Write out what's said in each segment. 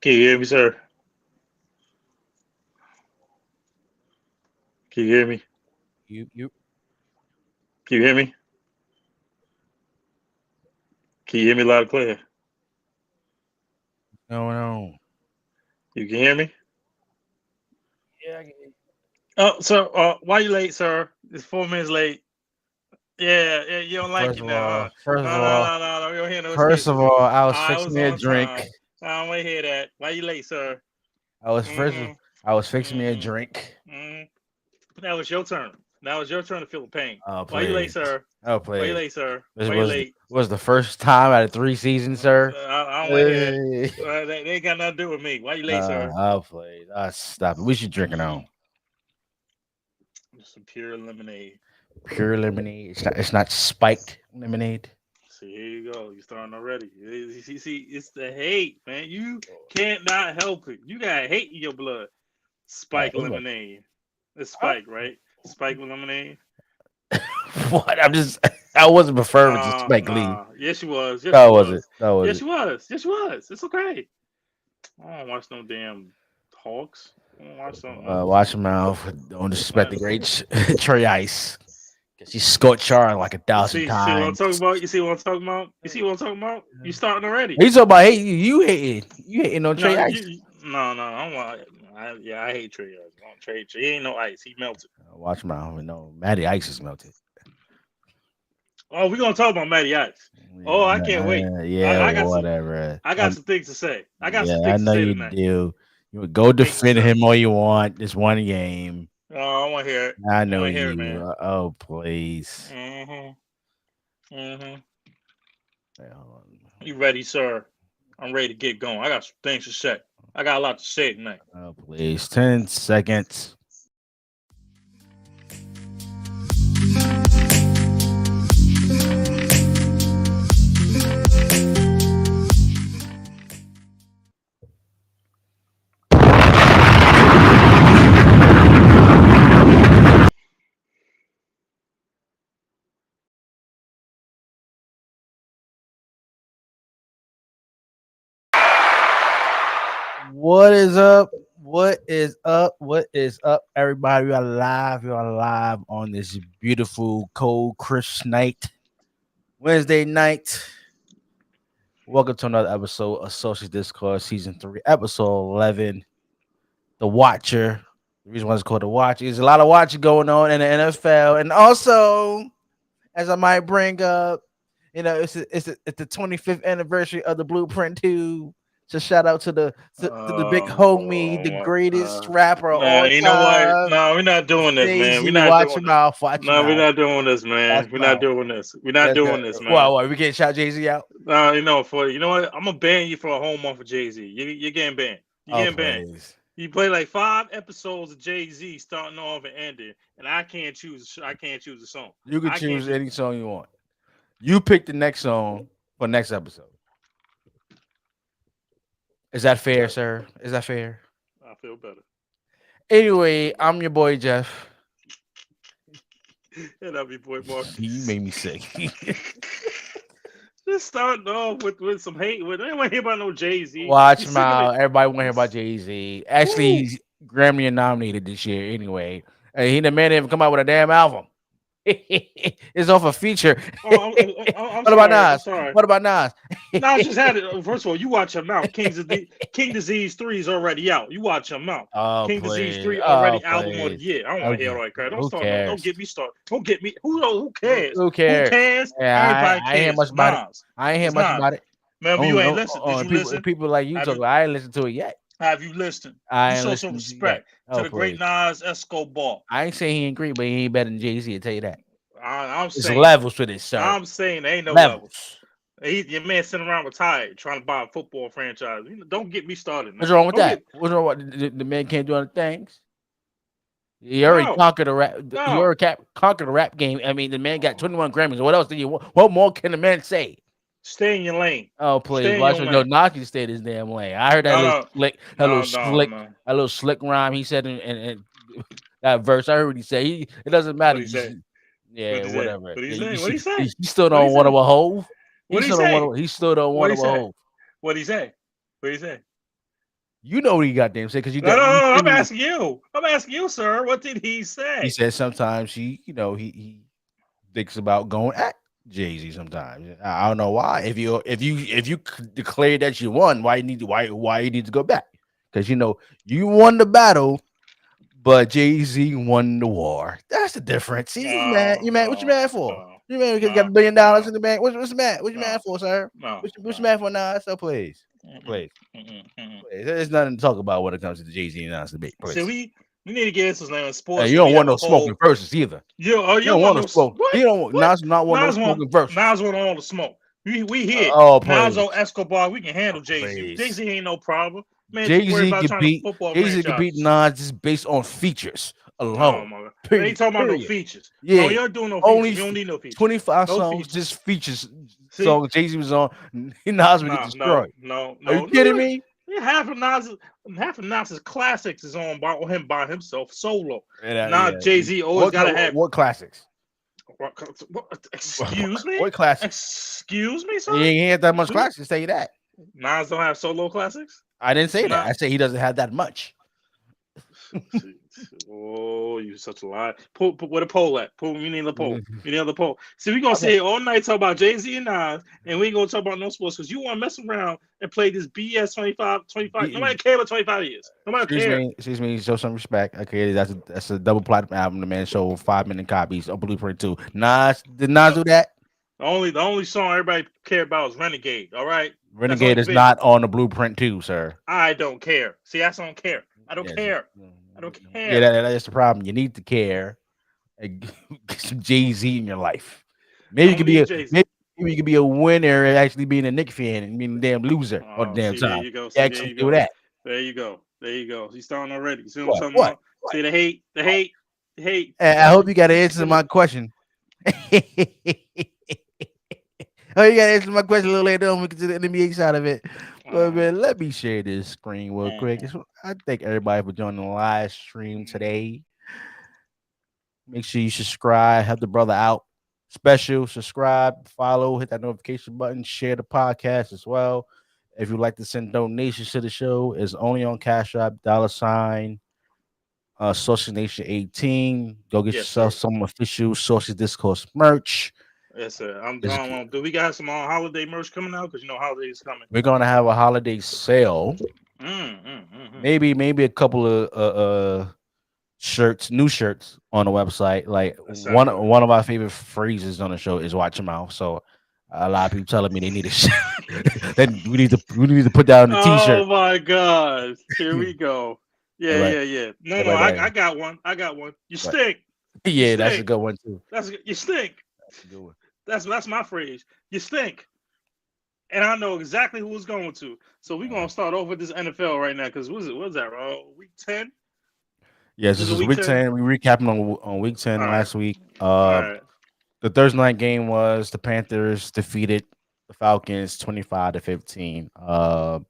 Can you hear me, sir? Can you hear me? You Can you hear me? Can you hear me loud and clear? no. You can hear me? Yeah, Oh, sir, why you late, sir? It's 4 minutes late. Yeah, yeah, you don't like first it of now, huh? all, first of No, no, all, no, no, no. We don't hear no first of excuses. all, I was I fixing was me a on drink. time. I don't want to hear that. Why you late, sir? I was first. Mm-hmm. I was fixing me a Mm-hmm. drink. Mm-hmm. Now it's your turn. Now it's your turn to feel the pain. Oh Why you late, please, sir? oh Why you please. late, sir? This Why you was late? the first time out of 3 seasons, sir. I don't want to hear it. Hey. They ain't got nothing to do with me. Why you late, sir? Oh please, stop it. We should drink it Mm. on Some pure lemonade. pure lemonade. It's not spiked lemonade. See, here you go. You starting already. See, it's the hate, man. You can't not help it. You got hate in your blood. Spike Look. lemonade. It's Spike, right? Spike with lemonade. What? I wasn't referring to Nah, Spike Lee. nah. Yes, you was. Yes, you That was it. was. That was Yes, it. you was. Yes, you was. It's okay. I don't watch no damn Hawks. I don't watch something else. Watch your mouth. Don't disrespect Uh, the great Trey Ice. Cause he scorched Char like a thousand see what I'm times. talking about? You see what I'm talking about? You see what I'm talking about? You starting already? He's talking about hate you. You hating. You hating on No, Trey Ice. no. I don't want. Yeah, I hate Trey. I don't trade Trey. He ain't no ice. He melted. Watch your mouth. No, Matty Ice is melted. Oh, we're gonna talk about Matty Ice. Oh, I can't wait. Yeah, I got some. whatever. I got some things to say. I got Yeah, some I things to know say you tonight. do. You would go Thank you, defend sir. him all you want. This one game. Oh, I want to hear it. I I know want to hear it, you. man. Oh, please. Mhm. Mhm. Wait, hold on. You ready, sir? I'm ready to get going. I got some things to say. I got a lot to say tonight. Oh, please. 10 seconds. What is up? What is up? What is up, everybody? We are live. We are live on this beautiful, cold, crisp night, Wednesday night. Welcome to another episode of Saucy Discourse, Season 3, Episode 11. The Watcher. The reason why it's called The Watcher is a lot of watching going on in the NFL. And also, as I might bring up, it's the 25th anniversary of the Blueprint 2. So shout out to the big homie, the greatest rapper of Nah, all you know what? time, No, we're not doing this, Jay man. We're Z. not Watch doing your this. mouth, watch your No, we're mouth, not doing this, watch man. We're your not mouth. doing this. We're not Let's doing go. this, man. What? We can't shout Jay Z out? You know what? I'm gonna ban you for a whole month of Jay Z. You're getting banned. You're Oh, getting banned. please. You play like 5 episodes of Jay Z starting off and ending, and I can't choose. I can't choose a song. You can I can't choose choose. any song you want. You pick the next song for next episode. Is that fair, sir? Is that fair? I feel better. Anyway, I'm your boy Jeff. And I'll be boy You Marcus. made me sick. Just starting off with some hate. With anyone hear about no Jay Z? You Watch him sick of it? out. Everybody want to You hear about s- Jay Z. Actually, Woo! he's Grammy nominated this year anyway. He the man didn't even come out with a damn album. It's off a feature. I'm What about sorry. I'm Nas? sorry. What about Nas? No, I just had it. First of all, you watch your mouth. King Disease 3 is already out. You watch your mouth. Oh King Disease please. 3 Oh already album of the please. year. I don't want to hear Okay. all that crap. Don't Who start. No, don't cares? get me started. Don't get me. Who cares? Who Who cares? cares? Yeah, Everybody I ain't hear cares. much It's about it. Nas. I ain't hear It's much Nas. about it. Remember, you ain't listened. Did you People listen? people like you Have you talking. I ain't listened to it yet. have you listened? You I ain't show some listened to it yet. respect to Oh the great please. Nas Escobar. I ain't saying he ain't great, but he ain't better than Jay Z. I tell you that. I'm It's saying. levels to this, sir. I'm saying there ain't no levels. Levels. Your man sitting around retired trying to buy a football franchise. Don't get me started, What's man. wrong with Don't that? get What's wrong with the man can't do other things? He already no, conquered the rap. He no. already conquered the rap game. I mean, the man got 21 Grammys. What else do you want? What more can the man say? Stay in your lane. Oh please, Stay in watch your what no lane. Naki stay this damn lane. I heard that No, little no, slick, no, no, no. that little slick rhyme he said in that verse. I heard what he said. It doesn't What matter. he say? What Yeah, he say? whatever. What he Yeah, say? What he say? he still What he don't want to say? a hove. What he say? He still don't What want he to a say? hove. What he say? What he say? You know what he goddamn said because you No, got. no, You no. seen I'm him. asking you. I'm asking you, sir. What did he He say? said sometimes he thinks about going at Jay-Z sometimes. I don't know why. If you declare that you won, why you need to go back? Because you won the battle, but Jay-Z won the war. That's the difference. See, you mad? No, You mad? What you no, mad for? no, You mad because you got no, $1 billion no, in the bank? What's you mad? What you no, mad for, sir? no, What you no. mad for now? So please, Mm-mm, please, mm-mm, mm-mm. please. There's nothing to talk about when it comes to the Jay-Z and Nas debate. So Please. we need to get into some Hey, sports, you and we don't want have a no smoking whole. verses either. You You don't don't want want no no smoke. what? He don't want What? Nas not want no smoking verses. Nas want all the smoke. We here. Oh, please. Nazo Escobar, we can handle Jay Z. Jay Please. Z ain't no problem. Man, too Jay worried Z about could trying to beat football Jay Z could beat franchises. Nas just based on features Oh alone. my god, they ain't Period. talking about no Period. features. No, Yeah. you're doing no Only features. You don't need no features. 25 No songs, features. just features. See, Songs Jay Z was on. Nas would get no, no, destroyed. no, Are you no, kidding no. me? Yeah, half of Nas's classics is on by him by himself solo. Now Yeah. Jay Z always gotta have. What classics? Excuse me? What classics? Excuse me, sir? He ain't had that much Do classics. Say that. Nas don't have solo classics? I didn't say that. Nah. I said he doesn't have that much. Oh, you such a lie. Pull where the poll at? We need the poll. Mm. We need the poll. See, we gonna sit here all night talk about Jay-Z and Nas, and we ain't gonna talk about no sports because you want to mess around and play this BS 25. Nobody care about 25 years. Nobody care. Excuse me. Show some respect. Okay, that's a double platinum album. The man sold 5 million copies of Blueprint 2. Nas did Nas do that? The only song everybody care about is Renegade. All right, Renegade is not on the Blueprint 2, sir. I don't care. See, I don't care. I don't care. I don't care. Yeah, that's the problem. You need to care and get some Jay-Z in your life. Maybe you could be a winner and actually being a Knicks fan and being a damn loser all the damn time. There you go. Actually do that. There you go. He's starting already. You see what I'm talking about? See the hate. I hope you got to answer my question. Oh, you got to answer my question a little later on. We can do the NBA side of it. But man, let me share this screen real quick. I thank everybody for joining the live stream today. Make sure you subscribe, help the brother out. Special, subscribe, follow, hit that notification button, share the podcast as well. If you'd like to send donations to the show, it's only on Cash App, $, Saucy Nation 18. Go get yourself some official Saucy Discourse merch. Yes, sir. Do we got some holiday merch coming out? Because holidays coming. We're gonna have a holiday sale. Maybe a couple of new shirts on the website. Like one of our favorite phrases on the show is "watch your mouth." So a lot of people telling me they need a shirt. Then we need to put that on the t-shirt. Oh my God! Here we go. Yeah. No, I got one. You stink. Yeah, that's a good one too. You stink. That's a good one. That's my phrase. You stink. And I know exactly who it's going to. So we're gonna start off with this NFL right now because what's that? Week 10. Yes, this is week 10. We recapping on week 10 last week. The Thursday night game was the Panthers defeated the Falcons 25-15.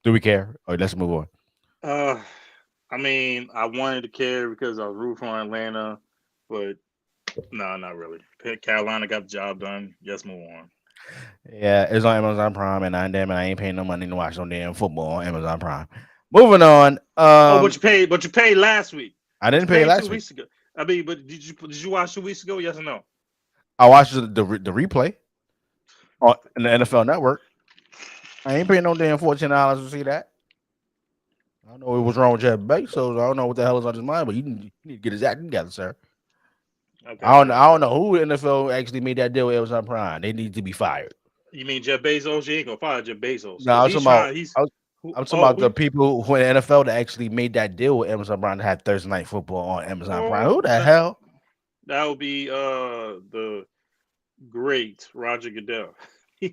Do we care? Or let's move on. I mean, I wanted to care because I was rooting for Atlanta, but no, not really. Carolina got the job done. Let's move on. Yeah, it's on Amazon Prime, and I ain't paying no money to watch no damn football on Amazon Prime. Moving on. But you paid last week. I didn't pay last 2 weeks ago. I mean, but did you watch 2 weeks ago? Yes or no? I watched the replay on the NFL Network. I ain't paying no damn $14 to see that. I don't know what was wrong with Jeff Bezos. I don't know what the hell is on his mind, but you need to get his act together, sir. Okay. I don't know who the NFL actually made that deal with Amazon Prime. They need to be fired. You mean Jeff Bezos? You ain't gonna fire Jeff Bezos. No, I'm talking about the people who in the NFL that actually made that deal with Amazon Prime to have Thursday Night Football on Amazon Prime. Who the hell? That would be the great Roger Goodell. I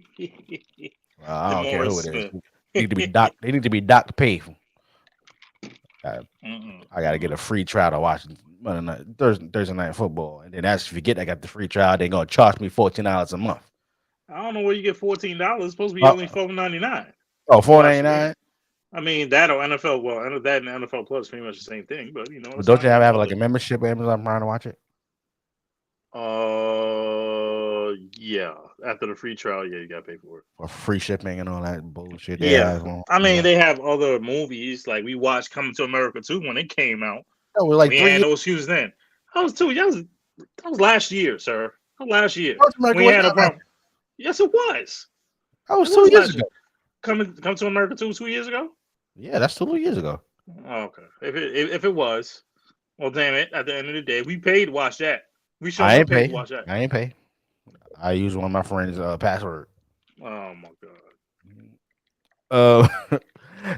don't care who it is. They need to be docked. They need to be docked to pay. I gotta get a free trial to watch Thursday Night Football, and then that's if you forget I got the free trial, they're gonna charge me $14 a month. I don't know where you get $14. It's supposed to be only $4.99. Oh, $4.99. I mean that or NFL. Well, that and NFL Plus pretty much the same thing, but But don't you have like a membership at Amazon Prime to watch it? Yeah. After the free trial, yeah, you got to pay for it. For free shipping and all that bullshit. Yeah. I mean, Yeah. they have other movies like we watched Coming to America too when it came out. That was like We 3 had years. no excuses then. I was too. That was last year, sir. That was last year. North America We was had a not that. problem. Yes, it was. That was It 2 was years last year. ago. Come to America 2 years ago. Yeah, that's 2 years ago. Okay. If it was, well, damn it. At the end of the day, we paid to watch that. We sure I enough ain't paid pay. to watch that. I ain't pay. I use one of my friends' password. Oh my god. Uh,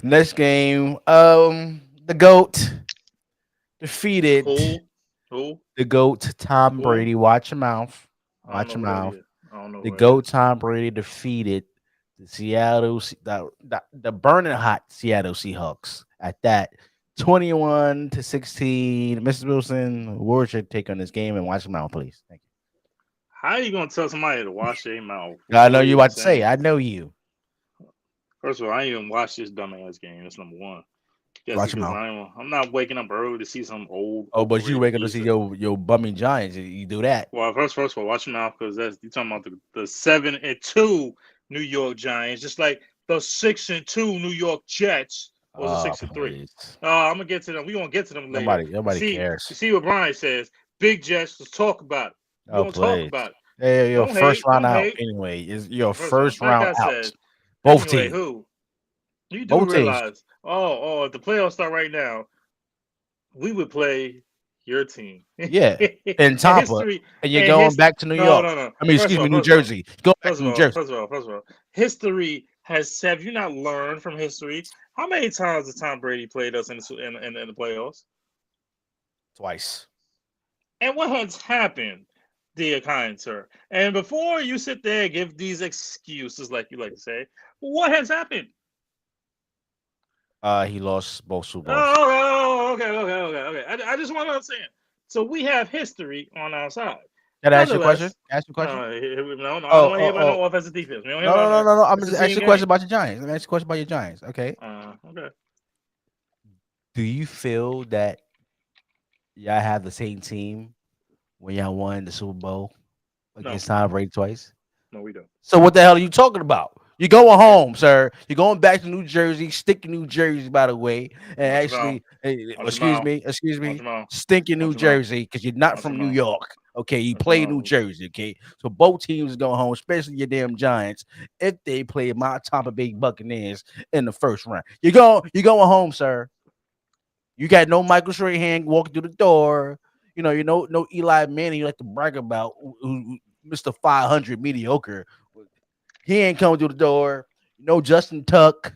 next game. The GOAT defeated Who? the GOAT Tom Who? Brady. Watch your mouth. I don't Watch know your who that mouth. is. I don't know The who that GOAT is. Tom Brady defeated the burning hot Seattle Seahawks at that 21-16. Mrs. Wilson, what was your take on this game? And watch your mouth, please. Thank How are you gonna tell somebody to wash their mouth? you. I know What are you you about to say. saying? I know you. First of all, I ain't even watch this dumbass game. That's number one. Just Watch your because mouth. I'm not waking up early to see some old Oh, but you overrated wake up to see geezer. your bummy Giants. You do that. Well, first of all, watch your mouth because that's you talking about the 7-2 New York Giants, just like the 6-2 New York Jets was a Oh, 6-3. please. I'm gonna get to them. We're gonna get to them later. Nobody You cares. see what Brian says. Big Jets, let's talk about it. We're Oh, gonna talk please. about it. Hey, your Don't first hate. round Don't out. hate. Anyway, is your First of all, first like round I out. said. Both Anyway, teams. who? You do Both teams. realize, if the playoffs start right now, we would play your team. Yeah, in And Tampa, history and you're and going back to New York. no. I mean, excuse me, New Jersey. Go back to New Jersey. First of all, history has said, you not learned from history. How many times has Tom Brady played us in the playoffs? Twice. And what has happened, dear kind sir? And before you sit there and give these excuses, like you like to say, what has happened? He lost both Super Bowls. Okay. I just want to understand. So we have history on our side. Can I ask you a question? Ask you a question? No, I don't want to hear about no offensive defense. We don't hear about that. No. I'm It's just a asking you a team question game. about your Giants. Let me ask you a question about your Giants. Okay. Okay. Do you feel that y'all have the same team when y'all won the Super Bowl against Tom Brady twice? No, we don't. So what the hell are you talking about? You're going home, sir. You're going back to New Jersey, stinking New Jersey, by the way. And actually, excuse me, stinking New Jersey, because you're not from New York. Okay, you play New Jersey. Okay, so both teams go home, especially your damn Giants, if they play my Tampa Bay Buccaneers in the first round. You're going home, sir. You got no Michael Strahan walking through the door. You know no Eli Manning you like to brag about, who Mr. 500 mediocre. He ain't coming through the door. No Justin Tuck.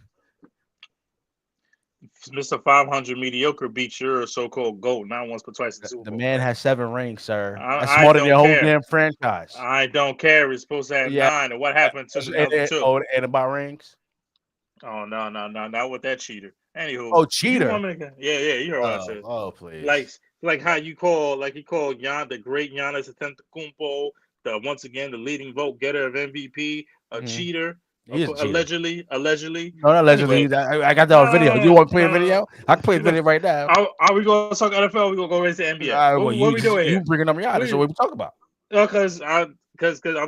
Mr. 500 mediocre beats your so-called GOAT not once but twice in the Super Bowl. The man has 7 rings, sir. That's I more than don't your whole care. damn franchise. I don't care. It's supposed to have 9. And what happened to the other 2? And about rings? Oh no, not with that cheater. Anywho, oh, cheater. You want me to, yeah, you heard what I said. Oh, please. Like how you call, like he called the great Giannis Antetokounmpo, once again the leading vote getter of MVP, a cheater. Allegedly. No, not allegedly. Anyway, I got that on video. You want to play a video? I can play a video right now. Are we going to talk NFL? Or we going to go race the NBA? What we doing here? You bringing up Giannis? So what we talking about? Because I'm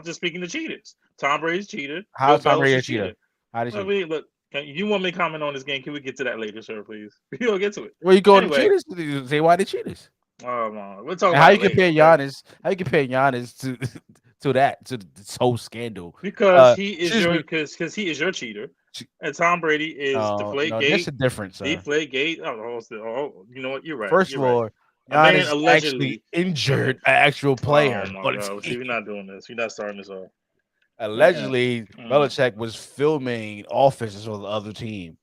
just speaking to cheaters. Tom Brady's cheated. How is Tom Brady a cheater? How did you? Look, you want me to comment on this game? Can we get to that later, sir? Please. We'll get to it. Well, you going to cheaters? Say why they cheaters? Oh man, we'll talk about how you compare Giannis? How you compare Giannis to this whole scandal? Because he is your cheater, and Tom Brady is Deflategate. No, that's a difference, sir. Deflategate. Oh, you know what? You're right. First of all, Giannis allegedly injured an actual player. Oh my God! See, we're not doing this. We're not starting this off. Allegedly, Belichick was filming offenses for the other team.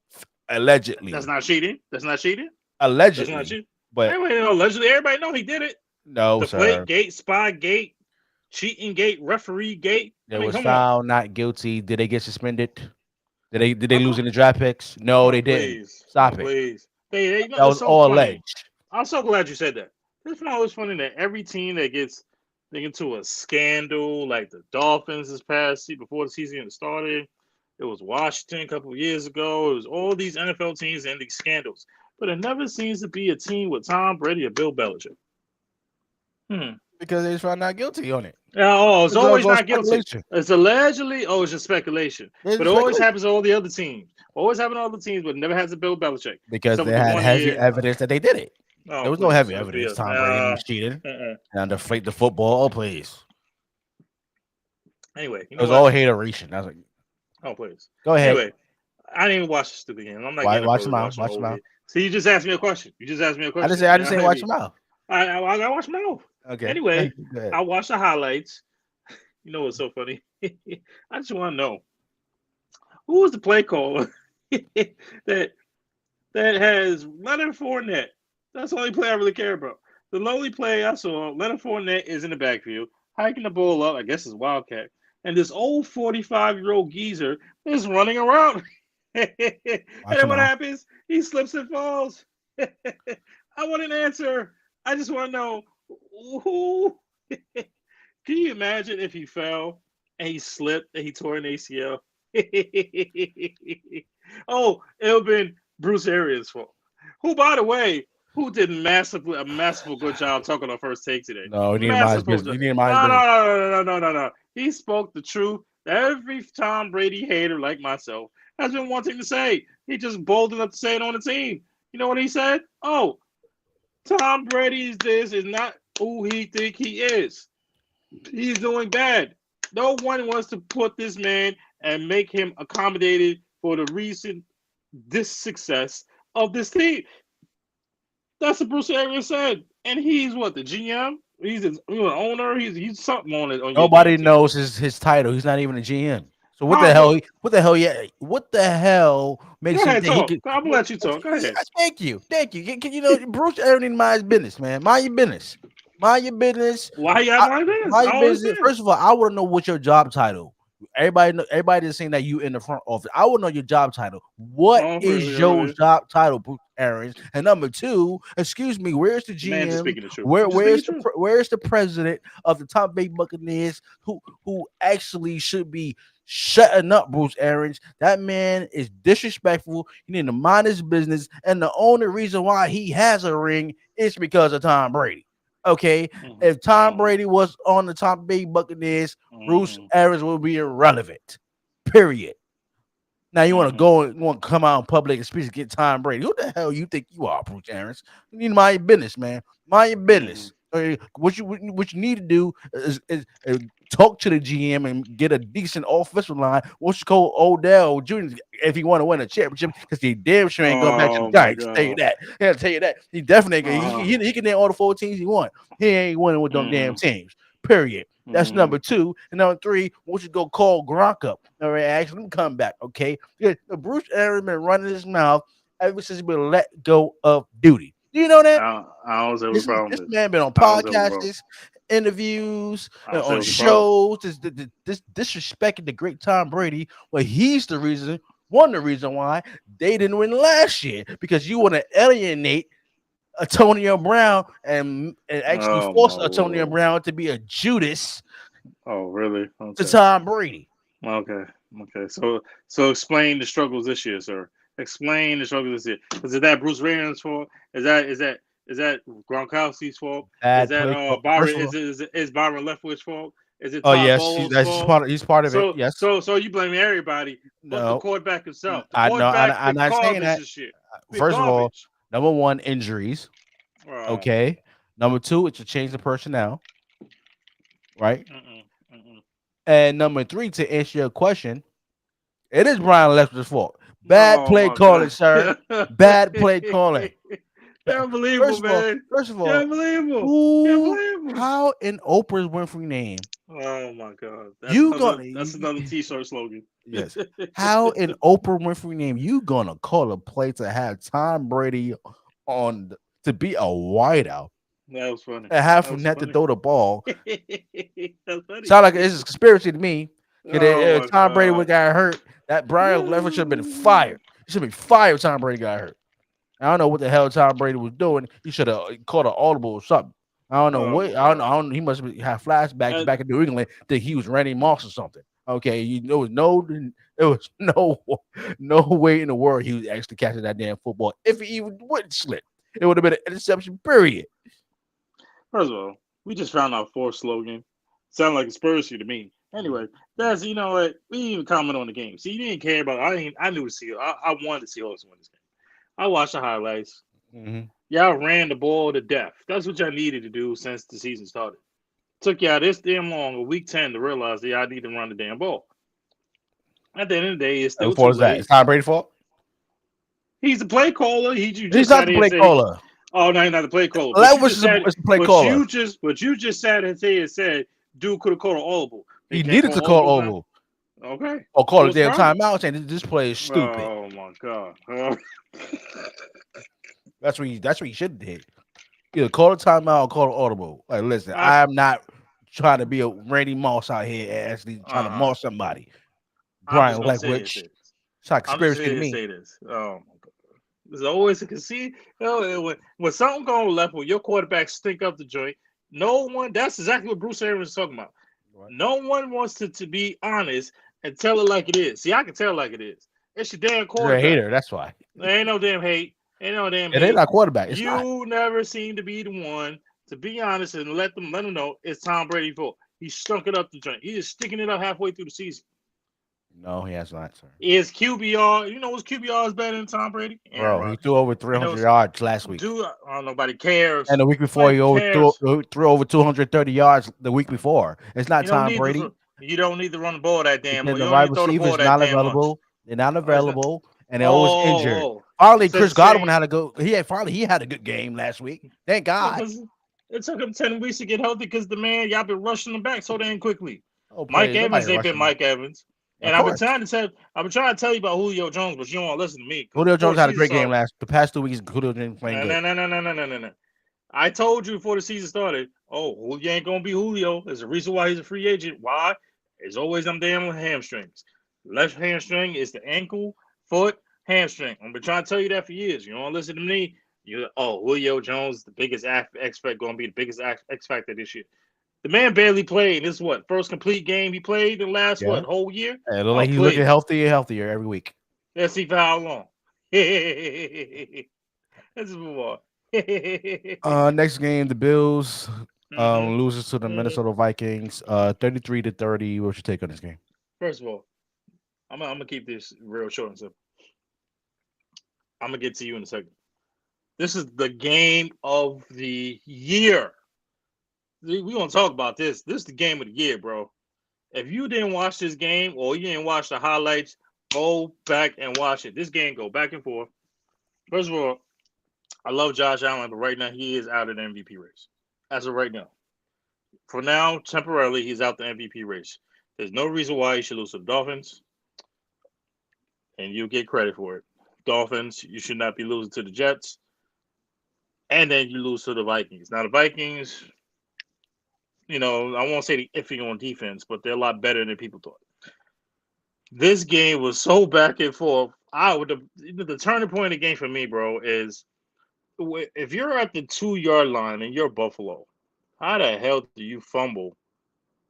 Allegedly, that's not cheating. Allegedly, that's not cheating. But allegedly, everybody know he did it. No, sir. Deflategate, Spygate, cheating gate, referee gate. They was found not guilty. Did they get suspended? Did they lose any draft picks? No, they didn't. Stop it. Please. That was all alleged. I'm so glad you said that. It's always funny that every team that gets into a scandal, like the Dolphins this past before the season started, it was Washington a couple of years ago. It was all these NFL teams and these scandals, but it never seems to be a team with Tom Brady or Bill Belichick. because they was found not guilty on it. It's It's all always go not guilty. speculation. It's allegedly. Oh, it's just speculation. It's But it always speculation happens to all the other teams. Always happens to all the teams, but never has to Bill Belichick. because Except they with the had one heavy year. evidence that they did it. Oh, There was no please. heavy evidence. BS. Tom Brady was cheating Uh-uh. and deflate the football. Oh, please. Anyway, you It know was what? all hateration. I was like, Oh, please. go ahead. Anyway, I didn't even watch the stupid game. I'm not getting up Watch early them out. watching Watch the them whole out. game. See, you just asked me a question. You just asked me a I didn't question. say. I You didn't know, say watch them out. I got to watch my mouth. Okay. Anyway, Go ahead. I watched the highlights. You know what's so funny? I just want to know who was the play caller that has Leonard Fournette. That's the only play I really care about. The only play I saw, Leonard Fournette is in the backfield, hiking the ball up. I guess it's Wildcat. And this old 45-year-old geezer is running around. And Watch then them what out. happens? He slips and falls. I want an answer. I just want to know who. Can you imagine if he fell and he slipped and he tore an ACL? Oh, it would have been Bruce Arians' fault. Who, by the way, who did a massive good job talking on first take today. No, you need to mind his Massive business. job. You need to mind his No, business. no. He spoke the truth. Every Tom Brady hater like myself has been wanting to say. He just bold enough to say it on the team. You know what he said? Oh, Tom Brady is not who he think he is. He's doing bad. No one wants to put this man and make him accommodated for the recent success of this team. That's what Bruce Arians said. And he's what, the GM? He's an owner. He's something on it on your damn Nobody team. knows his title. He's not even a GM. So what the How? hell? What the hell? Yeah. What the hell Go makes him ahead, think he talk. could? I'm gonna let you talk. Go Yeah, ahead. thank you. You know, Bruce Aaron need to mind his business, man. Mind your business. Mind your business. Why you have my business? Mind I your don't business. understand. First of all, I want to know what's your job title. Everybody is saying that you in the front office. I want to know your job title. What Oh, is really, your really. job title, Bruce Arians? And number two, excuse me, where's the The man just GM? speaking the truth. Just speaking the truth. Where's the president of the Tampa Bay Buccaneers who actually should be shutting up Bruce Arians? That man is disrespectful. He need to mind his business, and the only reason why he has a ring is because of Tom Brady. Okay, if Tom Mm-hmm. Brady was on the Tampa Bay Buccaneers, Bruce Mm-hmm. Arians will be irrelevant. Period. Now you want to Mm-hmm. go and want to come out in public and speak and get Tom Brady. Who the hell you think you are, Bruce Arians? You need to mind your business, man. Mind your business. Okay, what you need to do is talk to the GM and get a decent offensive line. What's called Odell Jr. if he want to win a championship because he damn sure ain't going back to the Oh my Giants. Tell you god. that. I gotta tell you that. He definitely Uh-huh. he can name all the 4 teams he want. He ain't winning with them damn Mm-hmm. teams. Period. That's Mm-hmm. number 2. And number 3, we should go call Gronk up. All right, actually, come back. Okay. Yeah, Bruce Aaron been running his mouth ever since he been let go of duty. Do you know that? I don't say what the This problem is. man been on I don't say what the problem. podcasts, interviews, I don't say on what's the problem. shows, this disrespecting the great Tom Brady. Well, he's one of the reason why they didn't win last year because you want to alienate Antonio Brown and actually Oh my force Antonio lord. Brown to be a Judas Oh really? to Okay. Tom Brady. Okay. Okay. So explain the struggles this year, sir. Explain the struggles this year. Is that Bruce Arians' fault? Is that Gronkowski's fault? Is Bad that play call. Byron First of all, is Byron Leftwich's fault? Is it oh Todd yes, Bowles' that's fault? he's part of it. So Yes, so so you blaming everybody but the no, quarterback himself. The I know. quarterback I'm been not saying garbage that. this year. Been First of all, garbage. number 1, injuries. Oh my Okay. god. Number 2, it's a change of personnel, right? Mm-mm, mm-mm. And number 3, to answer your question, it is Brian Lester's fault. Bad Oh play my calling, sir. god. Bad play calling. You're Ba- unbelievable, man. First of You're all, unbelievable. You're who, unbelievable. how in Oprah's Winfrey name Oh my god. That's you another gonna? that's another t-shirt slogan. Yes. How in Oprah Winfrey name you gonna call a play to have Tom Brady to be a wideout That was funny. and have That him was not to funny. throw the ball? That's funny. Sound like it's a conspiracy to me. Oh If my Tom Brady would god. got hurt, that Brian Lever should have been fired. He should be fired if Tom Brady got hurt. I don't know what the hell Tom Brady was doing. He should have caught an audible or something. I don't know Oh what. my god. I don't. He must have flashbacks And back in New England that he was Randy Moss or something. Okay, there was no way in the world he was actually catching that damn football. If he even would slip, it would have been an interception. Period. first of all, We just found our fourth slogan. Sound like a Spurs to me. Anyway, that's you know what we didn't even comment on the game. See, you didn't care about. I knew the Seahawks. I wanted the Seahawks to win this game. I watched the highlights. Mm-hmm. Y'all ran the ball to death. That's what y'all needed to do since the season started. Took y'all this damn long, a week 10, to realize that y'all need to run the damn ball. At the end of the day, it's Who still too fault is that? late. It's Tom Brady's fault. He's the play caller. You He's just not sat the here and play said, caller. "Oh no, he's not the play caller." But you Levis just said, is the play but caller. you just sat and said, "Dude could have called an audible." They He can't needed to call call audibles now. Oval Okay. or call a What's the damn problem? timeout saying this play is stupid. Oh my god. That's what he should have did. Either call a timeout or call an audible. Like, listen, I, I'm not trying to be a Randy Moss out here and actually trying to uh-uh. moss somebody. I'm just Brian gonna say this. Leftwich. It's like I'm just conspiracy here to to me. say this. Oh my god. There's always a conceit. You know, when something going left, when your quarterback stink up the joint, no one. That's exactly what Bruce Arians is talking about. What? No one wants to be honest and tell it like it is. See, I can tell like it is. It's your damn You're a quarterback. hater. That's why. There ain't no damn hate. Ain't no damn It ain't hate. our quarterback. It's not. You never seem to be the one to be honest and let them know it's Tom Brady's fault. He stunk it up the joint. He is sticking it up halfway through the season. No, he has not, sir. Is QBR? You know what's QBR is better than Tom Brady? Aaron Bro, he Rodgers. threw over You know, 300 yards last week. nobody cares. And the week before, Nobody he cares. threw over 230 yards the week before. It's not You don't Tom need Brady. to. You don't need to run the ball that damn Because much. You the don't wide need to throw the receiver ball is that not damn much. available. They're not It's not, available, and they're always injured. oh. Finally, So the Chris Godwin same. had to go. He had a good game last week. Thank Yeah, God. because it took him 10 weeks to get healthy because the man, y'all been rushing him back so damn quickly. Oh, Mike please, nobody Evans ain't been rushing him. Mike Evans. Of And course, I've been trying to tell you about Julio Jones, but you don't want to listen to me. Because Julio before Jones the had a season great game started, the past 2 weeks. Julio Jones playing no, good. no, no, no, no, no, no, no, no. I told you before the season started, oh, Julio ain't gonna be Julio. There's a reason why he's a free agent. Why? There's always them damn hamstrings. Left hamstring is the ankle, foot, hamstring. I've been trying to tell you that for years. You don't listen to me. Julio Jones, the biggest X factor, gonna be the biggest X factor this year. The man barely played. This is what first complete game he played in the last Yeah, whole year. and it look Oh like he's looking please, healthier and healthier every week. let's see for how long. Let's move on. Next game, the Bills hmm loses to the hmm Minnesota Vikings, 33-30. What's your take on this game? First of all, I'm gonna keep this real short and simple. I'm gonna get to you in a second. This is the game of the year. We gonna talk about this. This is the game of the year, bro. If you didn't watch this game or you didn't watch the highlights, go back and watch it. This game go back and forth. First of all, I love Josh Allen, but right now he is out of the MVP race. As of right now. For now, temporarily, he's out the MVP race. There's no reason why he should lose to the Dolphins, and you get credit for it. Dolphins, you should not be losing to the Jets, and then you lose to the Vikings. Now the Vikings, I won't say the iffy on defense, but they're a lot better than people thought. This game was so back and forth. The turning point of the game for me, bro, is if you're at the 2 yard line and you're Buffalo, how the hell do you fumble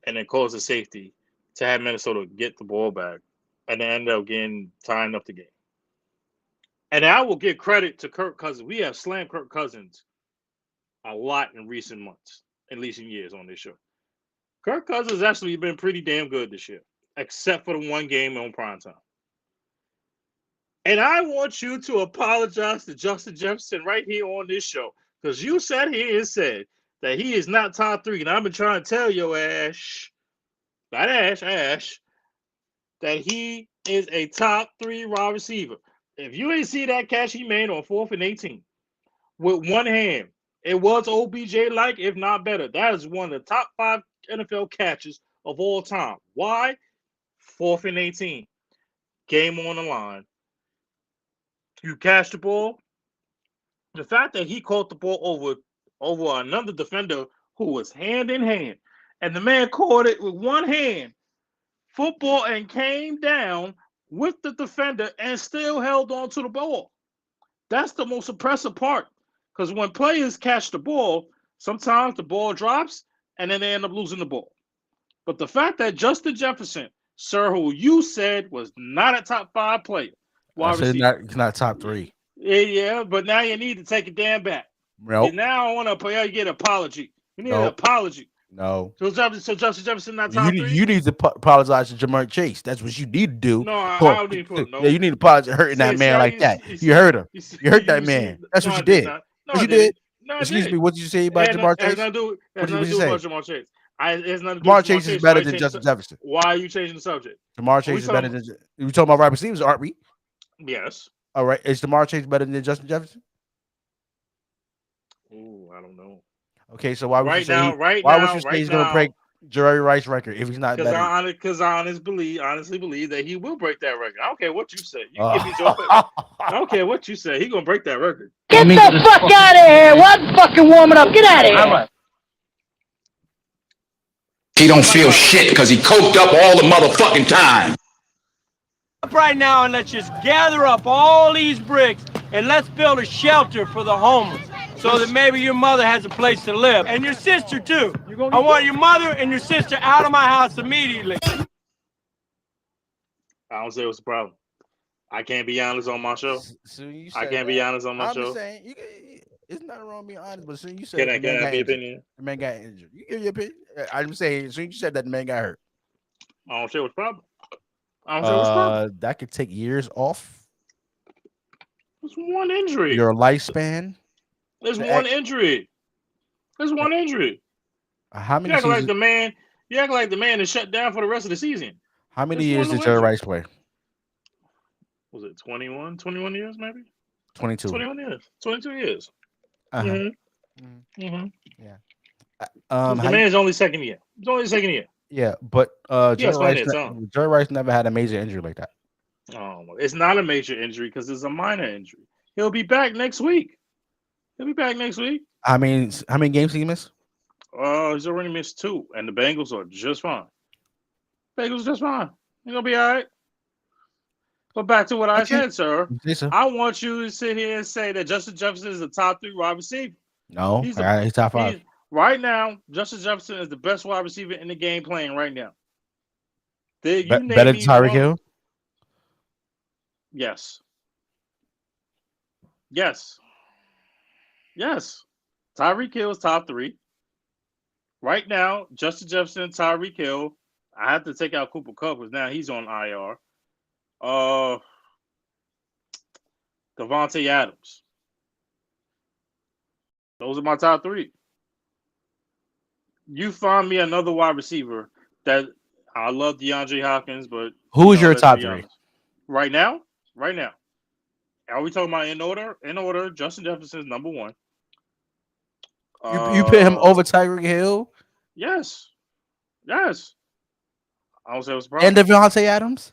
and then cause a safety to have Minnesota get the ball back and then end up getting tying up the game? And I will give credit to Kirk Cousins. We have slammed Kirk Cousins a lot in recent months, in recent years on this show. Kirk Cousins has actually been pretty damn good this year, except for the one game on primetime. And I want you to apologize to Justin Jefferson right here on this show because you sat here and said that he is not top three. And I've been trying to tell your Ash, not Ash, that he is a top three wide receiver. If you ain't see that catch he made on 4th and 18 with one hand, it was OBJ like, if not better. That is one of the top 5 NFL catches of all time. Why? 4th and 18. Game on the line. You catch the ball. The fact that he caught the ball over another defender who was hand in hand, and the man caught it with one hand, football, and came down with the defender and still held on to the ball. That's the most impressive part. Because when players catch the ball, sometimes the ball drops and then they end up losing the ball. But the fact that Justin Jefferson, sir, who you said was not a top 5 player, I wide said receiver. he's not top 3. Yeah, but now you need to take it damn back. Nope. Now I want to get an apology. You need an apology. No. So Justin Jefferson not You top need, 3? you need to apologize to Jamar Chase. That's what you need to do. No, I don't need to. No. Yeah, you need to apologize hurting that man like that. You hurt him. You hurt that man. That's what you did. No, What I you didn't. did. No, I Excuse did. me. What did you say about Jamar Chase? It has nothing to What did you do say? about Jamar Chase. It has nothing to do Jamar with Chase is Chase. better than Justin Jefferson. Why are you changing the subject? Jamar Chase is better than. We talking about wide receivers, aren't we? Yes. All right. Is Jamar Chase better than Justin Jefferson? Oh, I don't know. Okay, so why would you say he's going to break Jerry Rice's record if he's not better? Because I honestly believe that he will break that record. I don't care what you say. You give me Joe. I don't care what you say. He's going to break that record. Get the fuck out of here! What fucking warming up? Get out of here! He don't feel shit because he coked up all the motherfucking time. Right now, and let's just gather up all these bricks and let's build a shelter for the homeless so that maybe your mother has a place to live. And your sister, too. I want your mother and your sister out of my house immediately. I don't say what's the problem. I can't be honest on my show. I can't be honest on my show. I'm saying, it's nothing wrong being honest, but soon you said can I have your opinion? The man got injured. You give your opinion. I'm saying, soon you said that the man got hurt. I don't say what's the problem. I don't say what's the problem. That could take years off. It's one injury. Your lifespan. There's one injury. There's one injury. How many? You act like the man. You act like the man is shut down for the rest of the season. How many years did Jerry Rice play? Was it 21? 21 years, maybe? 22. 21 years. 22 years. Uh-huh. Mm-hmm. Mm-hmm. Yeah. The man's only second year. It's only second year. Yeah, but Jerry Rice never had a major injury like that. Oh, it's not a major injury because it's a minor injury. He'll be back next week. How many games did he miss? He's already missed 2, and the Bengals are just fine. Bengals just fine. You're gonna be all right. But back to what I said, sir. I want you to sit here and say that Justin Jefferson is the top 3 wide receiver. No, he's top 5. Right now, Justin Jefferson is the best wide receiver in the game playing right now. Better than Tyreek Hill? Yes. Tyreek Hill is top 3. Right now, Justin Jefferson, Tyreek Hill. I have to take out Cooper Kupp because now he's on IR. Davante Adams. Those are my top 3. You find me another wide receiver that I love DeAndre Hopkins, but who is your top 3? Right now? Are we talking about in order? In order, Justin Jefferson is number 1. You put him over Tyreek Hill? Yes. I don't say what's the problem. And Davante Adams?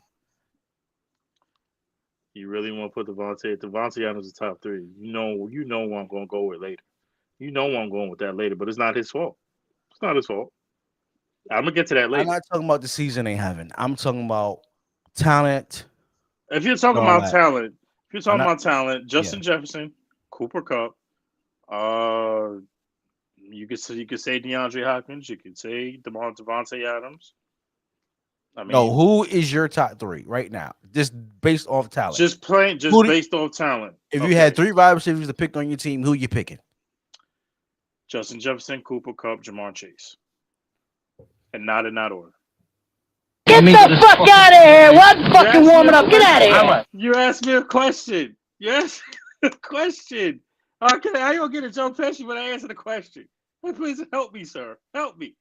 You really want to put Davante Adams is top 3. You know what I'm going to go with later. You know where I'm going with that later, but it's not his fault. It's not his fault. I'm going to get to that later. I'm not talking about the season they having. I'm talking about talent. If you're talking about talent, Justin Jefferson, Cooper Kupp, you could say DeAndre Hopkins, you could say Davante Adams. Who is your top 3 right now? Just based off talent. Based off talent. If you had 3 wide receivers to pick on your team, who you picking? Justin Jefferson, Cooper Kupp, Jamar Chase. And not in that order. Get the fuck out of here! What fucking warming up? Get out of here! You asked me a question. Yes, a question. I don't get a Joe Pesci when I answer the question. Please help me, sir. Help me.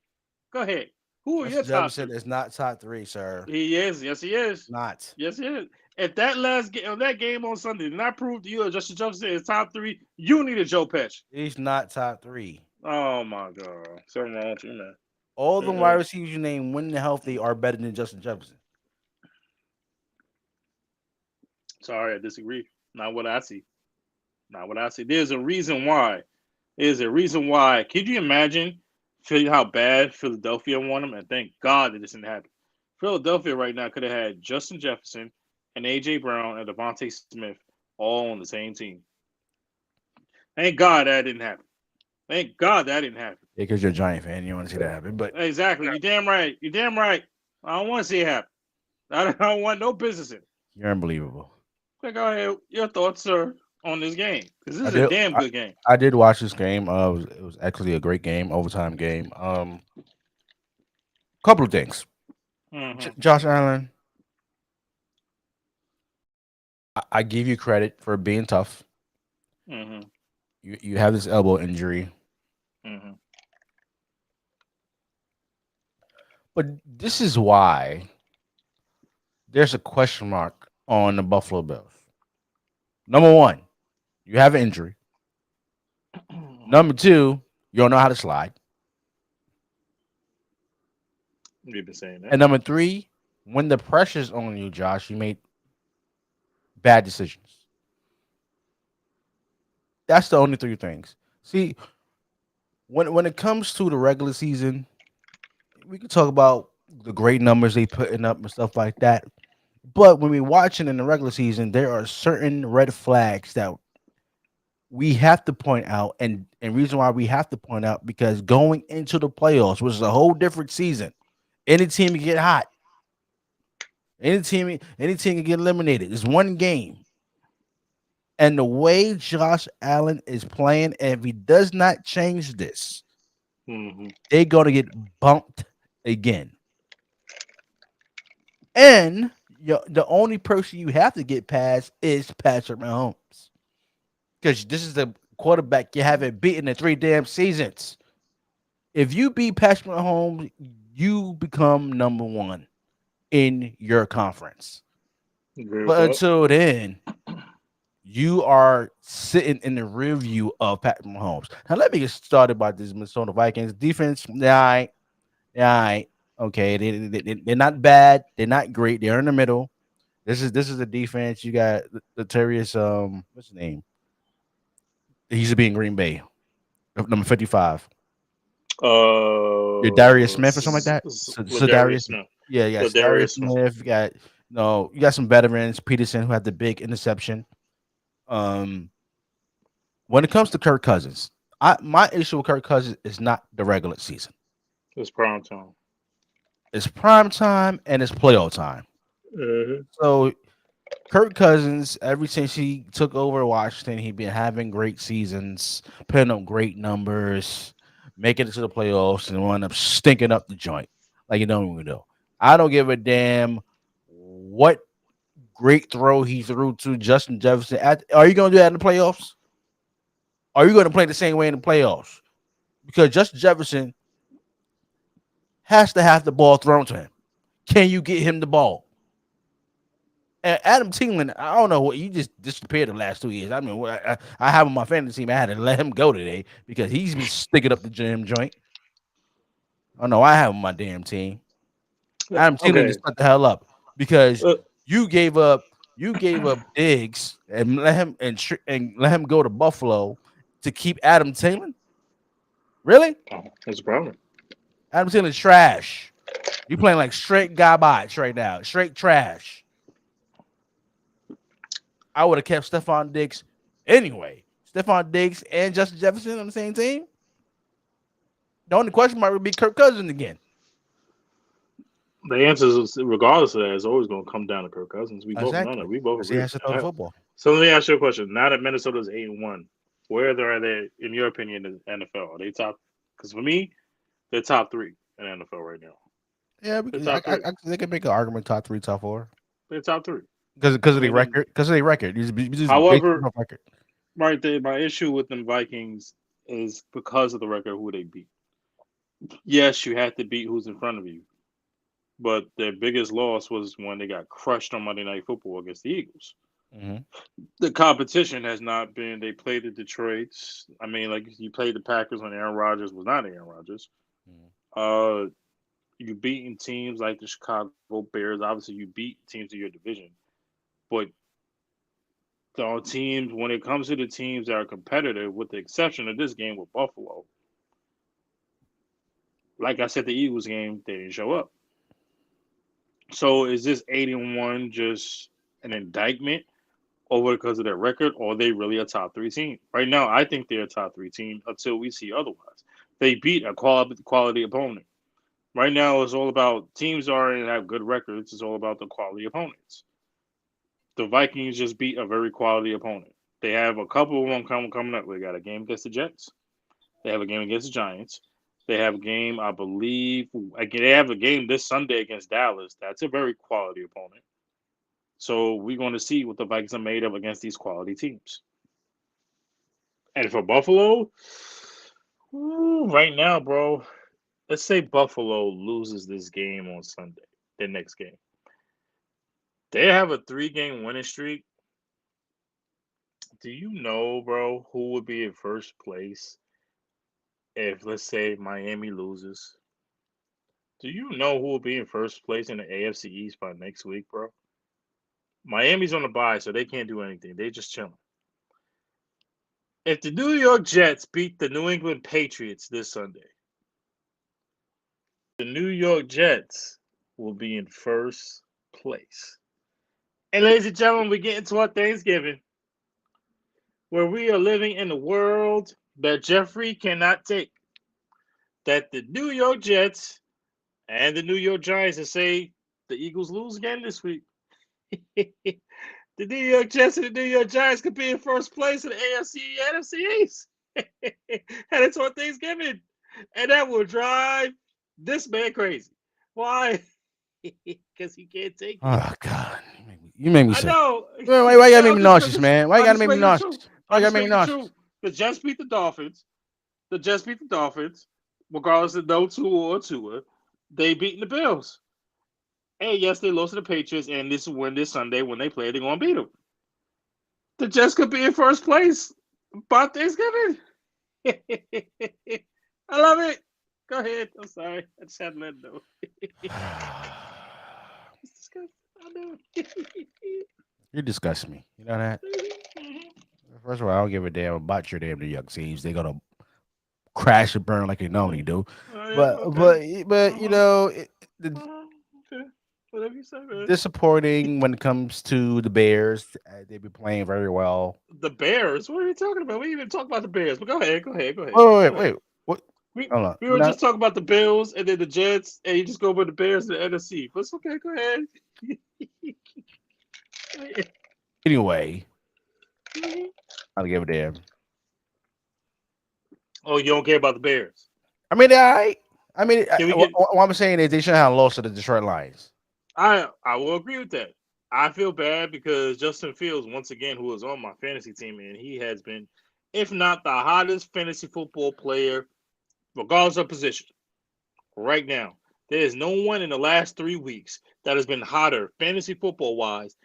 Go ahead. Who are your top 3? Is not top 3, sir. He is. Yes, he is. Not. Yes, he is. If that game on Sunday did not prove to you that Justin Jefferson is top 3, you need a Joe Pesci. He's not top 3. Oh my God. Something wrong with you, man. All the wide receivers you name, when they're healthy, are better than Justin Jefferson. Sorry, I disagree. Not what I see. There's a reason why. Could you imagine how bad Philadelphia won him? And thank God that this didn't happen. Philadelphia right now could have had Justin Jefferson and A.J. Brown and Devontae Smith all on the same team. Thank God that didn't happen. Yeah, because you're a Giant fan, you want to see that happen. But exactly, you're damn right. I don't want to see it happen. I don't want no business in it. You're unbelievable. Go ahead. Your thoughts, sir. on this game because this I is a did. damn good game. I did watch this game. It was actually a great game, overtime game. Couple of things. Mm-hmm. Josh Allen, I give you credit for being tough. Mm-hmm. You have this elbow injury, Mm-hmm. but this is why there's a question mark on the Buffalo Bills. Number one, you have an injury. Number two, you don't know how to slide. You've been saying that. And number three, when the pressure's on you, Josh, you made bad decisions. That's the only three things. See, when it comes to the regular season, we can talk about the great numbers they putting up and stuff like that. But when we're watching in the regular season, there are certain red flags that we have to point out, and reason why we have to point out because going into the playoffs, which is a whole different season, any team can get hot. Any team can get eliminated. It's one game. And the way Josh Allen is playing, and if he does not change this, Mm-hmm. they're going to get bumped again. And the only person you have to get past is Patrick Mahomes. Because this is the quarterback you haven't beaten in 3 damn seasons. If you beat Patrick Mahomes, you become number one in your conference. But until then, you are sitting in the rear view of Patrick Mahomes. Now, let me get started by this Minnesota Vikings defense. All right. Okay, they're not bad. They're not great. They're in the middle. This is the defense. You got the Terrius, what's his name? He used to be in Green Bay, number 55. Darius Smith or something like that. So Darius Smith. Yeah, Darius Smith. You got some veterans. Peterson, who had the big interception. When it comes to Kirk Cousins, my issue with Kirk Cousins is not the regular season. It's prime time. It's prime time and it's playoff time. Mm-hmm. So Kirk Cousins, ever since he took over Washington, he's been having great seasons, putting up great numbers, making it to the playoffs, and wind up stinking up the joint like you don't even know. I don't give a damn what great throw he threw to Justin Jefferson. Are you going to do that in the playoffs? Are you going to play the same way in the playoffs? Because Justin Jefferson has to have the ball thrown to him. Can you get him the ball? And Adam Thielen, I don't know what you just disappeared the last 2 years. I mean, I have on my fantasy team. I had to let him go today because he's been sticking up the gym joint. Oh no, I have on my damn team. Adam Thielen just put the hell up because you gave up Diggs and let him go to Buffalo to keep Adam Thielen. Really? That's a problem. Adam Thielen's trash. You playing like straight garbage right now. Straight trash. I would have kept Stephon Diggs anyway. Stephon Diggs and Justin Jefferson on the same team. The only question mark would be Kirk Cousins again. The answer is, regardless of that, is always going to come down to Kirk Cousins. We both know that. We both agree. Football. So let me ask you a question. Now that Minnesota's 8-1, where are they, in your opinion, in the NFL? Are they top? Because for me, they're top 3 in the NFL right now. Yeah, they can make an argument top 3, top 4. They're top 3 because of the record. Because of the record. However, right there, my issue with the Vikings is because of the record who they beat. Yes, you had to beat who's in front of you, but their biggest loss was when they got crushed on Monday Night Football against the Eagles. Mm-hmm. The competition has not been. They played the Detroits. I mean, like you played the Packers when Aaron Rodgers was not Aaron Rodgers. Mm-hmm. You beaten teams like the Chicago Bears. Obviously, you beat teams in your division. But the teams, when it comes to the teams that are competitive, with the exception of this game with Buffalo, like I said, the Eagles game, they didn't show up. So is this 8-1 just an indictment over because of their record, or are they really a top 3 team? Right now, I think they're a top 3 team until we see otherwise. They beat a quality opponent. Right now, it's all about teams already have good records. It's all about the quality opponents. The Vikings just beat a very quality opponent. They have a couple of them coming up. We got a game against the Jets. They have a game against the Giants. They have a game, I believe. They have a game this Sunday against Dallas. That's a very quality opponent. So we're going to see what the Vikings are made of against these quality teams. And for Buffalo, right now, bro, let's say Buffalo loses this game on Sunday, their next game. They have a 3-game winning streak. Do you know, bro, who would be in first place if, let's say, Miami loses? Do you know who will be in first place in the AFC East by next week, bro? Miami's on the bye, so they can't do anything. They're just chilling. If the New York Jets beat the New England Patriots this Sunday, the New York Jets will be in first place. And ladies and gentlemen, we get into our Thanksgiving, where we are living in a world that Jeffrey cannot take. That the New York Jets and the New York Giants, and say the Eagles lose again this week. The New York Jets and the New York Giants could be in first place in the AFC and NFC East. And it's on Thanksgiving. And that will drive this man crazy. Why? Because he can't take it. Oh, God. You make me sick. I know. Why you gotta make me nauseous, man? Why you gotta make me nauseous? Why you gotta make me nauseous? The Jets beat the Dolphins. Regardless of no Tua or Tua. They beating the Bills. And yes, they lost to the Patriots, and this Sunday when they play, they're going to beat them. The Jets could be in first place by Thanksgiving. I love it. Go ahead. I'm sorry. I just had to let it know. It's disgusting. I know. You disgust me. You know that? First of all, I don't give a damn about your damn New York teams. They're going to crash and burn like they normally do. But you know, Whatever you say, man. Disappointing when it comes to the Bears. They've been playing very well. The Bears? What are you talking about? We didn't even talk about the Bears. But go ahead. Wait. What? We were just talking about the Bills and then the Jets, and you just go with the Bears and the NFC. But it's okay. Go ahead. Anyway, I don't give a damn. Oh, you don't care about the Bears? I mean, what I'm saying is they shouldn't have lost to the Detroit Lions. I will agree with that. I feel bad because Justin Fields, once again, who is on my fantasy team, and he has been, if not the hottest fantasy football player, regardless of position, right now. There is no one in the last 3 weeks that has been hotter fantasy football-wise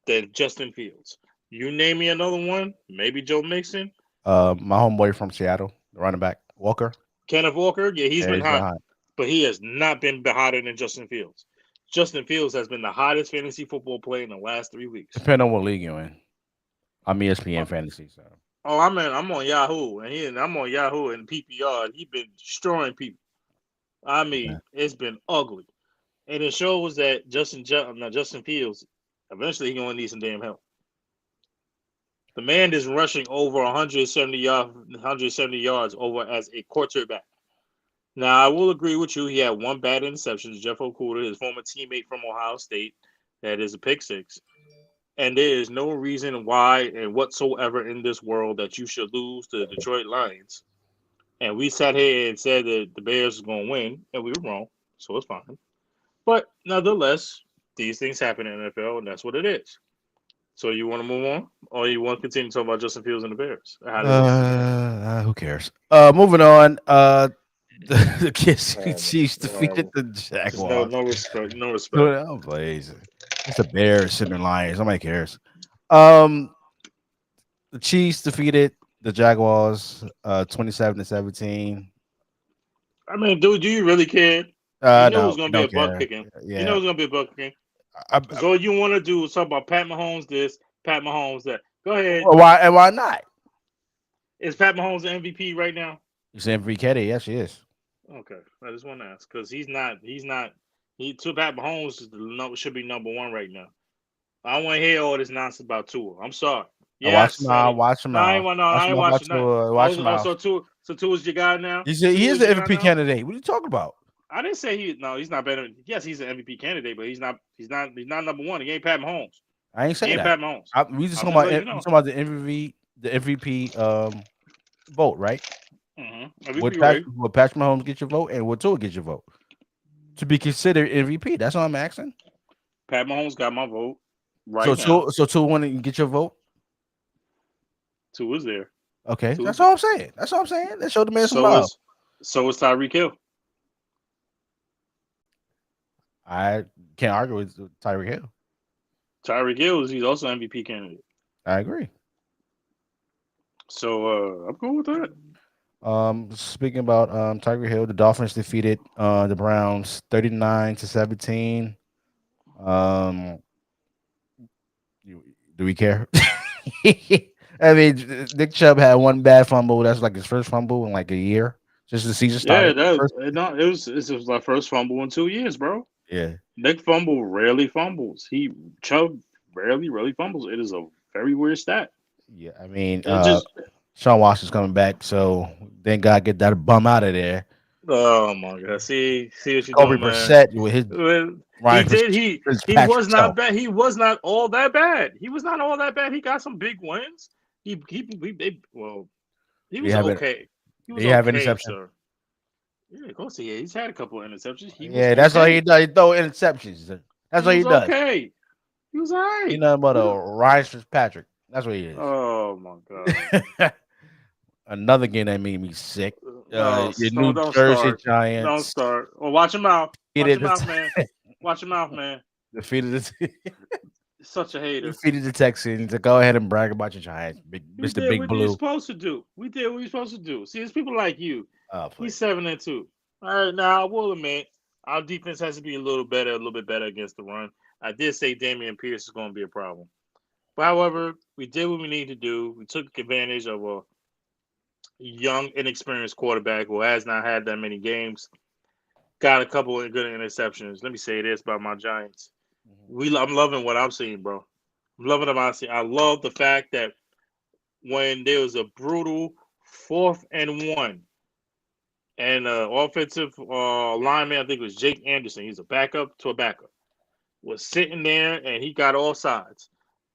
than Justin Fields. You name me another one, maybe Joe Mixon. My homeboy from Seattle, the running back, Walker. Kenneth Walker, yeah, he's been hot. But he has not been hotter than Justin Fields. Justin Fields has been the hottest fantasy football player in the last 3 weeks. Depending on what league you're in. I'm ESPN fantasy, so. Oh, I'm on Yahoo, and I'm on Yahoo and PPR. He's been destroying people. I mean, It's been ugly, and it shows that Justin Fields eventually he's gonna need some damn help. The man is rushing over 170 yards over as a quarterback. Now, I will agree with you. He had one bad interception. Jeff Okudah, his former teammate from Ohio State, that is a pick six. And there is no reason why and whatsoever in this world that you should lose to the Detroit Lions. And we sat here and said that the Bears was going to win, and we were wrong, so it's fine. But nonetheless, these things happen in the NFL, and that's what it is. So you want to move on, or you want to continue talking about Justin Fields and the Bears? Who cares? Moving on. The Chiefs defeated the Jaguars. No respect. Oh, please. It's the Bears sitting in Lions. Nobody cares. The Chiefs defeated the Jaguars 27-17. I mean, dude, do you really care? You know it's going to be a buck kicking. Yeah. You know it's going to be a buck kicking. So all you want to do is talk about Pat Mahomes this, Pat Mahomes that. Go ahead. Well, why not? Is Pat Mahomes the MVP right now? He's MVP candidate. Yes, he is. Okay, I just want to ask because he's not. Pat Mahomes should be number one right now. I don't want to hear all this nonsense about Tua. I'm sorry. Yes, watch him out. I ain't watching that. Watch him out. So Tua's your guy now. He is the MVP candidate. What are you talking about? I didn't say he's not better. Yes, he's an MVP candidate, but he's not number one. He ain't Pat Mahomes. I ain't saying that. Pat Mahomes. We just talking about the MVP the MVP vote, right? MVP rating. Would Patrick Mahomes get your vote, and would Tua get your vote to be considered MVP? That's all I'm asking. Pat Mahomes got my vote right So now. so Tua want to get your vote. Tua is there. Okay, Tua. that's all I'm saying. That's all I'm saying. Let's show the man some love. So is Tyreek Hill. I can't argue with Tyreek Hill. Tyreek Hill he's also MVP candidate. I agree. So I'm cool with that. Speaking about Tyreek Hill, the Dolphins defeated the Browns 39-17. Do we care? I mean, Nick Chubb had one bad fumble. That's like his first fumble in like a year. Just the season started. Yeah, it was my first fumble in 2 years, bro. Yeah. Nick Fumble rarely fumbles. Chubb rarely fumbles. It is a very weird stat. Yeah, I mean, Sean Watson's coming back, so thank God get that bum out of there. Oh my God! See what you Kobe doing, Brissett with his. He was not bad. He was not all that bad. He was not all that bad. He got some big wins. He was okay. He have interception. Sir. Yeah, of course he is. He's had a couple of interceptions. That's all he does. He throw interceptions. That's what he does. Okay, he was all right. You know about Ryan Fitzpatrick. That's what he is. Oh my God! Another game that made me sick. Don't Jersey Giants. Don't start. Well, watch your mouth. Watch your mouth, man. Watch your mouth, man. Defeated Such a hater. Defeated the Texans. Go ahead and brag about your Giants, Mr. Big Blue. We did what we were supposed to do. We did what we were supposed to do. See, it's people like you. He's 7-2. All right, now I will admit our defense has to be a little bit better against the run. I did say Damian Pierce is going to be a problem. But however, we did what we needed to do. We took advantage of a young, inexperienced quarterback who has not had that many games. Got a couple of good interceptions. Let me say this about my Giants. I'm loving what I'm seeing, bro. I'm loving what I'm seeing. I love the fact that when there was a brutal 4th and 1, and offensive lineman, I think it was Jake Anderson. He's a backup to a backup. Was sitting there, and he got all sides.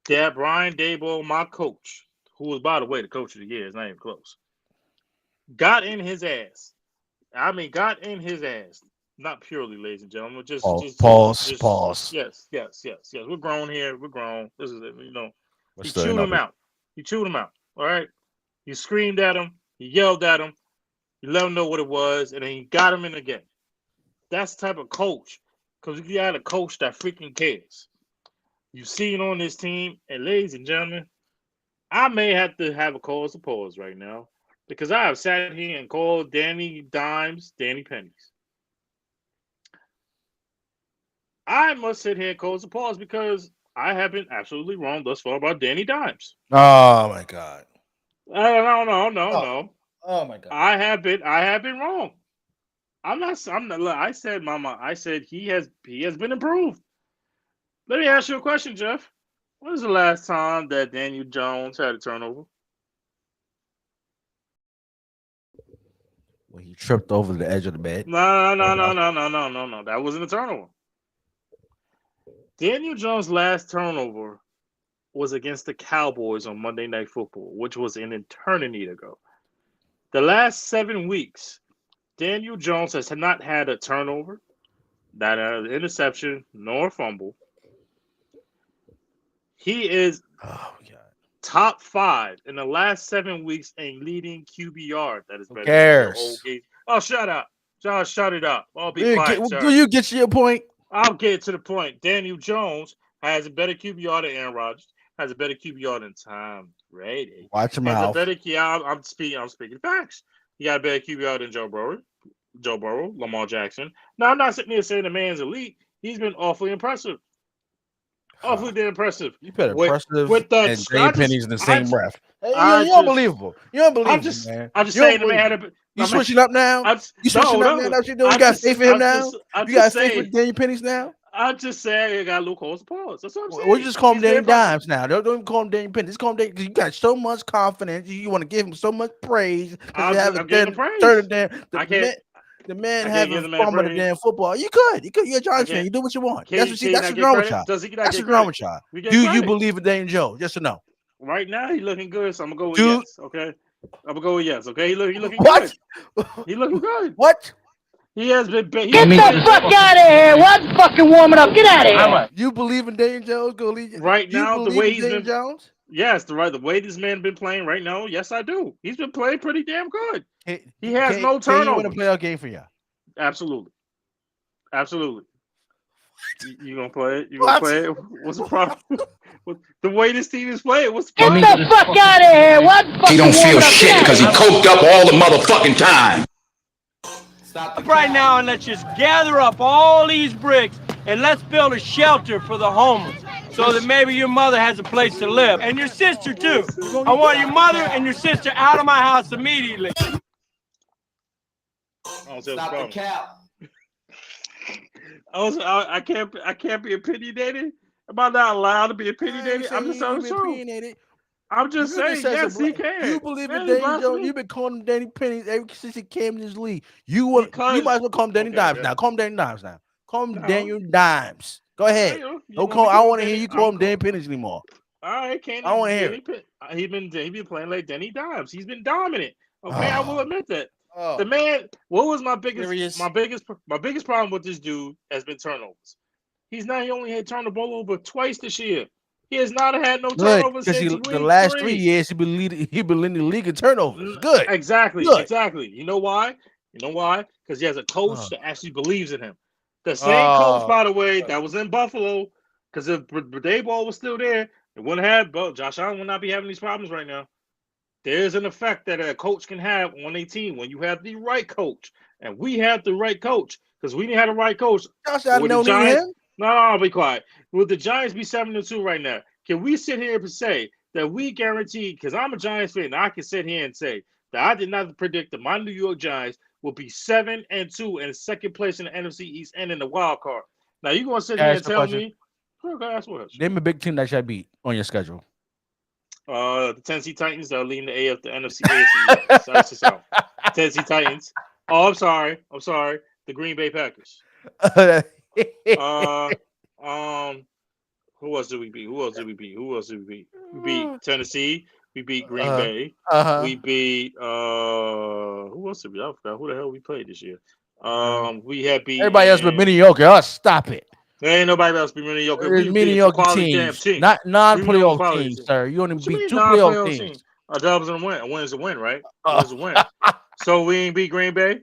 Brian Daboll, my coach, who was, by the way, the coach of the year, is not even close, got in his ass. I mean, got in his ass. Not purely, ladies and gentlemen. Just pause. Yes. We're grown here. We're grown. This is it. He chewed him out. All right. He screamed at him. He yelled at him. He let him know what it was, and then he got him in again. That's the type of coach. Because you got a coach that freaking cares. You see it on this team, and ladies and gentlemen, I may have to have a cause to pause right now because I have sat here and called Danny Dimes Danny Pennies. I must sit here and cause a pause because I have been absolutely wrong thus far about Danny Dimes. Oh my God! No. Oh my God! I have been wrong. I'm not. I said, Mama. I said he has been improved. Let me ask you a question, Jeff. When was the last time that Daniel Jones had a turnover? When he tripped over the edge of the bed. No. That wasn't a turnover. Daniel Jones' last turnover was against the Cowboys on Monday Night Football, which was an eternity ago. The last 7 weeks, Daniel Jones has not had a turnover, not an interception, nor a fumble. He is top 5 in the last 7 weeks in leading QBR. That is better. Who cares? Oh, shut up. Josh, shut it up. I'll be quiet, sir. Will you get to your point? I'll get to the point. Daniel Jones has a better QBR than Aaron Rodgers, has a better QBR than Tom Brady. Watch your mouth. I'm speaking facts. He got a better QBR than Joe Burrow, Lamar Jackson. Now, I'm not sitting here saying the man's elite. He's been awfully impressive. Awfully damn impressive. You put impressive and Jay Pennies in the same breath. You're unbelievable. You're unbelievable, man. I'm just saying the man had a... You switching up now? You switching up now? You got faith in him now? You got faith with Daniel Pennies now? I'm just saying I got a little cause to pause. That's what I'm saying. Well, you just call him Danny Dimes now. Don't even call him Daniel Pennies. Just call him Danny because you got so much confidence. You want to give him so much praise. I'm giving him praise. The man having fun with the damn football. You could. You're a Giants fan. You do what you want. That's what's wrong with y'all. That's what's wrong with y'all. Do you believe in Daniel Jones? Yes or no? Right now, he looking good, so I'm gonna go with Dude. yes. Okay, I'm gonna go with yes. Okay, he looking What? good. He looking good. What? He has been. Get the fuck out of here! What's fucking warming up? Get out of here! You believe in Daniel Jones? Go lead. Right You now, the believe way in he's Daniel been. Jones? Yes, the way this man been playing right now. Yes, I do. He's been playing pretty damn good. He has no Can you win a turnovers. playoff game for you? Absolutely. You gonna play it? You What? gonna play it? What's the problem? The way this team is playing, what's the Get problem? the fuck out of here! What's He fucking don't feel warming up? shit Get out because of he here! coked up all the motherfucking time. Stop right now and let's just gather up all these bricks and let's build a shelter for the homeless so that maybe your mother has a place to live. And your sister, too. I want your mother and your sister out of my house immediately. Stop the cap. I can't be opinionated. Am I not allowed to be opinionated? I'm just telling the truth. I'm just saying, yes, he can. You believe in Danny Jones? You've been calling him Danny Pennies ever since he came in this league. You might as well call him Danny Dimes now. Call him Danny Dimes now. Call him Daniel Dimes. Go ahead. Don't call. I don't want to hear you call him Danny Pennies anymore. All right, can't. I want to hear it. He been playing like Danny Dimes. He's been dominant. Okay, I will admit that. The man. What was my biggest problem with this dude has been turnovers. He only had turned the ball over twice this year. He has not had no turnovers since the last 3 years he been leading the league in turnovers. Good. Exactly. Good. Exactly. You know why? Because he has a coach that actually believes in him. The same coach, by the way, that was in Buffalo. Because if Dayball was still there, it wouldn't have. But Josh Allen would not be having these problems right now. There's an effect that a coach can have on a team when you have the right coach, and we have the right coach because we didn't have the right coach. Josh Allen don't need him. No, be quiet. Would the Giants be 7-2 right now? Can we sit here and say that we guarantee? Because I'm a Giants fan, I can sit here and say that I did not predict that my New York Giants will be 7-2 and second place in the NFC East and in the wild card. Now you gonna sit here and tell me? Name a big team that should beat on your schedule. The Tennessee Titans are leading the NFC AFC. Tennessee Titans. Oh, I'm sorry. The Green Bay Packers. Who else did we beat? We beat Tennessee. We beat Green Bay. We beat who else did we? I forgot who the hell we played this year. We had beat everybody else but mediocre. Oh, stop it. There ain't nobody else be mediocre. There's mediocre teams, not non-playoff teams, sir. You only beat 2 playoff teams. A dub's and a win. A win is a win, right? A win is a win. So we ain't beat Green Bay.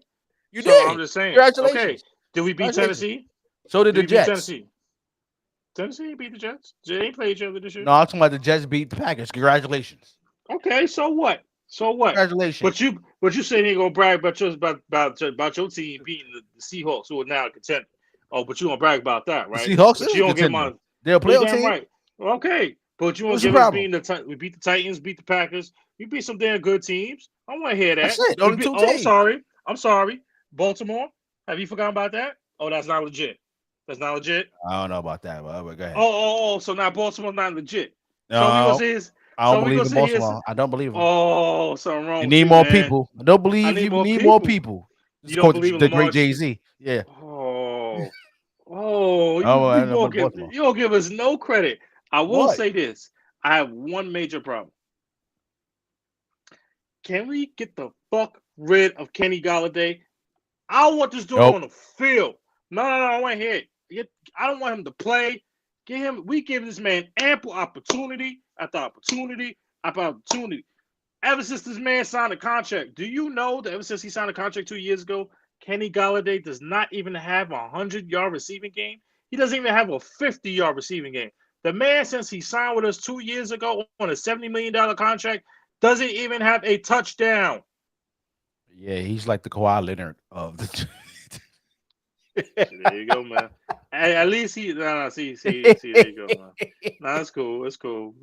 You did. I'm just saying. Congratulations. Okay. Did we beat Tennessee? So did the Jets. Tennessee beat the Jets. They ain't played each other this year. No, I'm talking about the Jets beat the Packers. Congratulations. Okay, so what? Congratulations. But you saying you gonna brag about your team beating the Seahawks, who are now a contender. Oh, but you gonna brag about that, right? The Seahawks, but you don't get my. They're a playoff team, right? Okay, but you won't give us beating we beat the Titans, beat the Packers. We beat some damn good teams. I want to hear that. That's it. Only 2 teams. I'm sorry. Baltimore. Have you forgotten about that? Oh, that's not legit. That's not legit. I don't know about that, but go ahead. Oh, so now Baltimore's not legit. No, I don't believe in Baltimore. I don't believe him. Oh, something wrong. You need more people. I don't believe you need more people. You don't believe in the great Jay-Z. Yeah. You don't give us no credit. I will say this. I have one major problem. Can we get the fuck rid of Kenny Golladay? I want this dude on the field. No, I want to hear it. I don't want him to play. We give this man ample opportunity after opportunity after opportunity. Ever since this man signed a contract, do you know that ever since he signed a contract 2 years ago, Kenny Golladay does not even have a 100-yard receiving game? He doesn't even have a 50-yard receiving game. The man, since he signed with us 2 years ago on a $70 million contract, doesn't even have a touchdown. Yeah, he's like the Kawhi Leonard of the. There you go, man. At least see, there you go, man. Nah, that's cool. It's cool.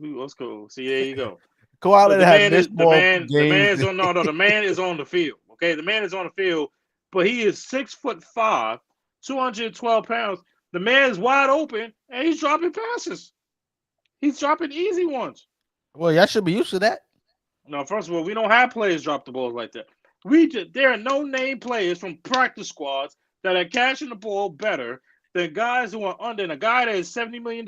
See, there you go. Kawhi Leonard the man is on the field. Okay, the man is on the field, but he is 6'5", 212 pounds. The man is wide open, and he's dropping passes. He's dropping easy ones. Well, y'all should be used to that. No, first of all, we don't have players drop the balls like that. There are no name players from practice squads that are catching the ball better than guys who are under. And a guy that is $70 million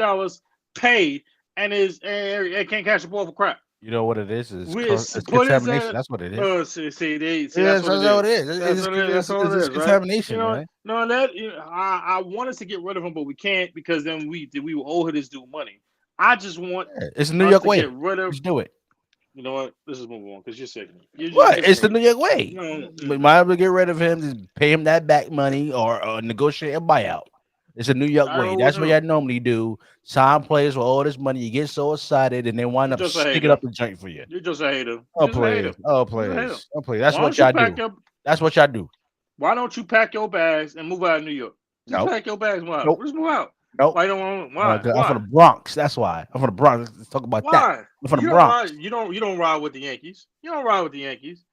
paid and it can't catch the ball for crap. You know what it is? It's What is contamination. that? That's what it is. Oh, see, That's that's what what it it is. is. That's all it is, right? Contamination, man. No, that I wanted to get rid of him, but we can't because then we will owe this dude money. I just want It's the New York way. get rid of. Just do it. You know what? Let's just move on because you're sick. What? It's the New York way. No, We might as well get rid of him, just pay him that back money or negotiate a buyout. It's a New York way. That's what y'all normally do. Sign players with all this money. You get so excited and then wind up sticking up the joint for you. You're just a hater. Oh, players. Oh, players. Oh, players. That's what y'all do. That's what y'all do. Why don't you pack your bags and move out of New York? Just pack your bags. Why? Nope. Just move out. Nope. Why don't want? Why? I'm from the Bronx. That's why. I'm from the Bronx. Let's talk about that. I'm from the Bronx. You don't ride with the Yankees. You don't ride with the Yankees.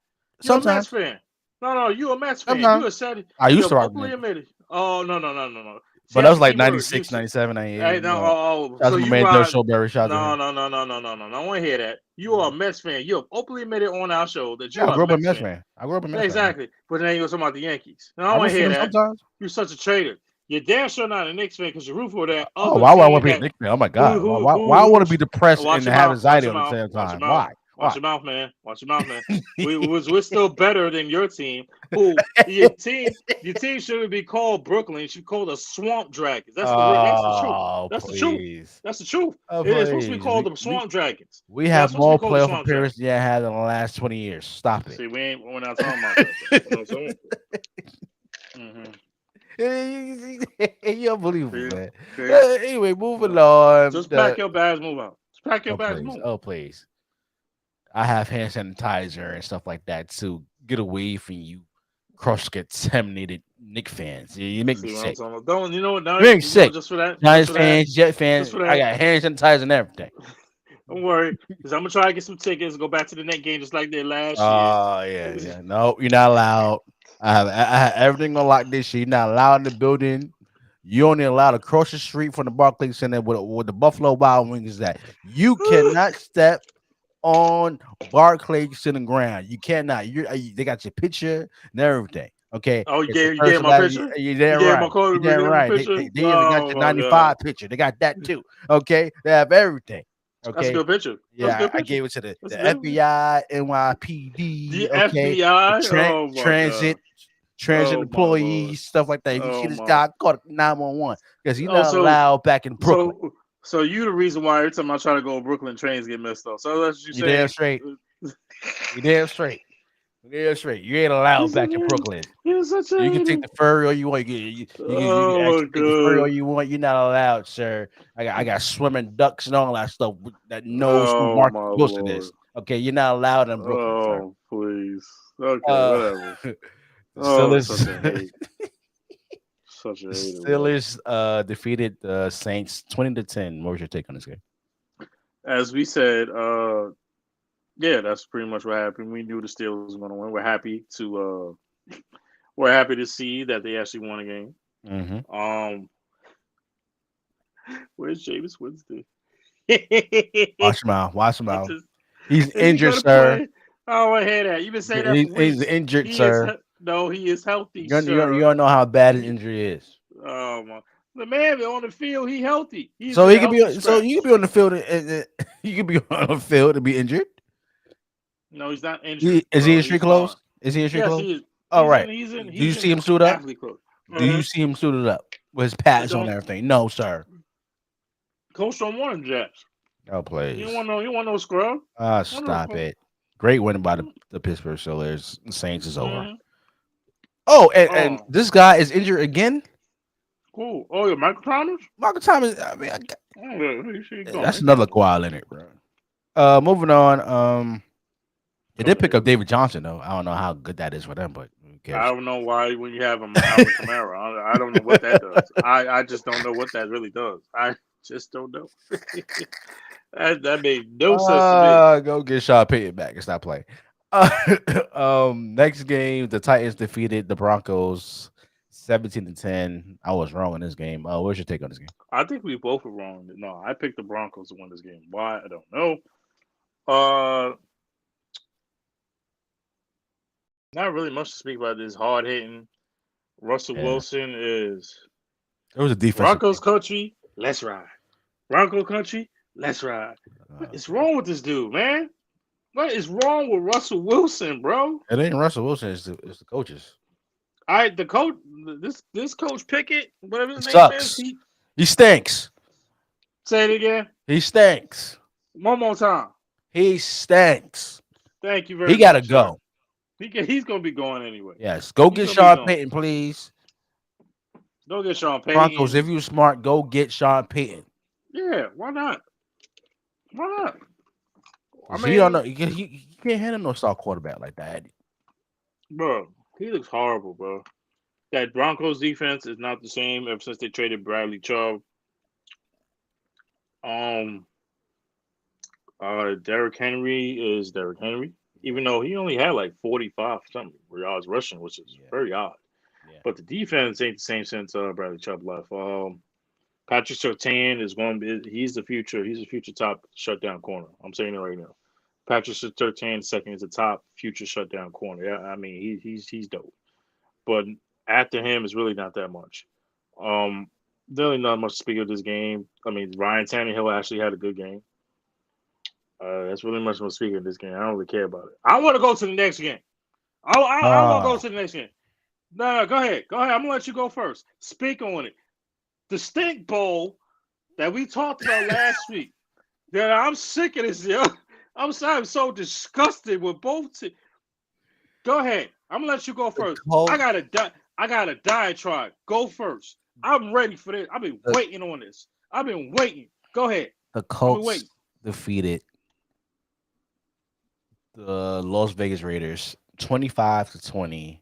You're Sometimes. a Mets fan. No, you're a Mets fan. Sometimes. I used to ride with them. Oh no. But that was like 96, 97, 98. Hey, no, that's my man Dirk Showberry. No. I want to hear that. You are a Mets fan. You have openly admitted on our show that you are a Mets fan. I grew up a Mets fan. Exactly. But then you're talking about the Yankees. I don't want to hear that. Sometimes. You're such a traitor. You're damn sure not a Knicks fan because you root for that. Oh, why would I want to be a Knicks fan? Oh my God. Why I want to be depressed and have anxiety at the same time? Why? Watch your mouth, man. Watch your mouth, man. We're still better than your team. Your team shouldn't be called Brooklyn. It should be called the Swamp Dragons. That's the truth. That's the truth. That's the truth. It's supposed to be called the Swamp Dragons. We have more playoff appearances than you had in the last 20 years. Stop it. See, we're not talking about that. You're unbelievable, man. Anyway, moving on. Just pack your bags, move out. Just pack your bags, move. Oh, please. I have hand sanitizer and stuff like that to get away from you cross-contaminated Knicks fans. You make me sick. Don't you know what? You make me sick. Just for that. Giants fans, Jet fans. I got hand sanitizer and everything. Don't worry, because I'm gonna try to get some tickets. Go back to the Net game just like they last year. Oh yeah. No, you're not allowed. I have everything on lock this year. You're not allowed in the building. You only allowed to cross the street from the Barclays Center with the Buffalo Wild Wings is that. You cannot step on Barclays Center ground. You cannot. They got your picture and everything. Okay. Oh, you gave my picture? You damn right. You damn right. They even got your 95 picture. They got that too. Okay. They have everything. Okay. That's a good picture. Yeah, I gave it to the FBI, NYPD, the FBI, transit employees, stuff like that. You see this guy called 911 because he's not allowed back in Brooklyn. So you the reason why every time I try to go Brooklyn, trains get messed up. So that's what you say. Damn straight. You damn straight. Damn straight. You ain't allowed back in Brooklyn. You can take the ferry all you want. You can take the ferry all you want. You're not allowed, sir. I got swimming ducks and all that stuff that knows who Mark Wilson is. Okay, you're not allowed in Brooklyn. Oh, please. Okay, whatever. Such a Steelers defeated the Saints 20-10. What was your take on this game? As we said, yeah, that's pretty much what happened. We knew the Steelers were going to win. We're happy to see that they actually won a game. Mm-hmm. Where's Jameis Winston? Watch him out. He's injured, sir. Oh, I hear that. You've been saying that. He's injured, sir. No, he is healthy. You don't know how bad his injury is. Oh my! The man on the field, he healthy. So he can be. So you can be on the field. You can be on the field and be injured. No, he's not injured. Is he in street clothes? Is he in street clothes? He is. All right. Do you see him suited up? Do you see him suited up with his pads on and everything? No, sir. Coach don't want him, Japs. Oh, please. You want no scrub. Stop it. Great win by the Pittsburgh Steelers. The Saints is over. Oh, and this guy is injured again. Cool. Oh, yeah, Michael Thomas. Michael Thomas. I mean, that's another Kawhi Leonard, bro. Moving on. They did pick up David Johnson though. I don't know how good that is for them, but I don't know why when you have him Alvin Kamara. I don't know what that does. I just don't know what that really does. I just don't know. that made no sense to me. Go get Sean Payton back and stop playing. Next game, the Titans defeated the Broncos 17-10. I was wrong in this game. What's your take on this game? I think we both were wrong. No, I picked the Broncos to win this game. Why? I don't know. Not really much to speak about. This hard hitting. Russell Wilson is. There was a defense. Broncos country. Let's ride. Bronco country. Let's ride. What is wrong with this dude, man? What is wrong with Russell Wilson, bro? It ain't Russell Wilson. It's the coaches. All right, the coach, this Coach Pickett, whatever He his name is, sucks. He stinks. say it again. He stinks. One more time. He stinks. Thank you very much. He got to go. He's going to be going anyway. Yes. Go get Sean Payton, please. Go get Sean Payton. Broncos, if you're smart, go get Sean Payton. Yeah, why not? Why not? I mean, you don't know. You can't handle no star quarterback like that. Bro, he looks horrible, bro. That Broncos defense is not the same ever since they traded Bradley Chubb. Derrick Henry is Derrick Henry, even though he only had like 45 something yards rushing, which is very odd. Yeah. But the defense ain't the same since Bradley Chubb left. Patrick Surtain is he's the future. He's a future top shutdown corner. I'm saying it right now. Patrick Surtain second is the top future shutdown corner. Yeah, I mean he's dope. But after him is really not that much. Really not much to speak of this game. I mean, Ryan Tannehill actually had a good game. That's really much more to speak of this game. I don't really care about it. I want to go to the next game. I want to go to the next game. No, go ahead. Go ahead. I'm gonna let you go first. Speak on it. The Stink Bowl that we talked about last week. That I'm sick of this, yo. I'm so disgusted with both teams. Go ahead. I'm gonna let you go first. I got a diatribe. Go first. I'm ready for this. I've been waiting on this. I've been waiting. Go ahead. The Colts defeated the Las Vegas Raiders 25-20.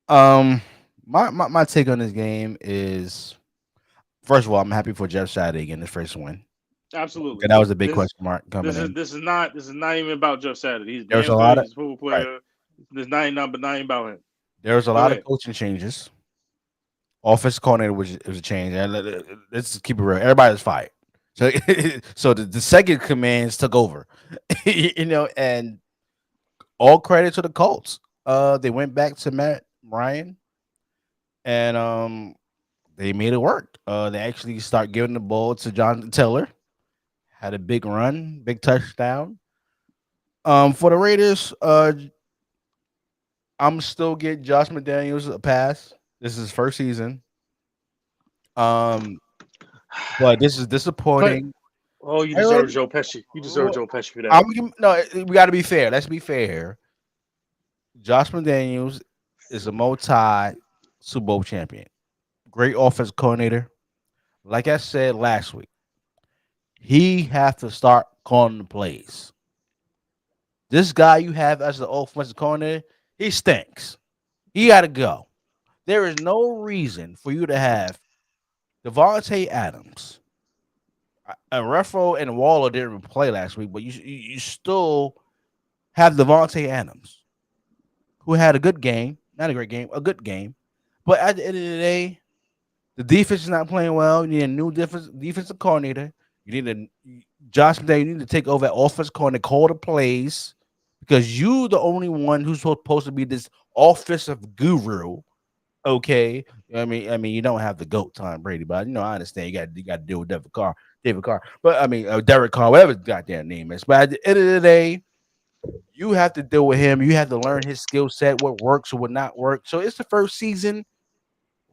My take on this game is, first of all, I'm happy for Jeff Saturday getting his first win. Absolutely. That was a big question mark coming in. This is not even about Jeff Saturday. There's a lot of football player. Right. There's not about him. There was a lot of coaching changes. Offensive coordinator was a change. And let's keep it real. Everybody was fired. So the second commands took over. And all credit to the Colts. They went back to Matt Ryan, and they made it work. They actually start giving the ball to Jonathan Taylor. Had a big run, big touchdown. For the Raiders, I'm still getting Josh McDaniels a pass. This is his first season. But this is disappointing. You deserve Joe Pesci. You deserve Joe Pesci for that. No, we got to be fair. Let's be fair here. Josh McDaniels is a multi-Super Bowl champion. Great offensive coordinator. Like I said last week, he has to start calling the plays. This guy you have as the offensive coordinator, he stinks. He got to go. There is no reason for you to have Devontae Adams. Ruffo and Waller didn't play last week, but you still have Devontae Adams, who had a good game, not a great game, a good game. But at the end of the day, the defense is not playing well. You need a new defensive coordinator. You need Josh McDaniels. You need to take over at offensive coordinator, call the plays, because you're the only one who's supposed to be this offensive guru. Okay, I mean, you don't have the GOAT Tom Brady, but I understand you got to deal with David Carr. But I mean, Derek Carr, whatever his goddamn name is. But at the end of the day, you have to deal with him. You have to learn his skill set, what works or what not work. So it's the first season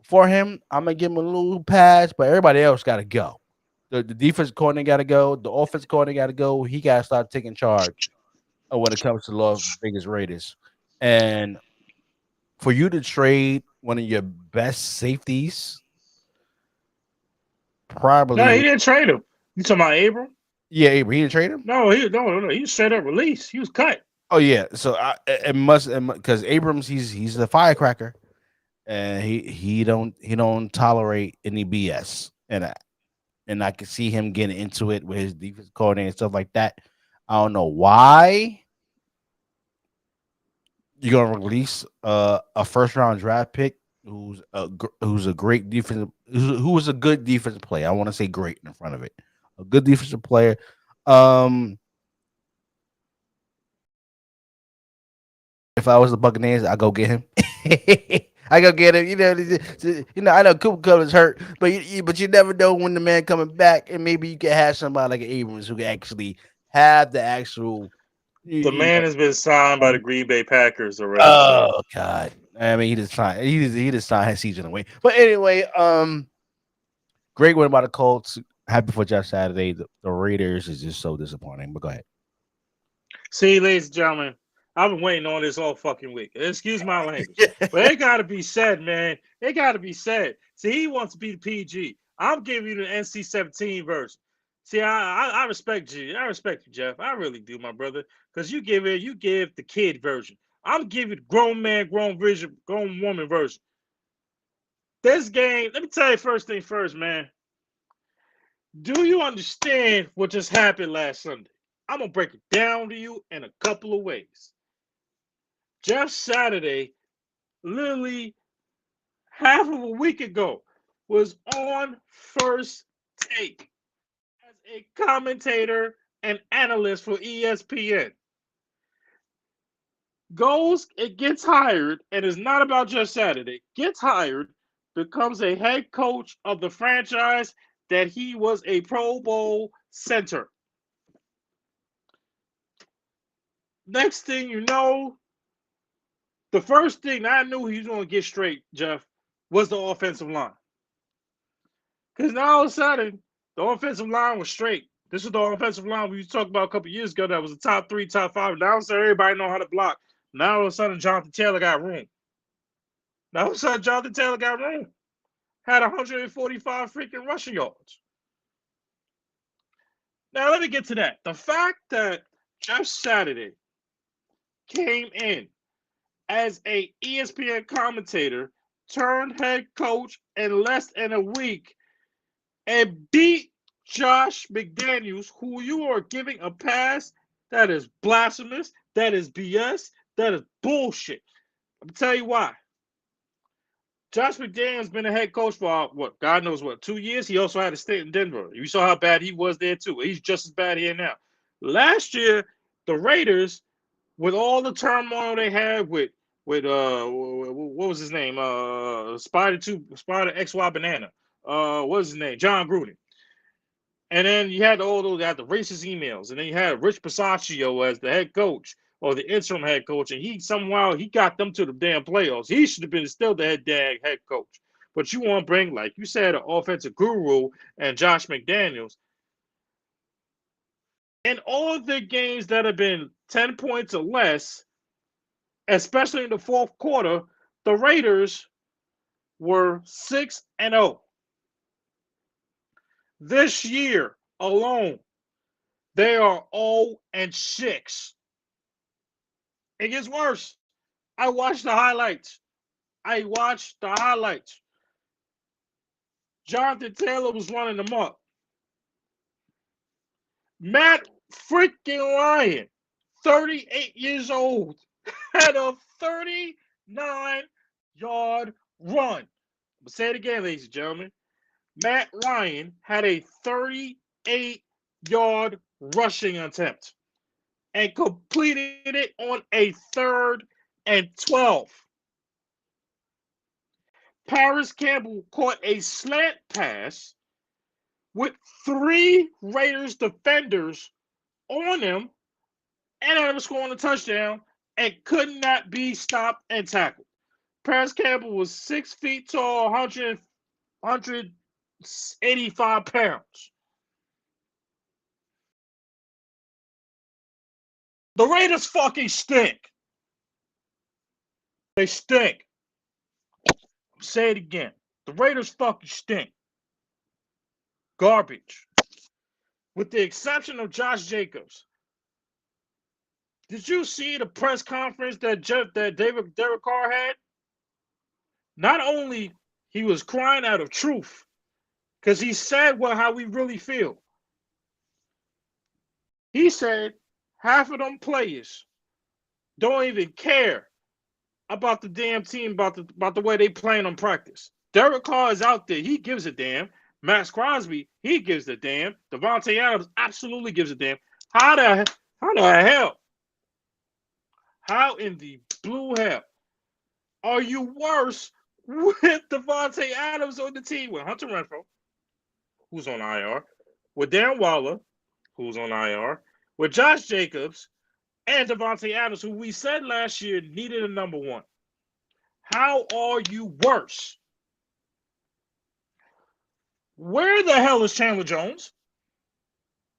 for him. I'm gonna give him a little pass, but everybody else got to go. The defense coordinator got to go. The offense coordinator got to go. He got to start taking charge when it comes to Las Vegas Raiders. And for you to trade one of your best safeties, probably. No, he didn't trade him. You talking about Abram? Yeah, Abram. He didn't trade him. No, he was straight up released. He was cut. Oh yeah, so it must because Abrams he's a firecracker, and he don't tolerate any BS, and I can see him getting into it with his defense coordinator and stuff like that. I don't know why you're gonna release a first round draft pick who's a great defensive who was a good defensive player. I want to say great in front of it, a good defensive player. If I was the Buccaneers, I'd go get him. I go get him. I know Cooper Cup is hurt, but you never know when the man coming back, and maybe you can have somebody like Abrams who can actually have the actual. The man has been signed by the Green Bay Packers already, Jeff. Oh God! I mean, he just signed. He just signed his season away. But anyway, great win by the Colts. Happy for Jeff Saturday. The Raiders is just so disappointing. But go ahead. See, ladies and gentlemen, I've been waiting on this all fucking week. Excuse my language. But it got to be said, man. It got to be said. See, he wants to be the PG. I'm giving you the NC-17 version. See, I respect you. I respect you, Jeff. I really do, my brother. Because you give the kid version. I'm giving grown man, grown woman version. This game, let me tell you first thing first, man. Do you understand what just happened last Sunday? I'm going to break it down to you in a couple of ways. Jeff Saturday, literally half of a week ago, was on First Take as a commentator and analyst for ESPN. It gets hired, and it's not about Jeff Saturday, gets hired, becomes a head coach of the franchise that he was a Pro Bowl center. Next thing you know, the first thing I knew he was going to get straight, Jeff, was the offensive line. Because now all of a sudden, the offensive line was straight. This is the offensive line we talked about a couple years ago that was the top 3, top 5. Now all of a sudden, everybody know how to block. Now all of a sudden, Jonathan Taylor got room. Now all of a sudden, Jonathan Taylor got room. Had 145 freaking rushing yards. Now let me get to that. The fact that Jeff Saturday came in as a ESPN commentator turned head coach in less than a week and beat Josh McDaniels, who you are giving a pass, that is blasphemous, that is BS, that is bullshit. I'm tell you why. Josh McDaniels been a head coach for God knows what, 2 years. He also had a stint in Denver. You saw how bad he was there too. He's just as bad here now. Last year, the Raiders, with all the turmoil they had with what was his name? Spider XY Banana. What was his name? John Gruden. And then you had the racist emails, and then you had Rich Bisaccio as the head coach or the interim head coach, and he got them to the damn playoffs. He should have been still the head coach. But you want to bring, like you said, an offensive guru and Josh McDaniels. In all of the games that have been 10 points or less, especially in the fourth quarter, the Raiders were 6-0. This year alone, they are 0-6. It gets worse. I watched the highlights. Jonathan Taylor was running them up. Matt freaking Ryan, 38 years old, had a 39-yard run. But say it again, ladies and gentlemen. Matt Ryan had a 38-yard rushing attempt and completed it on a 3rd and 12. Paris Campbell caught a slant pass with 3 Raiders defenders on him and ended up scoring a touchdown and could not be stopped and tackled. Paris Campbell was 6 feet tall, 185 pounds. The Raiders fucking stink. They stink. I'll say it again. The Raiders fucking stink. Garbage. With the exception of Josh Jacobs. Did you see the press conference that Derek Carr had? Not only he was crying out of truth, because he said how we really feel. He said half of them players don't even care about the damn team, about the way they playing on practice. Derek Carr is out there. He gives a damn. Max Crosby, he gives a damn. Devontae Adams absolutely gives a damn. How the hell? How in the blue hell are you worse with Devontae Adams on the team, with Hunter Renfrow, who's on IR, with Darren Waller, who's on IR, with Josh Jacobs, and Devontae Adams, who we said last year needed a number one. How are you worse? Where the hell is Chandler Jones?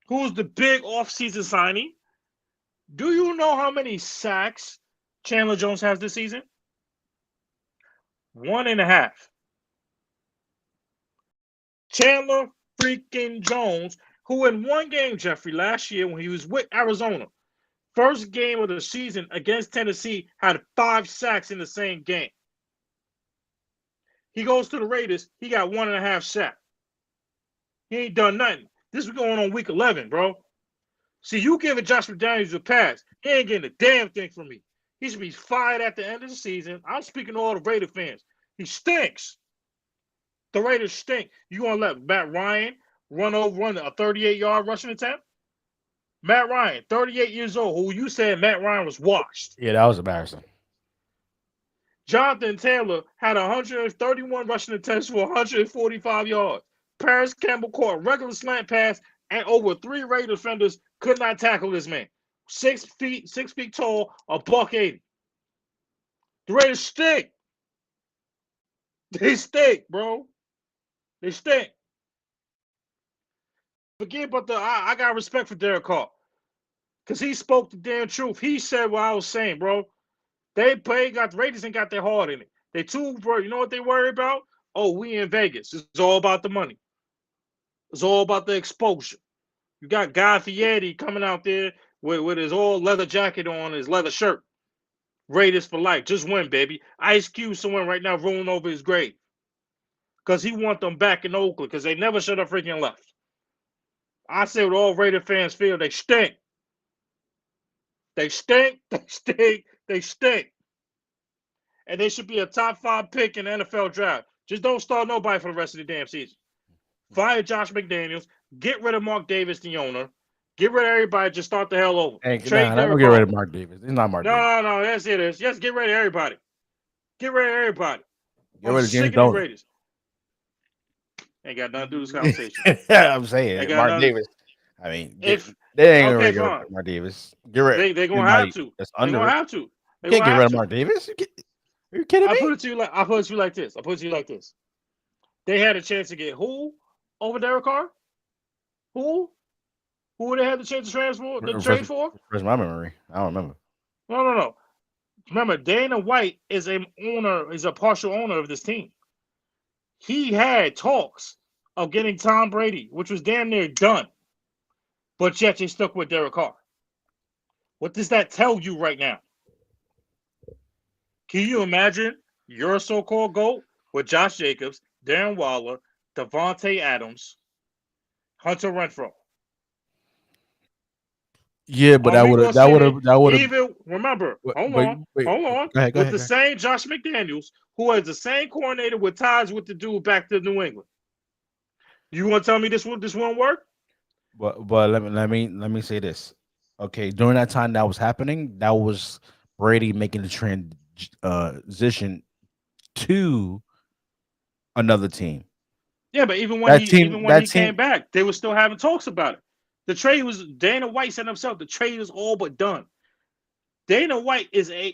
Who's the big offseason signing? Do you know how many sacks Chandler Jones has this season? 1.5. Chandler freaking Jones, who in one game, Jeffrey, last year when he was with Arizona, first game of the season against Tennessee, had 5 sacks in the same game. He goes to the Raiders, he got 1.5 sacks. He ain't done nothing. This is going on week 11, bro. See, you giving Josh McDaniels a pass. He ain't getting a damn thing from me. He should be fired at the end of the season. I'm speaking to all the Raider fans. He stinks. The Raiders stink. You gonna let Matt Ryan run a 38-yard rushing attempt? Matt Ryan, 38 years old, who you said Matt Ryan was washed. Yeah, that was embarrassing. Jonathan Taylor had 131 rushing attempts for 145 yards. Paris Campbell caught a regular slant pass, and over 3 Raider defenders could not tackle this man. 6 feet tall, $180. The Raiders stink. They stink, bro. They stink. Forget about I got respect for Derek Carr. Because he spoke the damn truth. He said what I was saying, bro. The Raiders ain't got their heart in it. They too, bro. You know what they worry about? Oh, we in Vegas. It's all about the money. It's all about the exposure. You got Guy Fieri coming out there with his all leather jacket on, his leather shirt. Raiders for life. Just win, baby. Ice Cube someone right now rolling over his grave. Because he want them back in Oakland because they never should have freaking left. I say what all Raider fans feel. They stink. They stink. They stink. They stink. And they should be a top 5 pick in the NFL draft. Just don't start nobody for the rest of the damn season. Fire Josh McDaniels. Get rid of Mark Davis, the owner. Get rid of everybody. Just start the hell over. Hey, I'm gonna get rid of Mark Davis. He's not Mark Davis. No. Yes, it is. Yes, get rid of everybody. Get rid of everybody. Get rid of James Dolan. Ain't got nothing to do with this conversation. I'm saying Mark Davis. I mean, they ain't gonna get rid of Mark Davis. Get rid. They're gonna have to. That's they're gonna have to. You can't get rid of Mark Davis. Are you kidding me? I put it to you like this. They had a chance to get who over Derek Carr? Who would they have the chance to transfer the trade for? Where's my memory? I don't remember. No. Remember, Dana White is a partial owner of this team. He had talks of getting Tom Brady, which was damn near done. But yet they stuck with Derek Carr. What does that tell you right now? Can you imagine your so-called GOAT with Josh Jacobs, Darren Waller, Devontae Adams, Hunter Renfrow? Yeah, but that would have. Even remember, hold on. Go ahead. The same Josh McDaniels, who has the same coordinator with ties with the dude back to New England. You want to tell me this won't work? But let me say this. Okay, during that time that was happening, that was Brady making the transition to another team. Yeah, but even when he came back, they were still having talks about it. The trade was Dana White said himself. The trade is all but done. Dana White is a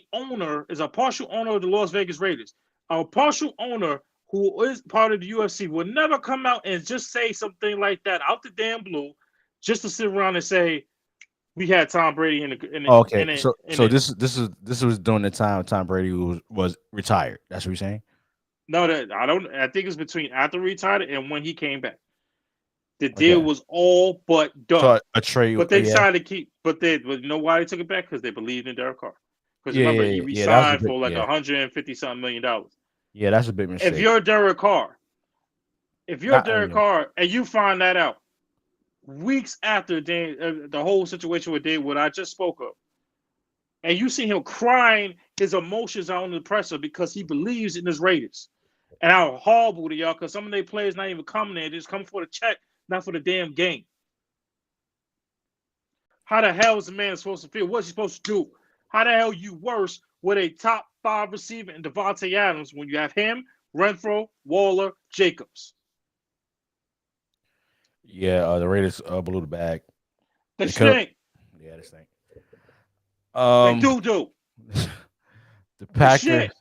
partial owner of the Las Vegas Raiders. A partial owner who is part of the UFC will never come out and just say something like that out the damn blue, just to sit around and say we had Tom Brady in the. This was during the time Tom Brady was retired. That's what you're saying? No, I think it's between after he retired and when he came back. The deal was all but done. So a trade, but they decided to keep. But you know why they took it back? Because they believed in Derek Carr. Because remember, he resigned for like $150-something million. Yeah, that's a big mistake. If you're Derek Carr, and you find that out weeks after the whole situation with Dave, what I just spoke of, and you see him crying his emotions out on the presser because he believes in his Raiders, and how horrible they are because some of their players not even coming there, just come for the check, not for the damn game. How the hell is the man supposed to feel? What's he supposed to do? How the hell you worse with a top 5 receiver in Devontae Adams when you have him, Renfro, Waller, Jacobs. Yeah, the Raiders blew the bag. They They could've- stink. Yeah, they stink. They do. The They shit.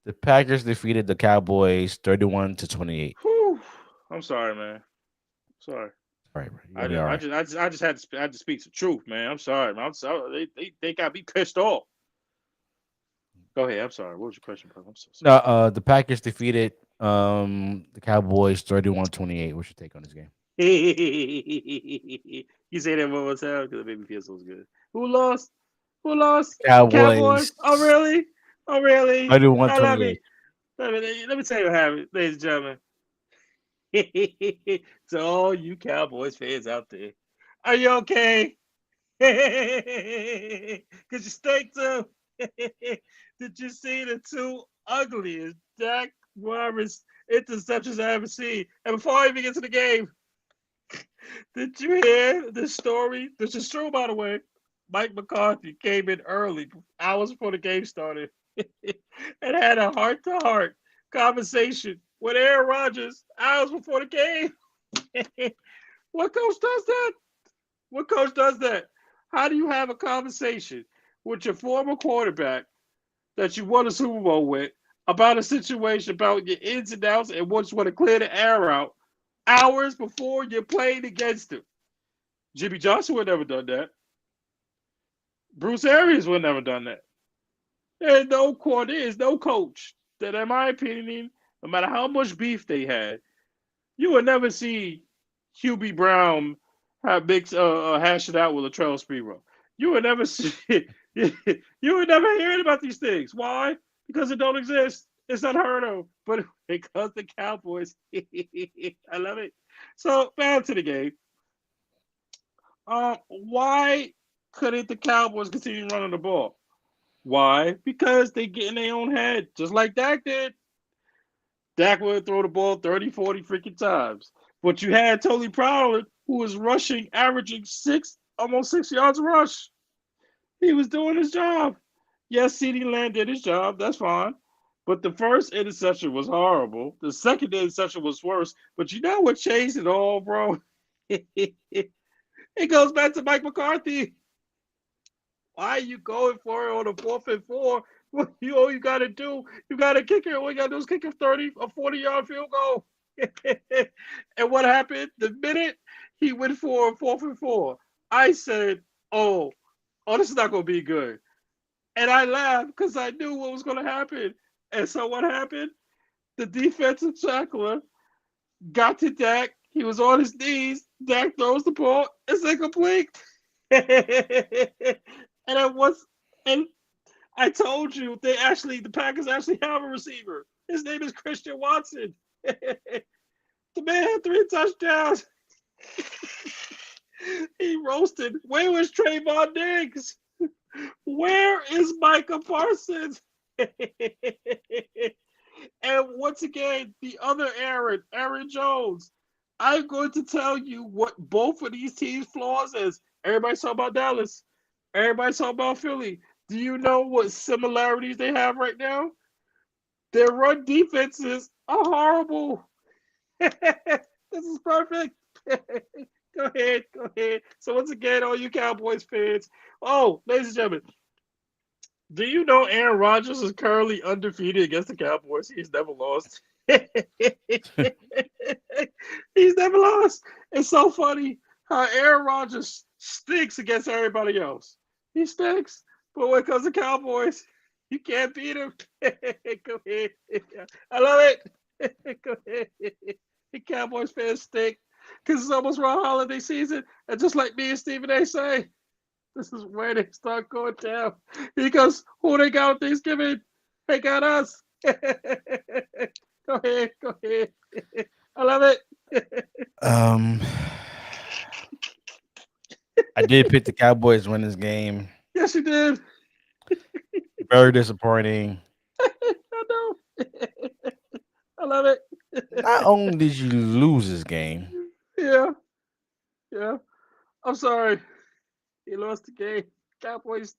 The Packers defeated the Cowboys 31-28. Whew. I'm sorry, man. Sorry. All right, bro. I You'll be all right. just had to speak some truth, man. I'm sorry, man. I'm sorry. They got me pissed off. Go ahead. I'm sorry. What was your question, bro? I'm so sorry. No, the Packers defeated the Cowboys 31-28. What's your take on this game? You say that one more time because it made me feel so good. Who lost? Who lost? Cowboys. Oh, really? Oh, really? 31-28. Let me tell you what happened, ladies and gentlemen. To all you Cowboys fans out there, are you okay? Because you stink too. Did you see the two ugliest Dak Roberts interceptions I ever seen? And before I even get to the game, did you hear the story? This is true, by the way. Mike McCarthy came in early, hours before the game started, and had a heart-to-heart conversation with Aaron Rodgers hours before the game. What coach does that? What coach does that? How do you have a conversation with your former quarterback that you won a Super Bowl with about a situation, about your ins and outs, and what you want to clear the air out hours before you're playing against him? Jimmy Johnson would never done that. Bruce Arians would never done that. There's no coach that, in my opinion, no matter how much beef they had, you would never see Hubie Brown hash it out with Latrell Sprewell. You would never see you would never hear about these things. Why? Because it don't exist. It's unheard of. But because the Cowboys, I love it. So back to the game. Why couldn't the Cowboys continue running the ball? Why? Because they get in their own head, just like Dak did. Dak would throw the ball 30, 40 freaking times. But you had Tony Pollard, who was rushing, averaging almost 6 yards a rush. He was doing his job. Yes, CeeDee Lamb did his job. That's fine. But the first interception was horrible. The second interception was worse. But you know what changed it all, bro? It goes back to Mike McCarthy. Why are you going for it on a 4th and 4? All you got to do, you got to kick it. All you got to do is kick a 30 or 40-yard field goal. And what happened? The minute he went for a 4th and 4, I said, oh, this is not going to be good. And I laughed because I knew what was going to happen. And so what happened? The defensive tackler got to Dak. He was on his knees. Dak throws the ball. It's incomplete. And I told you the Packers actually have a receiver. His name is Christian Watson. The man had 3 touchdowns. He roasted. Where was Trayvon Diggs? Where is Micah Parsons? And once again, the other Aaron Jones. I'm going to tell you what both of these teams' flaws is. Everybody's talking about Dallas. Everybody's talking about Philly. Do you know what similarities they have right now? Their run defenses are horrible. This is perfect. Go ahead. So once again, all you Cowboys fans. Oh, ladies and gentlemen, do you know Aaron Rodgers is currently undefeated against the Cowboys? He's never lost. He's never lost. It's so funny how Aaron Rodgers stinks against everybody else. He stinks, but when it comes to Cowboys, you can't beat him. Go ahead. I love it. Go ahead. The Cowboys fans stink because it's almost around holiday season, and just like me and Stephen A. say, this is where they start going down. Because who they got on Thanksgiving? They got us. Go ahead. I love it. I did pick the Cowboys to win this game. Yes, you did. Very disappointing. I know. I love it. Not only did you lose this game, Yeah. I'm sorry. He lost the game. Cowboys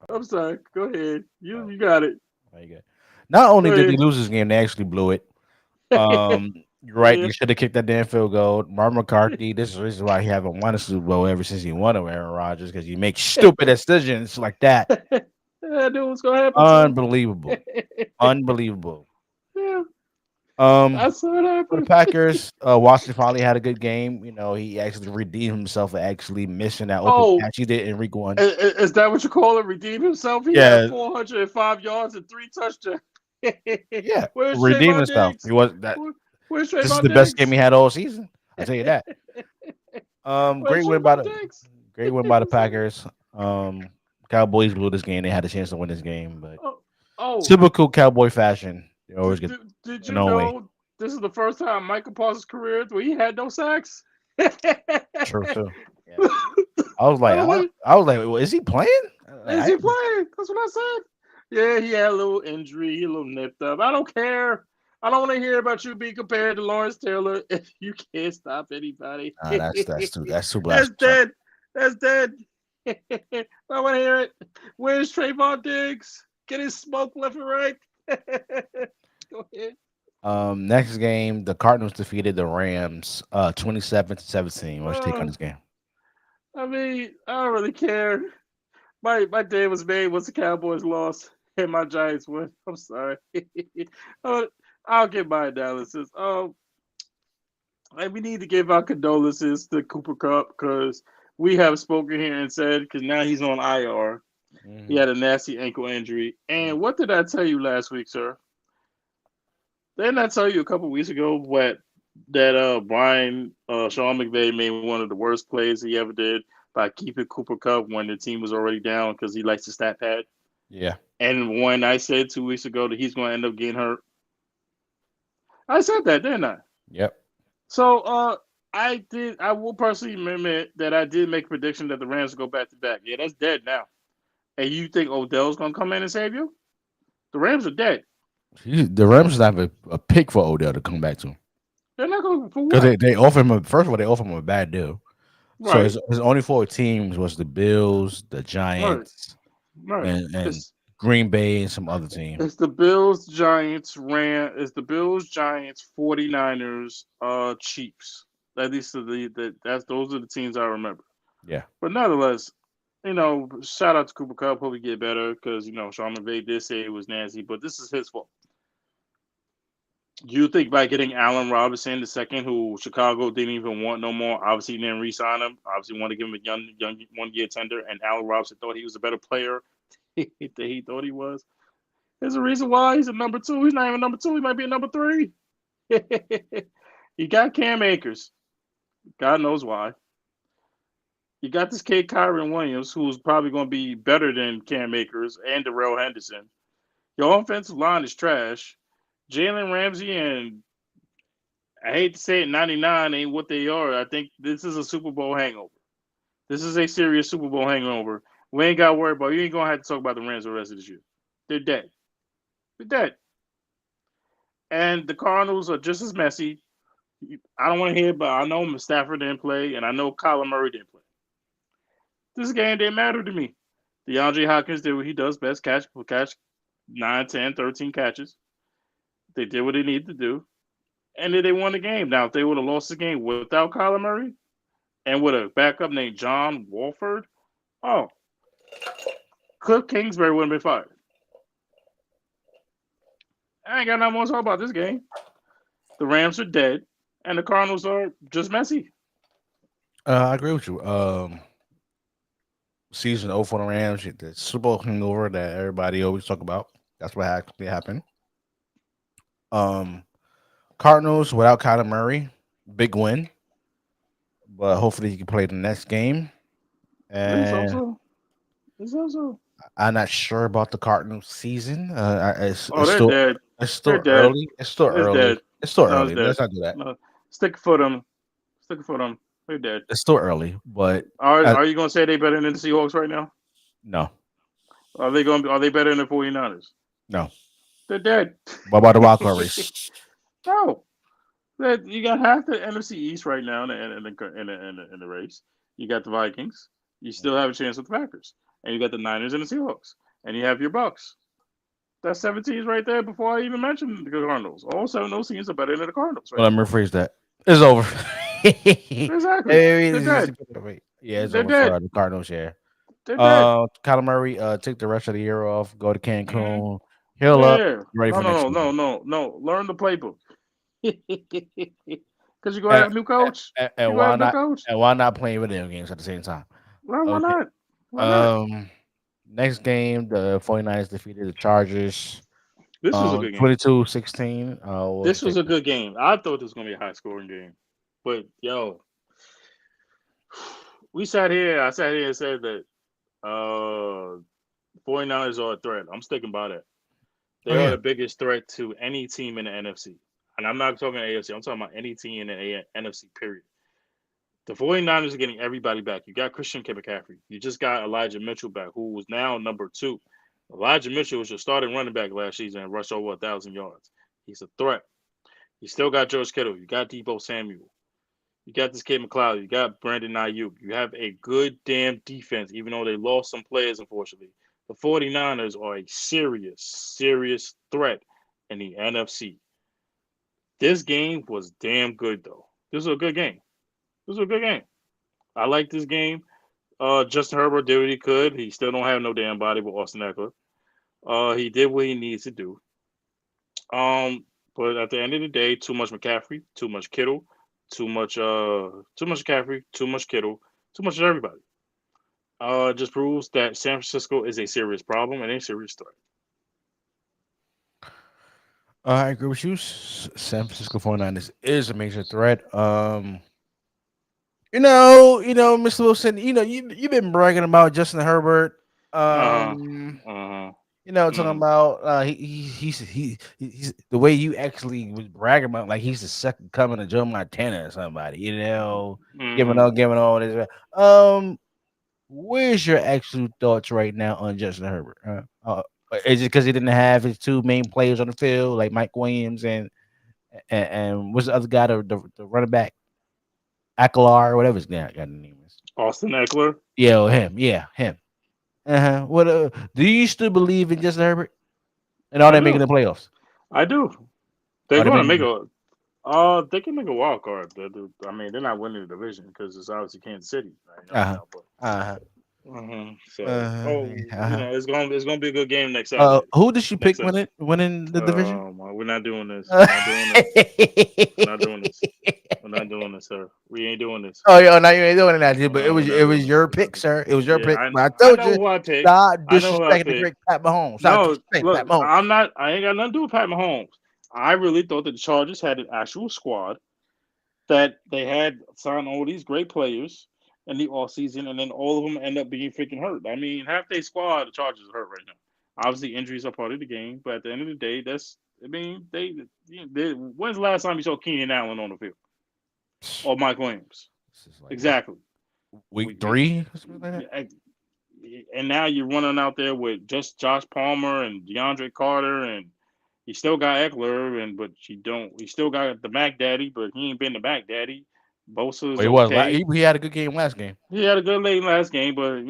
I'm sorry. Go ahead. You got it. Very good. Not only Go did they ahead. lose this game, they actually blew it. You're right. Yeah. They should have kicked that damn field goal. Mark McCarthy. This is why he haven't won a Super Bowl ever since he won with Aaron Rodgers because he makes stupid decisions like that. I knew what's gonna happen to Unbelievable. him. Unbelievable. Yeah, Um, I saw it for the happen. Packers, Washington finally had a good game. You know, he actually redeemed himself for actually missing that open Oh, catch he did in week one. is that what you call it? Redeem himself? He had Yeah, 405 yards and 3 touchdowns. yeah, Where's redeemed Trayvon himself. Diggs? He was that. Where's This is Trayvon the best game Diggs? he had all season. I'll tell you that. Where's Trayvon Diggs? Great win by the Packers. Cowboys blew this game. They had a chance to win this game, but Oh, typical Cowboy fashion, they always get did you no way. know this is the first time Michael Parsons' career where he had no sacks? True, too. Yeah. I was like, What? well, is he playing? Is he playing? That's what I said. Yeah, he had a little injury, he a little nipped up. I don't care. I don't want to hear about you being compared to Lawrence Taylor if you can't stop anybody. That's too That's blasphemous. dead. That's dead. I want to hear it. Where's Trayvon Diggs? Get his smoke left and right. Go ahead. Next game, the Cardinals defeated the Rams 27-17. What's your take on this game? I mean, I don't really care. My day was made once the Cowboys lost and my Giants won. I'm sorry. I'll give my analysis. And we need to give our condolences to Cooper Kupp because we have spoken here and said because now he's on IR. He had a nasty ankle injury. And what did I tell you last week, sir? Didn't I tell you a couple weeks ago that Sean McVay made one of the worst plays he ever did by keeping Cooper Kupp when the team was already down because he likes to stat pad. Yeah. And when I said 2 weeks ago that he's going to end up getting hurt, I said that, didn't I? Yep. So I did. I will personally admit that I did make a prediction that the Rams will go back to back. Yeah, that's dead now. And you think Odell's going to come in and save you? The Rams are dead. The Rams have a pick for Odell to come back to. They're not going for what? Because they offer him first of all, they offer him a bad deal. Right. So his only 4 teams was the Bills, the Giants, right. and Green Bay and some other teams. It's the Bills, Giants, It's the Bills, Giants, 49ers, Chiefs. At least those are the teams I remember. Yeah. But nonetheless, shout out to Cooper Kupp. Hope he get better because Sean McVay did say it was nasty, but this is his fault. You think by getting Allen Robinson the second, who Chicago didn't even want no more, obviously didn't re-sign him, obviously wanted to give him a young 1-year tender, and Allen Robinson thought he was a better player than he thought he was. There's a reason why he's a number 2. He's not even number 2. He might be a number 3. You got Cam Akers. God knows why. You got this kid Kyron Williams, who's probably going to be better than Cam Akers and Darrell Henderson. Your offensive line is trash. Jalen Ramsey and I hate to say it, 99 ain't what they are. I think this is a Super Bowl hangover. This is a serious Super Bowl hangover. We ain't got to worry about it. You ain't going to have to talk about the Rams the rest of this year. They're dead. They're dead. And the Cardinals are just as messy. I don't want to hear, but I know Stafford didn't play, and I know Kyler Murray didn't play. This game didn't matter to me. DeAndre Hopkins did what he does best, catch 9, 10, 13 catches. They did what they needed to do, and then they won the game. Now, if they would have lost the game without Kyler Murray and with a backup named John Wolford, Cliff Kingsbury would have been fired. I ain't got nothing more to talk about this game. The Rams are dead, and the Cardinals are just messy. I agree with you. Season 0 for the Rams, the Super Bowl hangover that everybody always talk about. That's what actually happened. Cardinals without Kyler Murray, big win. But hopefully he can play the next game. And It's also. I'm not sure about the Cardinals season. They're dead. It's still They're early. dead. It's still They're early. dead. It's still No, early. Let's not do that. No. Stick for them. They're dead. It's still early, but Are you going to say they better than the Seahawks right now? no. Are they better than the 49ers? No. They're dead. What about the wild card race? No. You got half the NFC East right now in the race. You got the Vikings. You still have a chance with the Packers. and you got the Niners and the Seahawks, and you have your Bucks. That's 7 teams right there before I even mentioned the Cardinals. All 7 of those teams are better than the Cardinals right Well, let me rephrase that. It's over. now. Exactly. They're dead. Yeah, it's They're over dead. for the Cardinals. Yeah. They're dead. Kyler Murray took the rest of the year off. Go to Cancun. Mhm. Heal up. Yeah. Ready for next season. No. Learn the playbook. Because you're going to have a new coach. And why not? And why not playing video games at the same time? Well, why not? Why not? Next game, the 49ers defeated the Chargers. This was a good game. 22-16. This was a good game. I thought this was going to be a high-scoring game. But, yo, I sat here and said that 49ers are a threat. I'm sticking by that. They are the biggest threat to any team in the NFC. And I'm not talking AFC. I'm talking about any team in the NFC, period. The 49ers are getting everybody back. You got Christian McCaffrey. You just got Elijah Mitchell back, who was now number 2. Elijah Mitchell was your starting running back last season and rushed over 1,000 yards. He's a threat. You still got George Kittle. You got Deebo Samuel. You got this kid McLeod. You got Brandon Ayuk. You have a good damn defense, even though they lost some players, unfortunately. The 49ers are a serious threat in the NFC. This game was damn good, though. This was a good game. I like this game. Justin Herbert did what he could. He still don't have no damn body with Austin Eckler. He did what he needs to do. But at the end of the day, too much McCaffrey, too much Kittle, too much McCaffrey, too much Kittle, too much of everybody. Just proves that San Francisco is a serious problem and a serious threat. I agree with you. San Francisco 49ers is a major threat. Mr. Wilson, you've been bragging about Justin Herbert. Talking about he's the way you actually was bragging about, like he's the second coming of Joe Montana or somebody, giving all this. Where's your actual thoughts right now on Justin Herbert? Is it because he didn't have his 2 main players on the field, like Mike Williams and what's the other guy, the running back, Acklar, whatever his name is? Austin Eckler. Yeah, him. Yeah, him. What? Do you still believe in Justin Herbert? And are they making the playoffs? I do. They're going to make they can make a wild card. I mean, they're not winning the division because it's obviously Kansas City right now. It's gonna be a good game next Saturday. Who did you pick winning the division? We're not doing this. We're not doing this, sir. We ain't doing this. Oh, yeah, no, you ain't doing it, but it was your pick, sir. It was your pick. I told you. Who I picked. Stop disrespecting the great Pat Mahomes. Pat Mahomes. I ain't got nothing to do with Pat Mahomes. I really thought that the Chargers had an actual squad, that they had signed all these great players in the offseason, and then all of them end up being freaking hurt. I mean, half their squad, the Chargers are hurt right now. Obviously, injuries are part of the game, but at the end of the day, when's the last time you saw Keenan Allen on the field? Or Mike Williams? Exactly. Week 3? And now you're running out there with just Josh Palmer and DeAndre Carter, and you still got Eckler, but you still got the Mac Daddy, but he ain't been the Mac Daddy. Bosa's he had a good game last game. He had a good late last game, but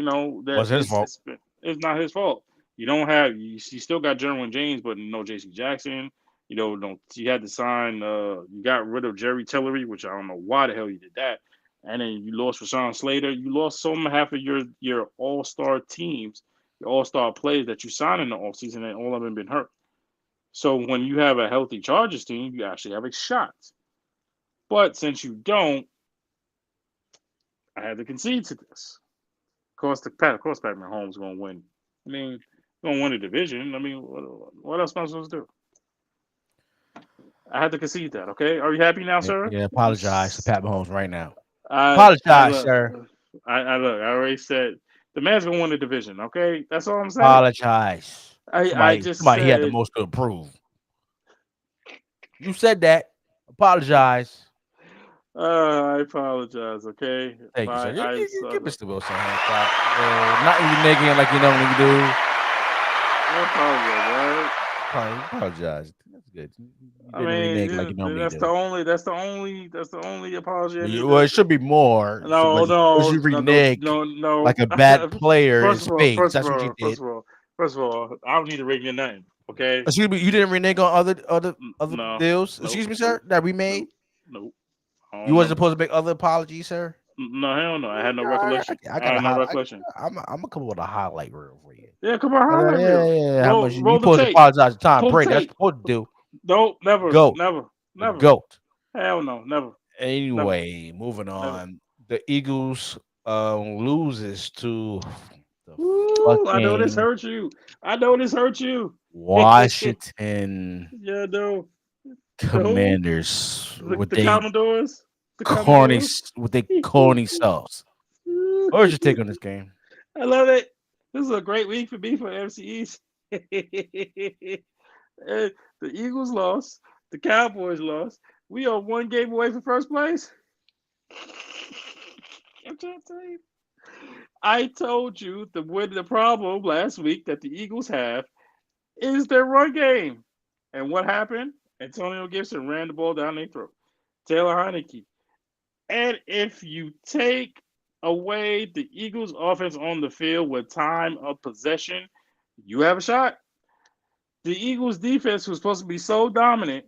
that's his fault. It's not his fault. You don't have you still got Jerwin James, but no J.C. Jackson. You had to sign. You got rid of Jerry Tillery, which I don't know why the hell you did that. And then you lost Rashawn Slater. You lost half of your all-star teams, your all-star players that you signed in the offseason, and all of them been hurt. So when you have a healthy Chargers team, you actually have a shot. But since you don't, I had to concede to this. Of course, Pat Mahomes is going to win. I mean, going to win the division. I mean, what else am I supposed to do? I had to concede that, okay? Are you happy now, sir? Yeah, apologize to Pat Mahomes right now. Apologize, sir. I already said the man's going to win the division, okay? That's all I'm saying. Apologize. I just said, he had the most to improve. You said that. Apologize. I apologize, okay? Thank you, sir. You give Mr. Wilson a hand clap. Not reneging like you normally do. I apologize, right? apologize. That's good. You I didn't mean, renege like you normally that's do. the only apology I need Well, to. it should be more. No, But no, you no, no, renege no, like no. a bad player in First of all, spades. That's what you did. first of all, I don't need to rig your nothing. Okay? Excuse me, you didn't renege on other No, deals. nope, Excuse me, sir, nope, that we made. nope, nope. I You don't wasn't remember. supposed to make other apologies, sir. No, hell no. I had no I, recollection. I I got a had no highlight. recollection. I'm gonna come up with a highlight reel for you. Yeah, come on, highlight Yeah, reel. yeah. How much you Roll the supposed to tape. apologize to Tom Pull the Brady? That's tape. what you're supposed to do. No, never, Goat, never, the never. goat. Hell no, never, never, Anyway, moving never. on. The Eagles loses to the Woo, I know this fucking hurt you. I know this hurt you. Washington Yeah, no. The who? Commanders with The they Commodores? The corny Commodores? with their corny selves. Where's your take on this game? I love it. This is a great week for me for FC East. The Eagles lost. The Cowboys lost. We are one game away from first place. I'm trying to tell you. I told you the problem last week that the Eagles have is their run game. And what happened? Antonio Gibson ran the ball down their throat. Taylor Heineke. And if you take away the Eagles' offense on the field with time of possession, you have a shot. The Eagles' defense, was supposed to be so dominant,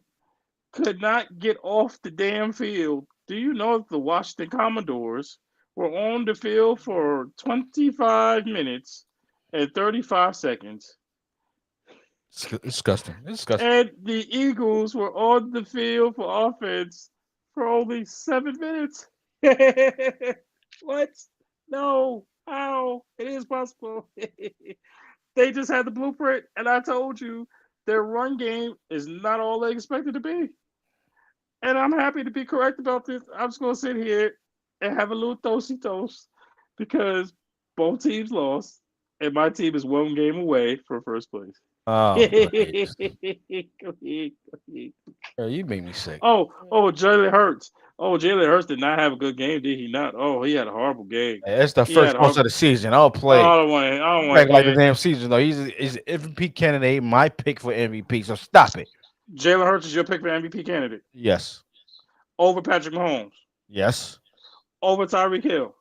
could not get off the damn field. Do you know that the Washington Commodores were on the field for 25 minutes and 35 seconds? It's disgusting. It's disgusting. And the Eagles were on the field for offense for only 7 minutes. What? No. How? It is possible. They just had the blueprint, and I told you their run game is not all they expected to be. And I'm happy to be correct about this. I'm just gonna sit here and have a little toasty toast because both teams lost, and my team is one game away from first place. Oh, Go please. ahead, go ahead. You make me sick. Oh, Jalen Hurts. Oh, Jalen Hurts did not have a good game, did he not? Oh, he had a horrible game. It's the He had first a month of horrible. the season. I'll Oh, play. I don't want Back to like the hear. damn season though. He's an MVP candidate. My pick for MVP. So stop it. Jalen Hurts is your pick for MVP candidate Yes. over Patrick Mahomes, Yes. over Tyreek Hill.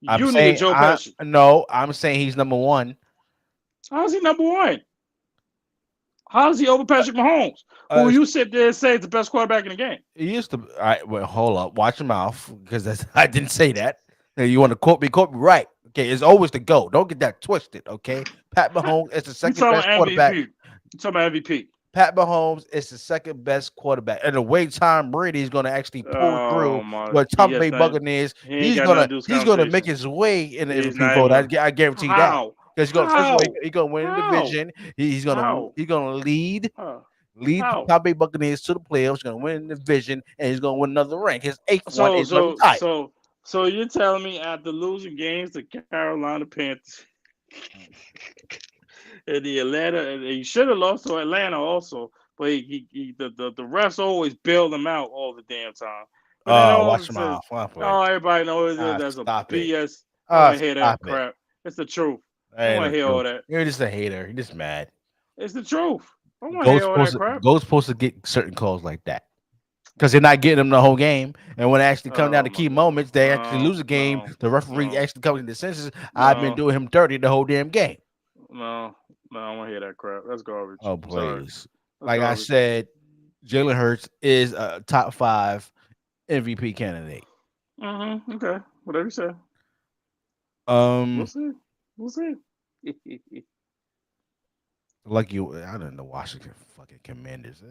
I'm You need a saying Joe Pesci. I'm saying he's number one. How's he number one? How's he over Patrick Mahomes, who Uh, you sit there and say is the best quarterback in the game? he used to. All right, well, hold up. Watch your mouth because that's, I didn't say that. Now, you want to quote me? Quote me right. Okay, it's always the GOAT. Don't get that twisted. Okay, Pat Mahomes is the You second talking best about quarterback. MVP? You talking about MVP? Pat Mahomes is the second best quarterback, and the way Tom Brady is going to actually pull through Oh my! what He Tampa has Bay not. Buccaneers, He ain't got nothing to do with this he's gonna make conversation. his way in the He's MVP not vote. even. I guarantee that How? because first of all How? he's gonna win the How? division. How? He's gonna Huh. lead the How? Tampa Bay Buccaneers to the playoffs. He's gonna win the division, and he's gonna win another ring. His eighth one So is gonna be so tied. so so you're telling me after losing games to Carolina Panthers and the Atlanta, and he should have lost to Atlanta also, but the refs always bail them out all the damn time. But then Oh, all of watch it your says, mouth. Watch it. oh, everybody knows that's a Stop it. BS. I don't want to hear Stop that it. crap. It's the truth. I don't Ain't want the to hear all truth. that. You're just a hater. You're just mad. It's the truth. I don't want to hear all that crap. Goat's supposed to get certain calls like that. Because they're not getting them the whole game. And when it actually comes down Oh to my key god. moments, they actually No, lose a game. no, The referee no, actually comes into senses. I've been no, doing him dirty the whole damn game. no, no. I don't want to hear that crap. That's garbage. Oh, I'm sorry. please. That's Like I garbage. said, Jalen Hurts is a top 5 MVP candidate. Okay. Whatever you say. We'll Um, see. We'll see. like you, I don't know Washington fucking Commanders.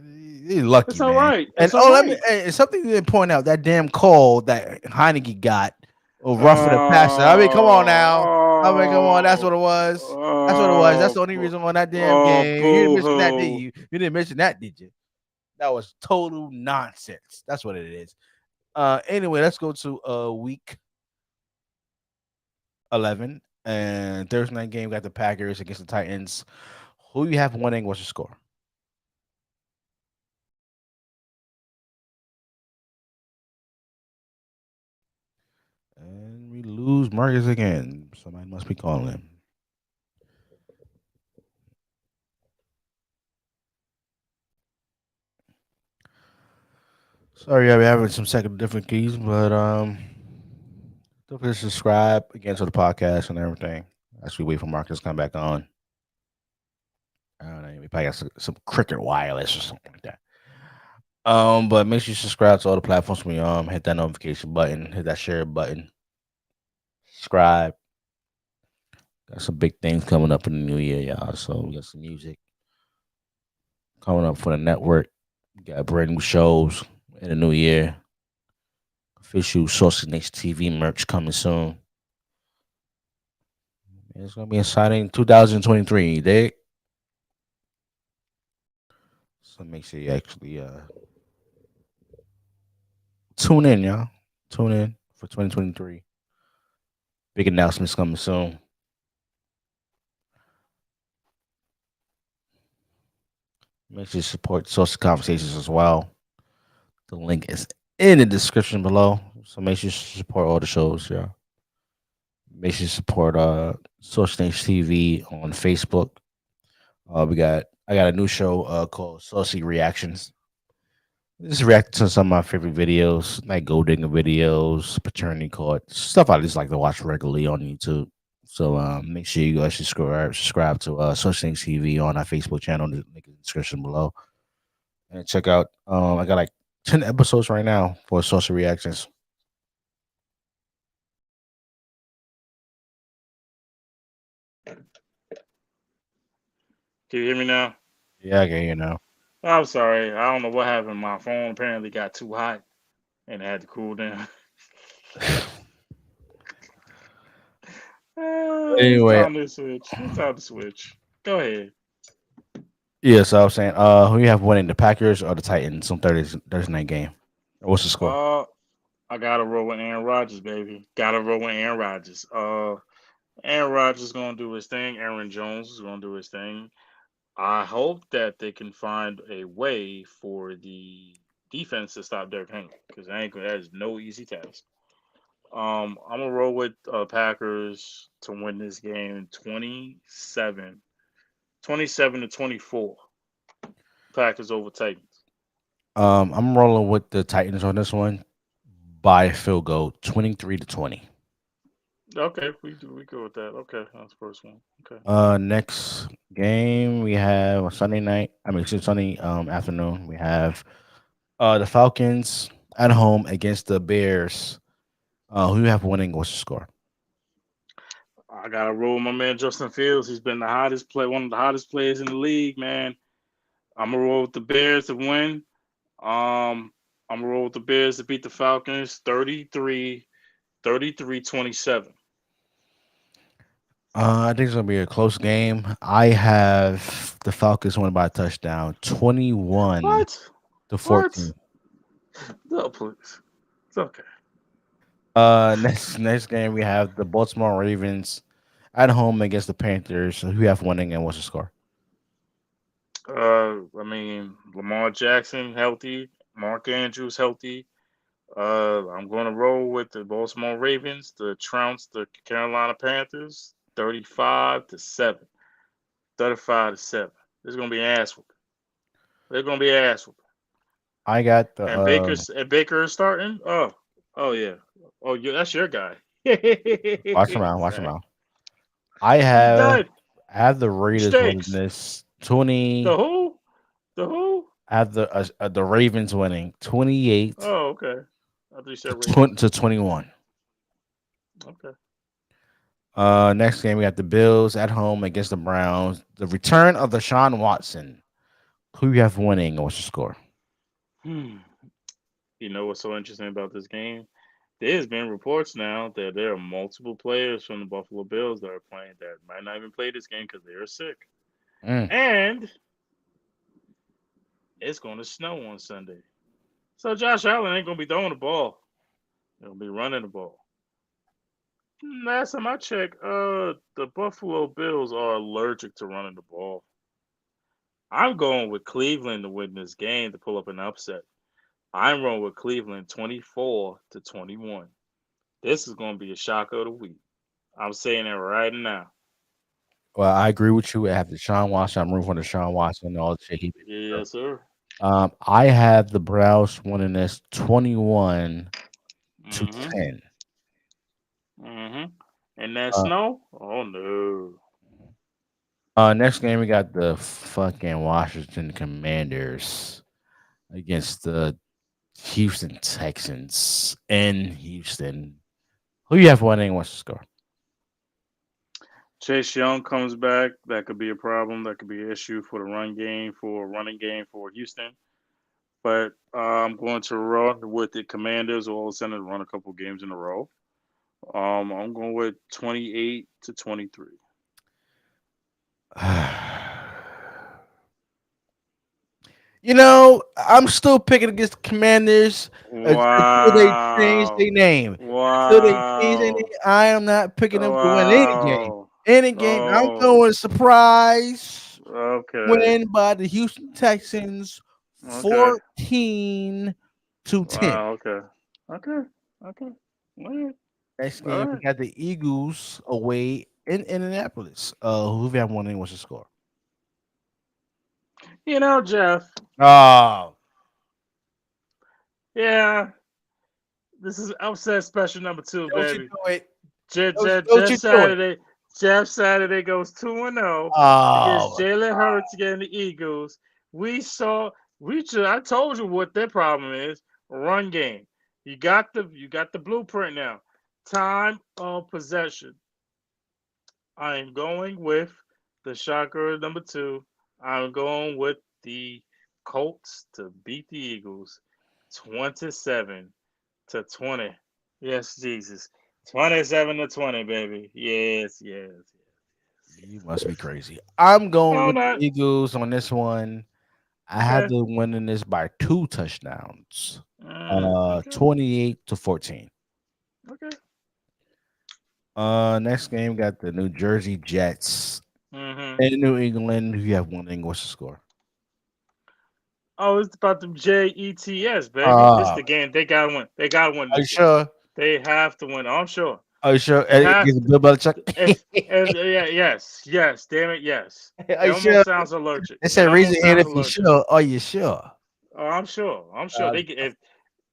He's lucky, It's all man. right. And It's all let me right. and something you didn't point out that damn call that Heineke got, roughing the passer. I mean, come on now. I mean, come on. That's what it was. That's what it was. That's the only reason on that damn game. You didn't boo mention that, did hoo. you? You didn't mention that, did you? That was total nonsense. That's what it is. Anyway, let's go to week 11 and Thursday night game. Got the Packers against the Titans. Who you have winning? What's your score? And we lose Marcus again. Somebody must be calling him. Sorry, yeah, we're having some second different keys, but don't forget to subscribe again to the podcast and everything. As we wait for Marcus to come back on. I don't know. We probably got some cricket wireless or something like that. But make sure you subscribe to all the platforms we hit that notification button, hit that share button, subscribe. Got some big things coming up in the new year, y'all. So we got some music coming up for the network. We got brand new shows in the new year. Official Saucy Next TV merch coming soon. It's gonna be exciting 2023, you dig? So make sure you actually tune in, y'all. Tune in for 2023. Big announcements coming soon. Make sure you support Social Conversations as well. The link is in the description below. So make sure you support all the shows, y'all. Make sure you support Social Next TV on Facebook. I got a new show called Saucy Reactions. Just react to some of my favorite videos, like gold digger videos, paternity court, stuff I just like to watch regularly on YouTube. So make sure you guys subscribe to Social Things TV on our Facebook channel. The link in the description below. And check out I got like 10 episodes right now for social reactions. Can you hear me now? Yeah, okay, you know. I'm sorry. I don't know what happened. My phone apparently got too hot and it had to cool down. It's Anyway, time to switch. It's time to switch. Go ahead. yeah, so I was saying, who you have winning, the Packers or the Titans on Thursday night game? What's the score? I gotta roll with Aaron Rodgers, baby. Gotta roll with Aaron Rodgers. Aaron Rodgers is gonna do his thing. Aaron Jones is gonna do his thing. I hope that they can find a way for the defense to stop Derrick Henry because that is no easy task. I'm gonna roll with Packers to win this game 27 to 24. Packers over Titans. I'm rolling with the Titans on this one by a field goal, 23-20. Okay, we go with that. Okay, that's the first one. Okay. Next game we have a Sunday night. I mean, it's Sunday afternoon. We have the Falcons at home against the Bears. Who you have winning? What's the score? I gotta roll my man Justin Fields. He's been one of the hottest players in the league, man. I'm gonna roll with the Bears to win. I'm gonna roll with the Bears to beat the Falcons 33-27. I think it's gonna be a close game. I have the Falcons winning by a touchdown, 21 What? to What? 14. No, please. It's okay. Next game we have the Baltimore Ravens at home against the Panthers. Who you have winning and what's the score? I mean, Lamar Jackson healthy, Mark Andrews healthy. I'm going to roll with the Baltimore Ravens to trounce the Carolina Panthers 35-7. 35-7. This is going to be an ass whooping. They're going to be an ass whooping. I got the And Baker is starting. Oh yeah. Oh yeah, that's your guy. watch him out. He's done. I have the Raiders winning Stakes. this 20. The who? The who? I have the Ravens winning 28 Oh, okay. I thought you said Ravens. to 21. Okay. Next game we got the Bills at home against the Browns. The return of the Sean Watson. Who you have winning? What's the score? You know what's so interesting about this game? There's been reports now that there are multiple players from the Buffalo Bills that are playing that might not even play this game because they are sick. And it's going to snow on Sunday. So Josh Allen ain't going to be throwing the ball. He'll be running the ball. Last time I checked, the Buffalo Bills are allergic to running the ball. I'm going with Cleveland to win this game to pull up an upset. I'm rolling with Cleveland 24-21. This is going to be a shock of the week. I'm saying it right now. Well, I agree with you. I have the Sean Watson. I'm rooting for the Sean Watson and all the shit he did. Yes, sir. I have the Browns winning this 21 to Mm-hmm. 10. Mm-hmm. And that Uh, snow? Oh no. Next game we got the fucking Washington Commanders against the Houston Texans in Houston. Who you have winning? What's the score? Chase Young comes back. That could be a problem. That could be an issue for the running game for Houston. But I'm going to run with the Commanders all of a sudden run a couple games in a row. I'm going with 28 to 23. I'm still picking against the Commanders until they change Wow. their name. Until they change their name, Wow. I am not picking them to win any game. Wow. Any game, I'm Oh, going surprise okay. win by the Houston Texans, Okay. 14 to 10. Wow. Okay. Okay. Okay. All right. Next All game, we right. got the Eagles away in Indianapolis. Who have you have winning? What's the score? Jeff. Oh, Yeah, this is upset special number two, don't you baby. do it. Jeff, Don't, Jeff, don't Jeff you do it. Saturday. Jeff Saturday goes 2-0 against Oh, Jalen Hurts against the Eagles. We saw I told you what their problem is. Run game. You got the blueprint now. Time of possession. I am going with the shocker number two. I'm going with the Colts to beat the Eagles 27-20. Yes, Jesus. 27-20, baby. Yes, yes. you must be crazy. I'm going No, with not the Eagles on this one. I have okay. them winning this by 2 touchdowns. Okay. 28 to 14. Okay. Next game got the New Jersey Jets Mm-hmm. in New England. Who you have winning? What's the score? Oh, it's about the Jets, baby. This Uh, the game. They gotta win. They gotta win are you this game. sure? They have to win. I'm sure. Are you sure? They have Against to. Bill Belichick? If yeah, yes, damn it, yes. Are It you sure? almost sounds allergic. They It said raise almost your hand sounds if you allergic. sure. Are you sure? Oh, I'm sure. I'm sure Uh, they if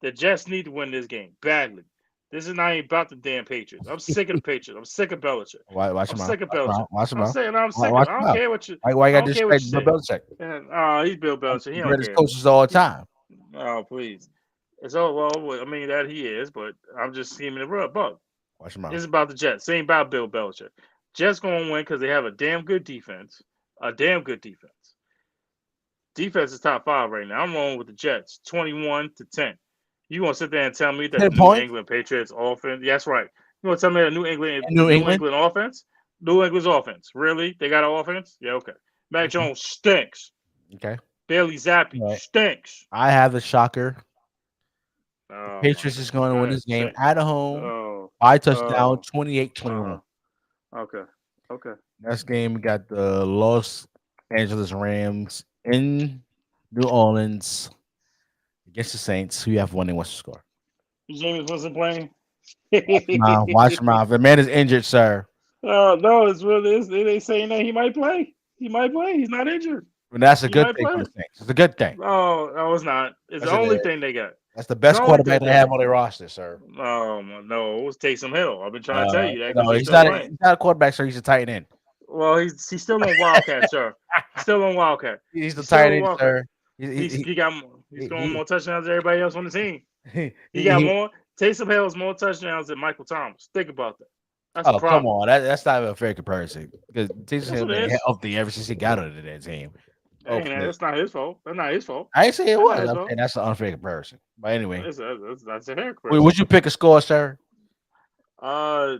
the Jets need to win this game badly. This is not even about the damn Patriots. I'm sick of the Patriots. I'm sick of Belichick. watch I'm your mouth. sick of Watch your Belichick. mouth. Watch your I'm mouth. saying I'm sick of. Watch I your don't mouth. care what you. Why you I got don't care what disrespect you Bill say. Belichick? Oh, he's Bill One Belichick. of He the don't greatest care. coaches of all He, time. oh please. It's all well. I mean that he is, but I'm just scheming the rub. But Watch your mouth. it's about the Jets. It ain't about Bill Belichick. Jets gonna win because they have a damn good defense. A damn good defense. Defense is top five right now. I'm rolling with the Jets, 21-10. You gonna sit there and tell me that the 10 New points England Patriots offense? Yes, right. You gonna tell me that in The New New England. England offense? New England's offense. Really? They got an offense? Yeah, okay. Mac Mhm. Jones stinks. Okay. Bailey Zappi All right. stinks. I have the shocker. The Oh my Patriots is god. going Go to win ahead. this game Say. at home Oh. by touchdown, Oh. 28-21. Uh-huh. Okay. Okay. Next game, we got the Los Angeles Rams in New Orleans against the Saints. Who you have winning? What's the score? James wasn't playing. Watch your mouth. The man is injured, sir. Oh no, it's really they saying that he might play. He might play. He's not injured. And that's a He good might thing for play. the Saints. It's a good thing. Oh, no, it's not. It's the Yes, it only is. thing they got. That's the It's the best only quarterback thing they they have got. on their roster, sir. No, it was Taysom Hill. I've been trying to tell you that because No, he's still playing. he's not a quarterback, sir. He's a tight end. Well, he's still on Wildcat, sir. He's still on Wildcat. He's the He's still tight on end, Wildcat. sir. He's scoring He, more touchdowns than everybody else on the team. he, He got he, more. Taysom Hill has more touchdowns than Michael Thomas. Think about that. That's the oh, come problem. on. That's not even a fair comparison. Because Taysom Yes, Hill it been is. healthy ever since he got onto that team. Okay. That's not his fault. That's not his fault. I ain't saying it That's not was. his I'm fault. saying that's an unfair comparison. But anyway, That's a hair wait, comparison. would you pick a score, sir? Uh,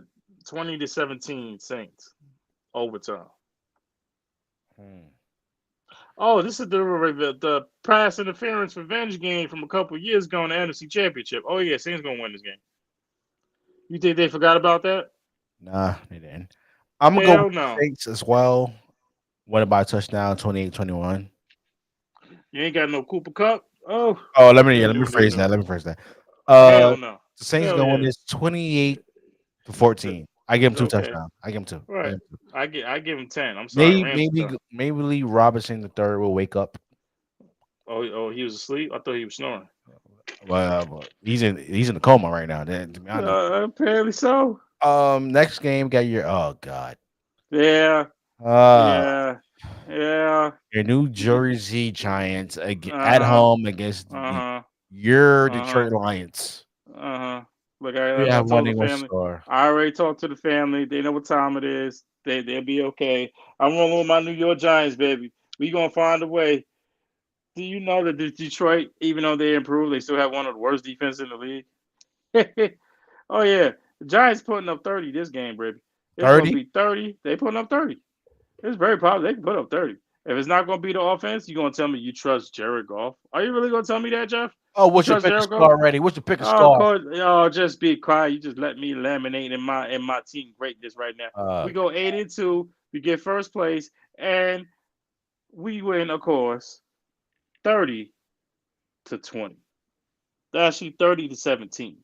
20-17 Saints overtime. Hmm. Oh, this is the pass interference revenge game from a couple years ago in the NFC Championship. Oh yeah, Saints gonna win this game. You think they forgot about that? Nah, they didn't. I'm going to go Hell with the no. Saints as well. Won by a touchdown, 28-21. You ain't got no Cooper Cup. Oh Oh, let no me no no rephrase no. that. Let me rephrase that. Uh, Hell no. the Saints Hell going to win yeah. this 28-14. I give him two Okay. touchdowns. I give him two. Right. I give him 10. I'm sorry. Maybe Rams maybe are tough. maybe Lee Robinson the third will wake up. Oh, he was asleep. I thought he was snoring. Well, he's in the coma right now. Then, to be honest. Apparently so. Next game got your God. Yeah. Uh, Yeah. your New Jersey Giants at Uh-huh. home against Uh-huh. your Uh-huh. Detroit Lions. Uh-huh. Look, We I have one told the English family. score. I already talked to the family. They know what time it is. They'll be okay. I'm rolling with my New York Giants, baby. We gonna find a way. Do you know that Detroit, even though they improved, they still have one of the worst defenses in the league? Oh yeah, the Giants putting up 30 this game, baby. It's gonna 30? be 30. They putting up 30. It's very possible they can put up 30. If it's not gonna be the offense, you gonna tell me you trust Jared Goff? Are you really gonna tell me that, Jeff? Oh, You what's your trust pick a Jared score Goff? already? What's your pick a Oh, score? coach, oh, just be quiet. You just let me laminate in my team greatness right now. We go 8-2. We get first place, and we win, of course, 30-20. Actually, 30-17.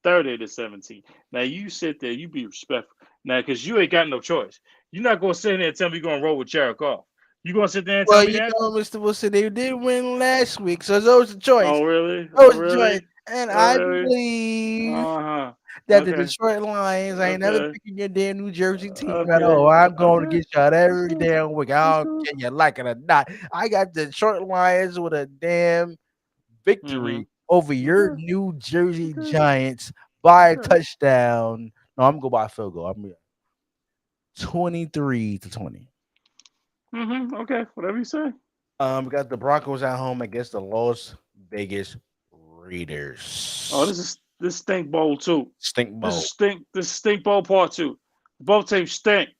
30-17. Now you sit there, you be respectful. Now, because you ain't got no choice. You're not gonna sit there and tell me you're gonna roll with Jared Goff. You gonna sit there and tell Well, me that? Mr. Wilson, they did win last week, so that was a choice. Oh really? That Oh was a choice. really? And Oh I really? believe Uh-huh. that the Okay. Detroit Lions, I ain't never Okay. picking your damn New Jersey team at Okay. all. I'm going to Okay. get shot That's every cool. damn week. That's I don't cool. care you like it or not. I got the Detroit Lions with a damn Mm-hmm. victory over your Okay. New Jersey Okay. Giants by a Okay. touchdown. No, I'm going to go by a field goal. I'm 23-20. Mm-hmm. Okay. Whatever you say. We got the Broncos at home against the Las Vegas Oh, Raiders. this stink bowl too. Stink bowl. This is stink bowl part two. Both teams stink.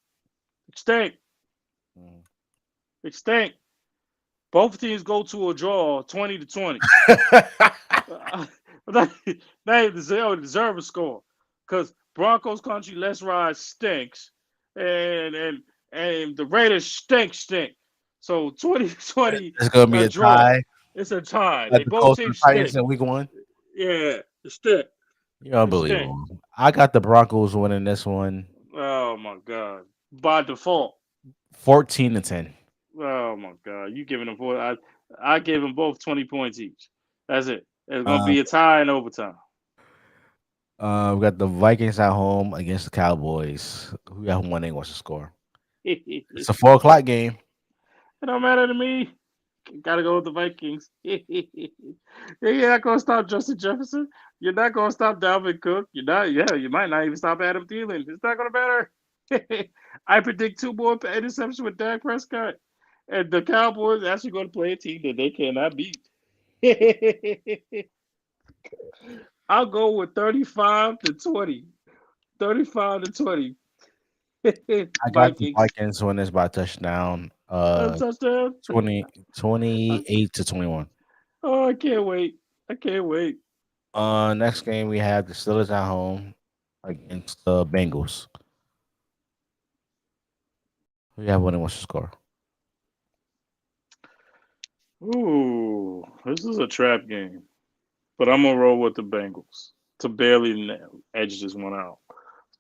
Stink. Mm. They stink. Both teams go to a draw, 20-20. They deserve a score because Broncos country, let's ride stinks, and the Raiders stink. So 20-20 It's gonna be a a draw. tie, It's a tie. like They the both Colts and teams Titans stink. in Week 1. Yeah, it stink. You're It stink. unbelievable. I got the Broncos winning this one, Oh my god. By default. 14-10. Oh my god. You giving them four? I gave them both 20 points each. That's it. It's gonna Um, be a tie in overtime. we got the Vikings at home against the Cowboys. Who got winning? What's the score? It's a 4 o'clock game. It don't matter to me. Gotta go with the Vikings. You're not gonna stop Justin Jefferson. You're not gonna stop Dalvin Cook. You're not. Yeah, you might not even stop Adam Thielen. It's not gonna matter. I predict 2 more interceptions with Dak Prescott, and the Cowboys actually going to play a team that they cannot beat. I'll go with 35-20. 35-20. I got the Vikings. Vikings winning this by touchdown. A touchdown. 20, 28-21. Oh, I can't wait. I can't wait. Next game we have the Steelers at home against the Bengals. Who you have winning? What's the score? Ooh, this is a trap game. But I'm gonna roll with the Bengals to barely edge this one out.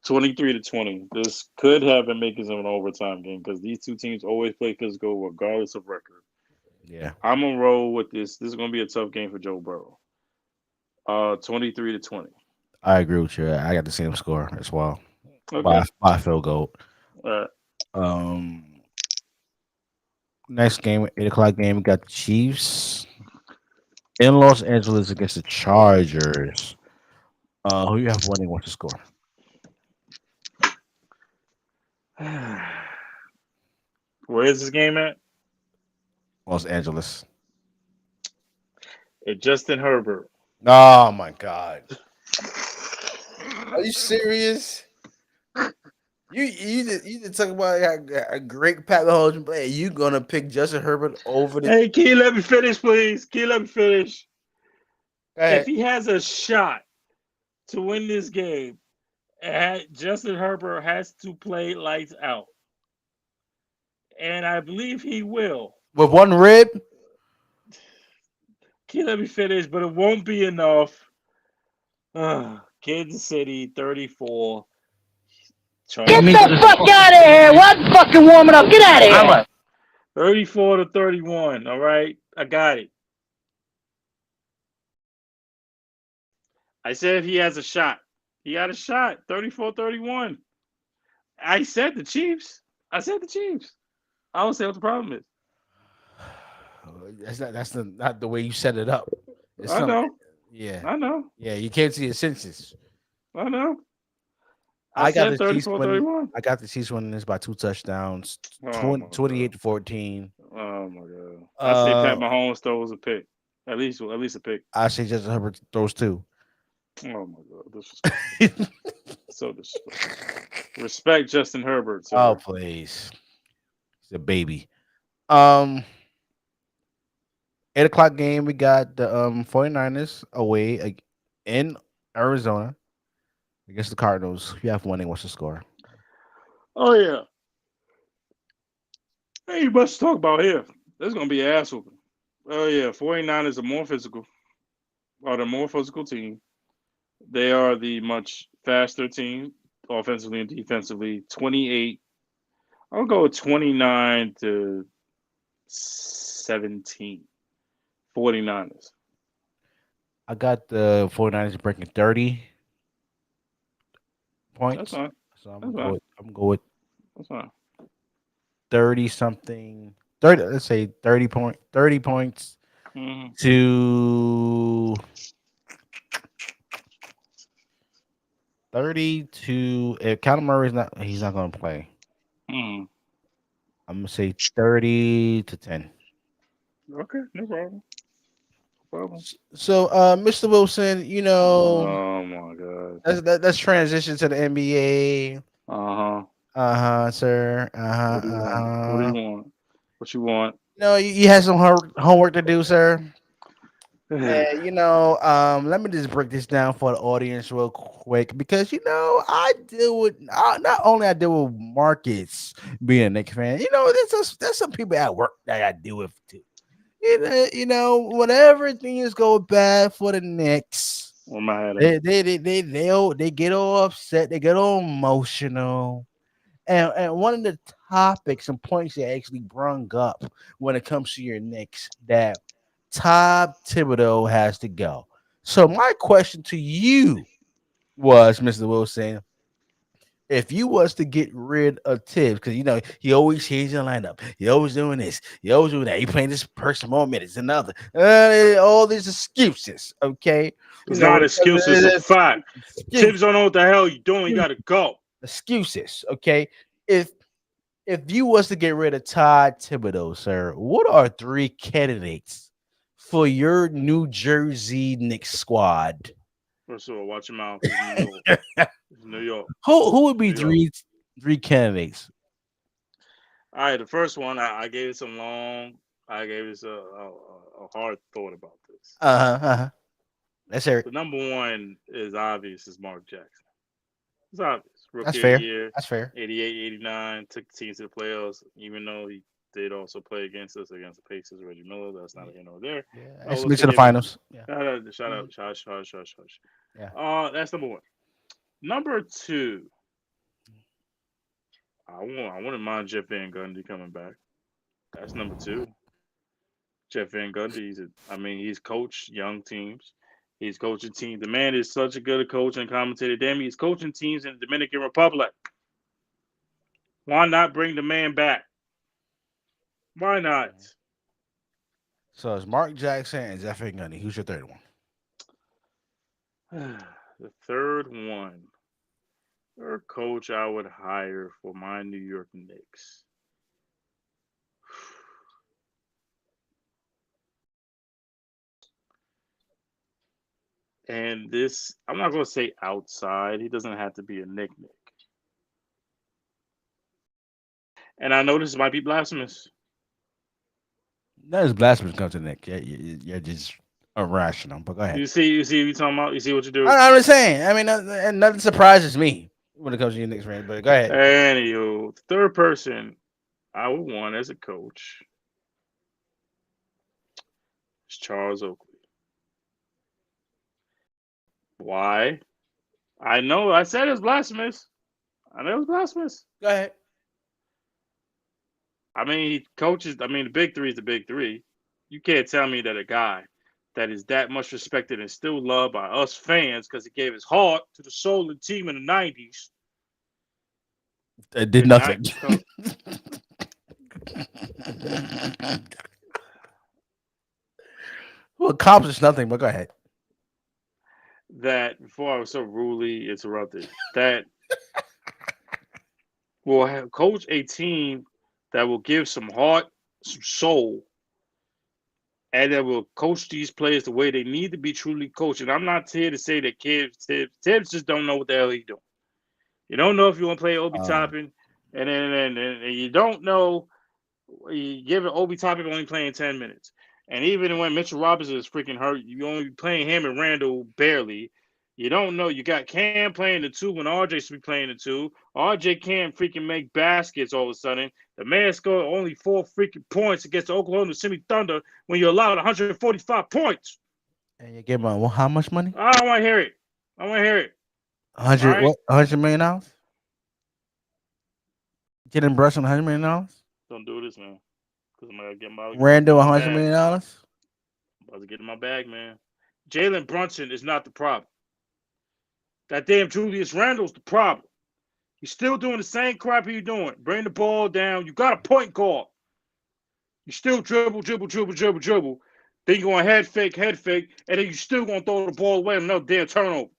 23-20. This could have and make it an overtime game because these two teams always play physical regardless of record. Yeah, I'm gonna roll with this. This is gonna be a tough game for Joe Burrow. 23-20. I agree with you. I got the same score as well Okay. by field goal. All right. Next game, 8 o'clock game, we got the Chiefs in Los Angeles against the Chargers. Who you have winning? What's the score? Where is this game at? Los Angeles. It's Justin Herbert. Oh my God. Are you serious? You just talk about a great Pat Mahomes play. You gonna pick Justin Herbert over the? Hey, can you let me finish, please? Can you let me finish? Hey, If he has a shot to win this game, Justin Herbert has to play lights out. And I believe he will. with one rib? Can you let me finish? But it won't be enough. Kansas City, 34. Get the fuck out of here! What fucking warming up? Get out of here! 34-31. All right. I got it. I said he has a shot. He got a shot. 34-31. I said the Chiefs. I said the Chiefs. I don't say what the problem is. That's not the way you set it up. It's I know. Yeah. I know. Yeah, you can't see a census. I know. I got said the Chiefs 34-31. I got the Chiefs winning this by 2 touchdowns, Oh, my 28-14. Oh my god! I say Pat Mahomes throws a pick. At least a pick. I say Justin Herbert throws 2. Oh my god! Disrespectful. So disrespectful. Respect Justin Herbert. Sir. Oh please, he's a baby. 8:00 game. We got the 49ers away in Arizona against the Cardinals. If you have winning, what's the score? Oh yeah. Ain't much to talk about here. There's gonna be an ass whooping. Oh yeah, 49ers are more physical. Are the more physical team. They are the much faster team, offensively and defensively. 28. I'll go with 29-17. 49ers. I got the 49ers breaking 30 points. That's fine. So I'm going to go with That's fine. 30 something. 30. Let's say 30 points to 32. If Kyler Murray's he's not going to play. I'm going to say 30-10. Okay, no problem. So, Mr. Wilson, you know, oh my god, let's transition to the NBA. Sir. What do you want? What you want? No, you had some homework to do, sir. And let me just break this down for the audience real quick because I deal with not only I deal with Marcus being a Knicks fan. There's some people at work that I deal with too. Whenever things go bad for the Knicks, they get all upset, they get all emotional. And one of the topics and points they actually brung up when it comes to your Knicks that Todd Thibodeau has to go. So my question to you was, Mr. Wilson, if you was to get rid of Tibbs, because he always changes the lineup, he always doing this, he always doing that, he playing this person more minutes, another, all these excuses, okay? It's not excuses, it's a fact. Tibbs don't know what the hell you're doing, you gotta go. Excuses, okay? If you was to get rid of Todd Thibodeau, sir, what are 3 candidates for your New Jersey Knicks squad? First of all, watch your mouth. It's New York. Who would be three candidates? All right, the first one, I gave it a hard thought about this. Let's hear it. The number one is obvious, is Mark Jackson. It's obvious. Rookie That's fair. Year, That's fair. 88, 89, took the team to the playoffs, even though he did also play against us, against the Pacers, Reggie Miller. That's not here nor there. Yeah, to the finals. Yeah. Shout out. Yeah. That's number one. Number two, I wouldn't mind Jeff Van Gundy coming back. That's number two. Jeff Van Gundy, he's coached young teams. He's coaching teams. The man is such a good coach and commentator. Damn, he's coaching teams in the Dominican Republic. Why not bring the man back? Why not? So it's Mark Jackson and Jeff Van Gundy. Who's your third one? The third one. Third coach I would hire for my New York Knicks. And this, I'm not going to say outside. He doesn't have to be a Nick. And I know this might be blasphemous. That is blasphemous comes to Nick. You're just irrational. But go ahead. You see what you're talking about? You see what you do? I'm just saying. And nothing surprises me when it comes to your Knicks fans. But go ahead. Anywho, the third person I would want as a coach is Charles Oakley. Why? I know. I said it's blasphemous. I know it's blasphemous. Go ahead. He coaches. The big three is the big three. You can't tell me that a guy that is that much respected and still loved by us fans because he gave his heart to the soul of the team in the 90s. It did nothing. Well, accomplished nothing, but go ahead. That before I was so rudely interrupted, that will coach a team that will give some heart, some soul, and that will coach these players the way they need to be truly coached. And I'm not here to say that Tibbs just don't know what the hell he's doing. You don't know if you want to play Obi Toppin, and you don't know you give it Obi Toppin only playing 10 minutes. And even when Mitchell Robinson is freaking hurt, you only playing him and Randall barely. You don't know. You got Cam playing the 2 when RJ should be playing the 2. RJ can't freaking make baskets all of a sudden. The man scored only 4 freaking points against the Oklahoma City Thunder when you're allowed 145 points. And you give him how much money? I don't want to hear it. I want to hear it. 100 right. What? $100 million? Getting Brunson $100 million? Don't do this, man. Because I'm gonna get my Randall $100 million. I'm about to get in my bag, man. Jalen Brunson is not the problem. That damn Julius Randle's the problem. He's still doing the same crap he's doing. Bring the ball down. You got a point guard. You still dribble. Then you're going head fake, and then you still going to throw the ball away on another damn turnover.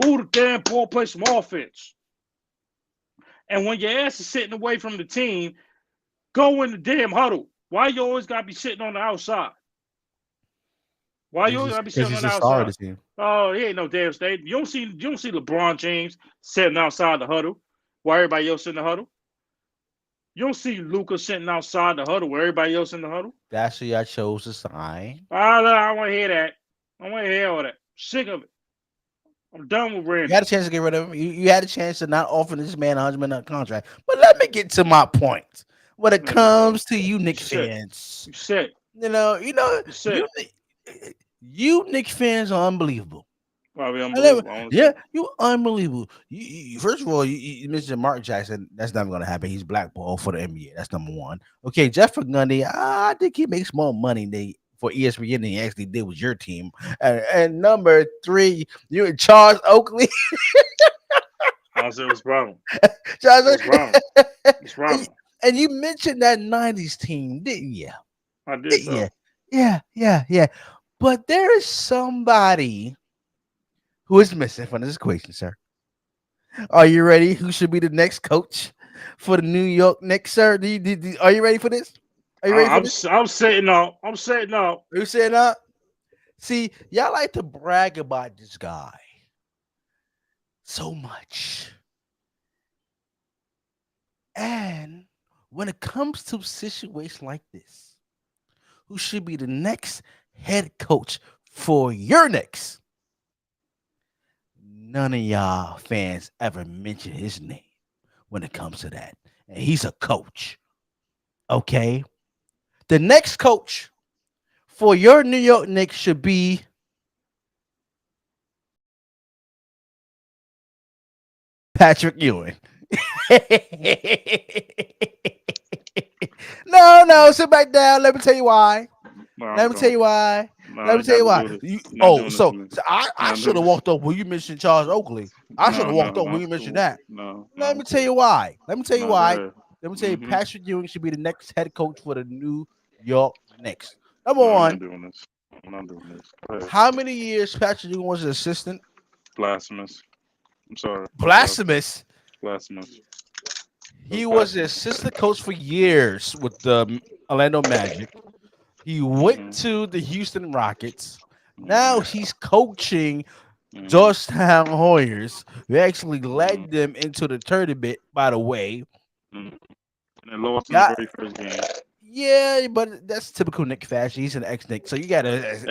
Move the damn ball, play some offense. And when your ass is sitting away from the team, go in the damn huddle. Why you always got to be sitting on the outside? Why you always got to be sitting on the outside? Oh, he ain't no damn state. You don't see LeBron James sitting outside the huddle while everybody else in the huddle. You don't see Luka sitting outside the huddle where everybody else in the huddle. That's who y'all chose to sign. I want to hear that. I want to hear all that. Sick of it. I'm done with Randall. You had a chance to get rid of him. You had a chance to not offer this man a $100 million contract. But let me get to my point. When it comes to you Knicks fans, you sick. You Knicks fans are unbelievable. Probably unbelievable. Yeah, you unbelievable. First of all, you mentioned Mark Jackson. That's never going to happen. He's blackballed for the NBA. That's number one. Okay, Jeff Gundy, I think he makes more money for ESPN than he actually did with your team. And number 3, you and Charles Oakley. I don't see what's wrong. What's wrong? And you mentioned that 90s team, didn't you? I did. So. Yeah. But there is somebody who is missing from this equation, sir. Are you ready? Who should be the next coach for the New York Knicks, sir? Are you ready for this? Are you ready for this? I'm setting up. You setting up? See, y'all like to brag about this guy so much. And when it comes to a situation like this, who should be the next head coach for your Knicks? None of y'all fans ever mention his name when it comes to that. And he's a coach. Okay? The next coach for your New York Knicks should be Patrick Ewing. No, sit back down. Let me tell you why. I should have walked up when you mentioned Charles Oakley. I should have walked up when you mentioned that. Let me tell you why. Patrick Ewing should be the next head coach for the New York Knicks. Number one. I'm not doing this. How many years Patrick Ewing was an assistant? Blasphemous. I'm sorry. Blasphemous. He was the assistant coach for years with the Orlando Magic. He went to the Houston Rockets. Now he's coaching Georgetown Hoyers. We actually led them into the tournament, by the way. And they lost in the very first game. Yeah, but that's typical Knick fashion. He's an ex-Knick, so you gotta expect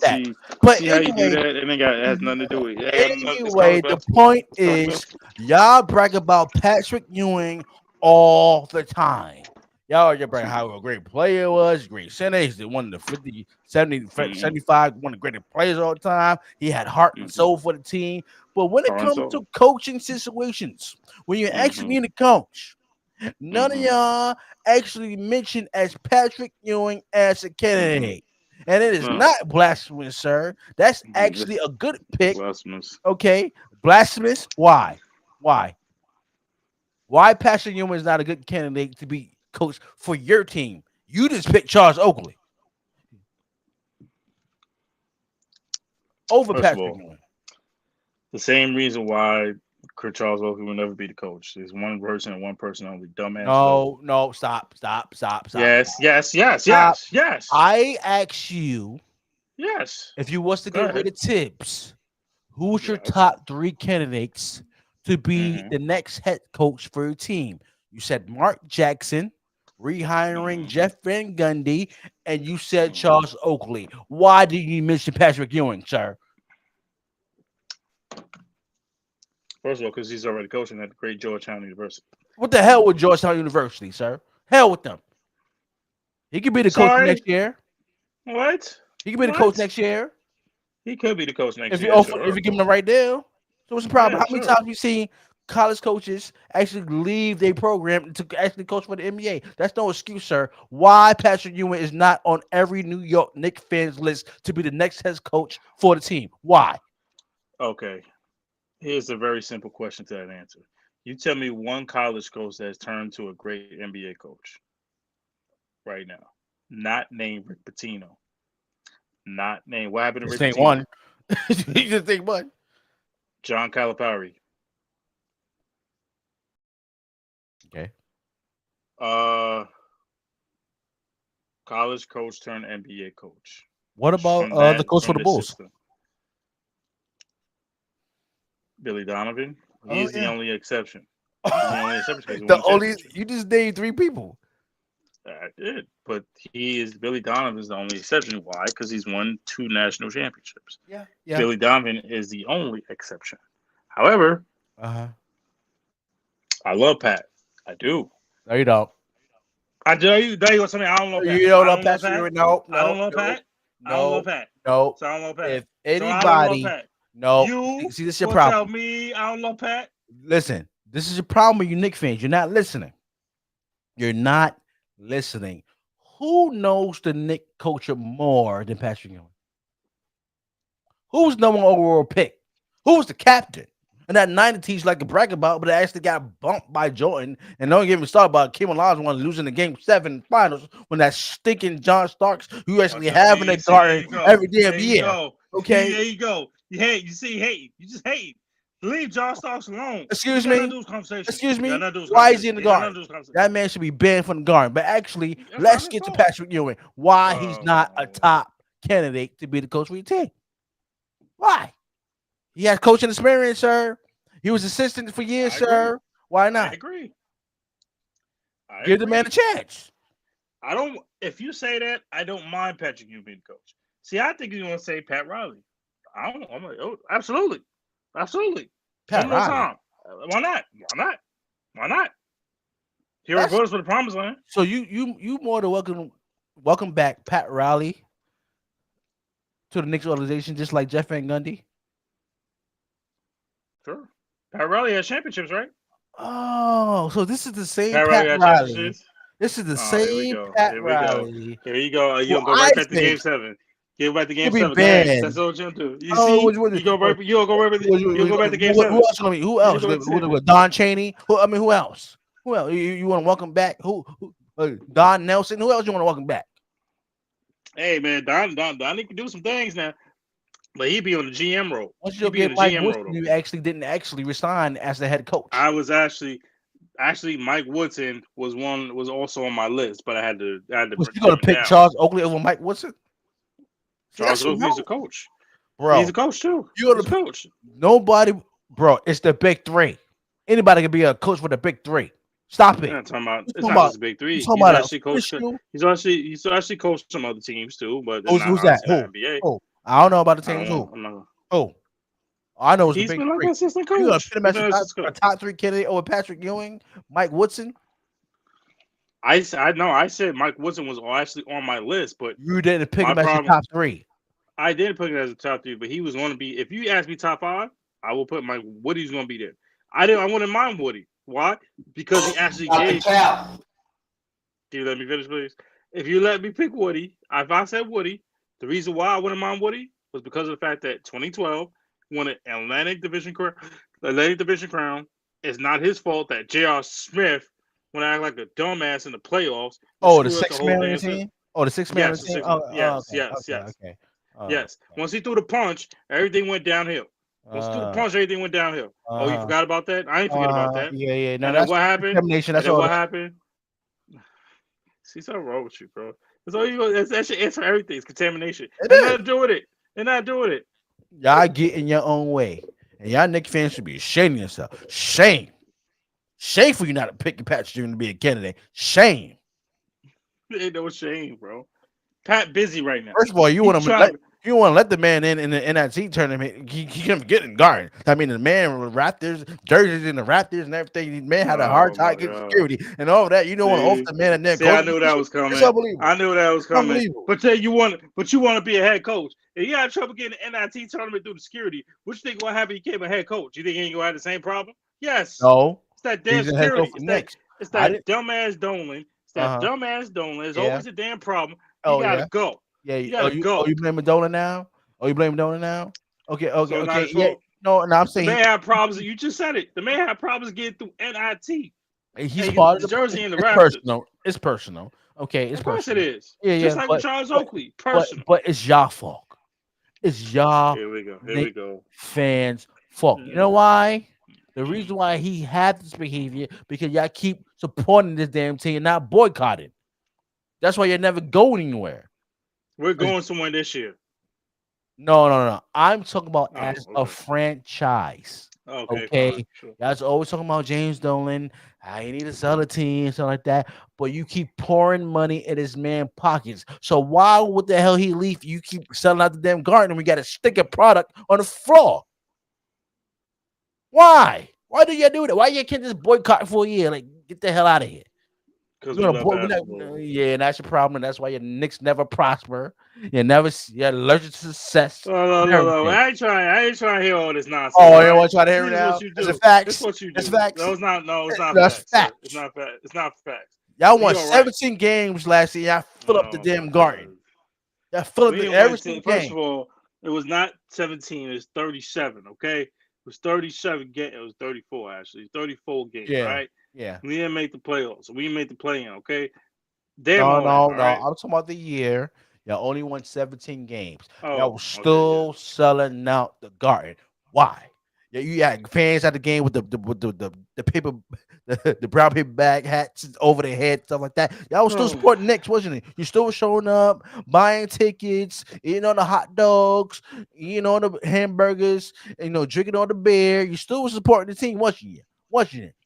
that. But see anyway, how you do that, and it has nothing to do with it. Anyway, the point is, y'all brag about Patrick Ewing all the time. Y'all brag how a great player was, great center. He's one of the 50, 70, 75, one of the greatest players all the time. He had heart and soul for the team. But when it comes to coaching situations, when you actually need a coach, none of y'all actually mentioned as Patrick Ewing as a candidate. and it is not blasphemous, sir. That's actually a good pick. Blasphemous. Okay, blasphemous. Why? Why Patrick Ewing is not a good candidate to be coach for your team? You just picked Charles Oakley over First Patrick of all, Ewing. the same reason why Charles Oakley will never be the coach. There's one person and one person only. Dumbass. No, stop. Yes. I ask you, Yes. if you was to Go get rid of Tibbs, who's your Yes. top 3 candidates to be the next head coach for your team? You said Mark Jackson, rehiring Jeff Van Gundy, and you said Charles Oakley. Why did you mention Patrick Ewing, sir? First of all, because he's already coaching at the great Georgetown University. What the hell with Georgetown University, sir? Hell with them. He could be the coach next year. What? He could be the coach next year. He could be the coach next if year. If you give him the right deal. So what's the problem? Yeah, How many times have you seen college coaches actually leave their program to actually coach for the NBA? That's no excuse, sir. Why Patrick Ewing is not on every New York Knicks fans list to be the next head coach for the team? Why? Okay. Here's a very simple question to that answer. You tell me one college coach that has turned to a great NBA coach right now. Not named Rick Pitino. Not named. What happened to Rick Pitino? One. You just think one. John Calipari. Okay. College coach turned NBA coach. What about the coach for the Bulls? System. Billy Donovan. He's the only exception. He's the only exception. You just named 3 people. I did, but Billy Donovan is the only exception. Why? Because he's won 2 national championships. Yeah. Billy Donovan is the only exception. However, I love Pat. I do. No, you don't. I do. You want something? I don't know Pat. You don't know Pat? No. I don't know Pat. I don't know Pat. No. So I don't know Pat. If anybody, you see, this is your problem. Tell me I don't know Pat. Listen, this is your problem with you Knicks fans. You're not listening. You're not listening. Who knows the Knicks culture more than Patrick Ewing? Who's the number 1 overall pick? Who was the captain? And that 90s like to brag about, but it actually got bumped by Jordan. And don't get me started about Kim Olajuwon losing the Game 7 finals when that stinking John Starks, who actually have in the garden every damn year. Okay, there you go. You hate. You see, hate. You just hate. Leave John Starks alone. Excuse me. Why is he in the garden? That man should be banned from the garden. But actually, let's get to Patrick Ewing. Why he's not a top candidate to be the coach for your team? Why? He has coaching experience, sir. He was assistant for years, sir. Why not? I agree. Give the man a chance. I don't. If you say that, I don't mind Patrick Ewing being coach. See, I think you're gonna say Pat Riley. I don't. I'm like, oh, absolutely. Pat Riley. Time. Why not? He already brought us for the promised land. So you more than welcome back Pat Riley to the Knicks organization, just like Jeff Van Gundy. Sure. Pat Riley has championships, right? Oh, so this is the same Pat Riley. This is the same Pat Riley. Here you go. You're going to go right back to Game 7. Get back to Game 7. That's what you're going to do. You see? You go right back to Game 7. Who else? Who else? Don Chaney? Who else? Who else? You want to welcome back? Who? Don Nelson? Who else you want to welcome back? Hey, man, Don can do some things now. But he'd be on the GM role. Once you get Mike Woodson, you didn't resign as the head coach. I was actually Mike Woodson was also on my list, but I had to. Was you gonna pick Charles Oakley over Mike Woodson? Charles Oakley's a coach, bro. He's a coach too. You're the coach. Nobody, bro. It's the big 3. Anybody can be a coach for the big 3. Stop it. It's not just the big 3. He's actually coached some other teams too, but who's that? Who? I don't know about the teams. Who? I know it's he's the big been 3. like an assistant coach. A top 3 candidate over Patrick Ewing, Mike Woodson. I said Mike Woodson was actually on my list, but you didn't pick him as your top 3. I didn't pick him as a top 3, but he was going to be. If you ask me top 5, I will put Woody's going to be there. I wouldn't mind Woody. Why? Because he actually gave. Can you let me finish, please? If you let me pick Woody, if I said Woody, The reason why I wouldn't mind Woody was because of the fact that 2012 won an Atlantic Division crown. It's not his fault that J.R. Smith went act like a dumbass in the playoffs and Oh, the screwed up the six whole man on the damn team. season. Oh, the 6 man on Yes, the the team. six. Oh, Yes, okay, yes, okay, yes, okay. yes. Okay. Once he threw the punch, everything went downhill. Once he threw the Uh, punch, everything went downhill. Oh, you uh, forgot about that? I ain't forget about that. yeah, yeah. No, And then that's what happened? determination. And That's then all. what happened? See, something wrong with you, bro. That's all you. That's your answer for everything. It's contamination. It They're is. not doing it. They're not doing it. Y'all get in your own way, and y'all Knicks fans should be ashamed of yourself. Shame. Shame for you not to pick Patrick Jr. to be a candidate. Shame. Ain't no shame, bro. Pat busy right now. First of all, you He want to trying. let the man in the NIT tournament. He couldn't get in guard. I mean, the man with Raptors jerseys and the Raptors and everything. The man had a hard Oh time my getting god. security and all of that. You don't want to offer See, the man and then see, I coach. knew that was It's coming. unbelievable. I knew that was coming. Unbelievable. But then you want to be a head coach. If you had trouble getting the NIT tournament through the security, what you think will happen? If you became a head coach. You think you ain't gonna have the same problem? Yes. No, It's that damn he's the head coach security. for Knicks. It's I that didn't. dumbass Dolan. It's that dumbass Dolan. There's Yeah. always a damn problem. You Oh gotta yeah. go. Yeah. You gotta go. You blaming Dolan now? Oh, you blaming Dolan now? Okay. Okay. So it's not Okay. his Yeah. fault. No. I'm The saying man had problems. You just said it. The man had problems getting through NIT. he's And part the of the. Jersey and the It's Raptors. personal. It's personal. Okay. It's Of course it personal. is. Yeah. Just Yeah. like with Charles Oakley. But Personal. it's y'all fault. It's y'all Here we go. Here Knicks we go. fans' fault. You know why? The reason why he had this behavior because y'all keep supporting this damn team and not boycotting. That's why you never go anywhere. We're going somewhere this year. No. I'm talking about as a okay. franchise. Okay, Okay. fine. Sure. Y'all's always talking about James Dolan. I need to sell the team, something like that. But you keep pouring money in his man pockets. So why would the hell he leave? You keep selling out the damn garden and we got to stick a product on the floor. Why? Why do you do that? Why you can't just boycott for a year? Like, get the hell out of here. Because we love basketball. Yeah, and that's your problem. And that's why your Knicks never prosper. You're allergic to success. No. I ain't trying to hear all this nonsense. Oh, you want to try to hear it This is now? what you do. It's facts. This is what you do. It's facts. No, it's not. No, it's not That's facts. facts. It's not facts. It's not facts. Y'all won You're 17 games last year. Y'all fill up the damn garden. Y'all fill up every single game. First of all, it was not 17. It was 37. Okay, it was 37 games. It was 34 actually. 34 games. Yeah. Right. Yeah. We didn't make the playoffs. We didn't make the play-in. Okay. No. Right? I'm talking about the year. Y'all only won 17 games. Oh, Y'all was still selling out the garden. Why? Yeah, you had fans at the game with the paper, the brown paper bag hats over their head, stuff like that. Y'all was still supporting Knicks, wasn't it? You still showing up, buying tickets, eating on the hot dogs, eating on the hamburgers, drinking on the beer. You still was supporting the team, wasn't you?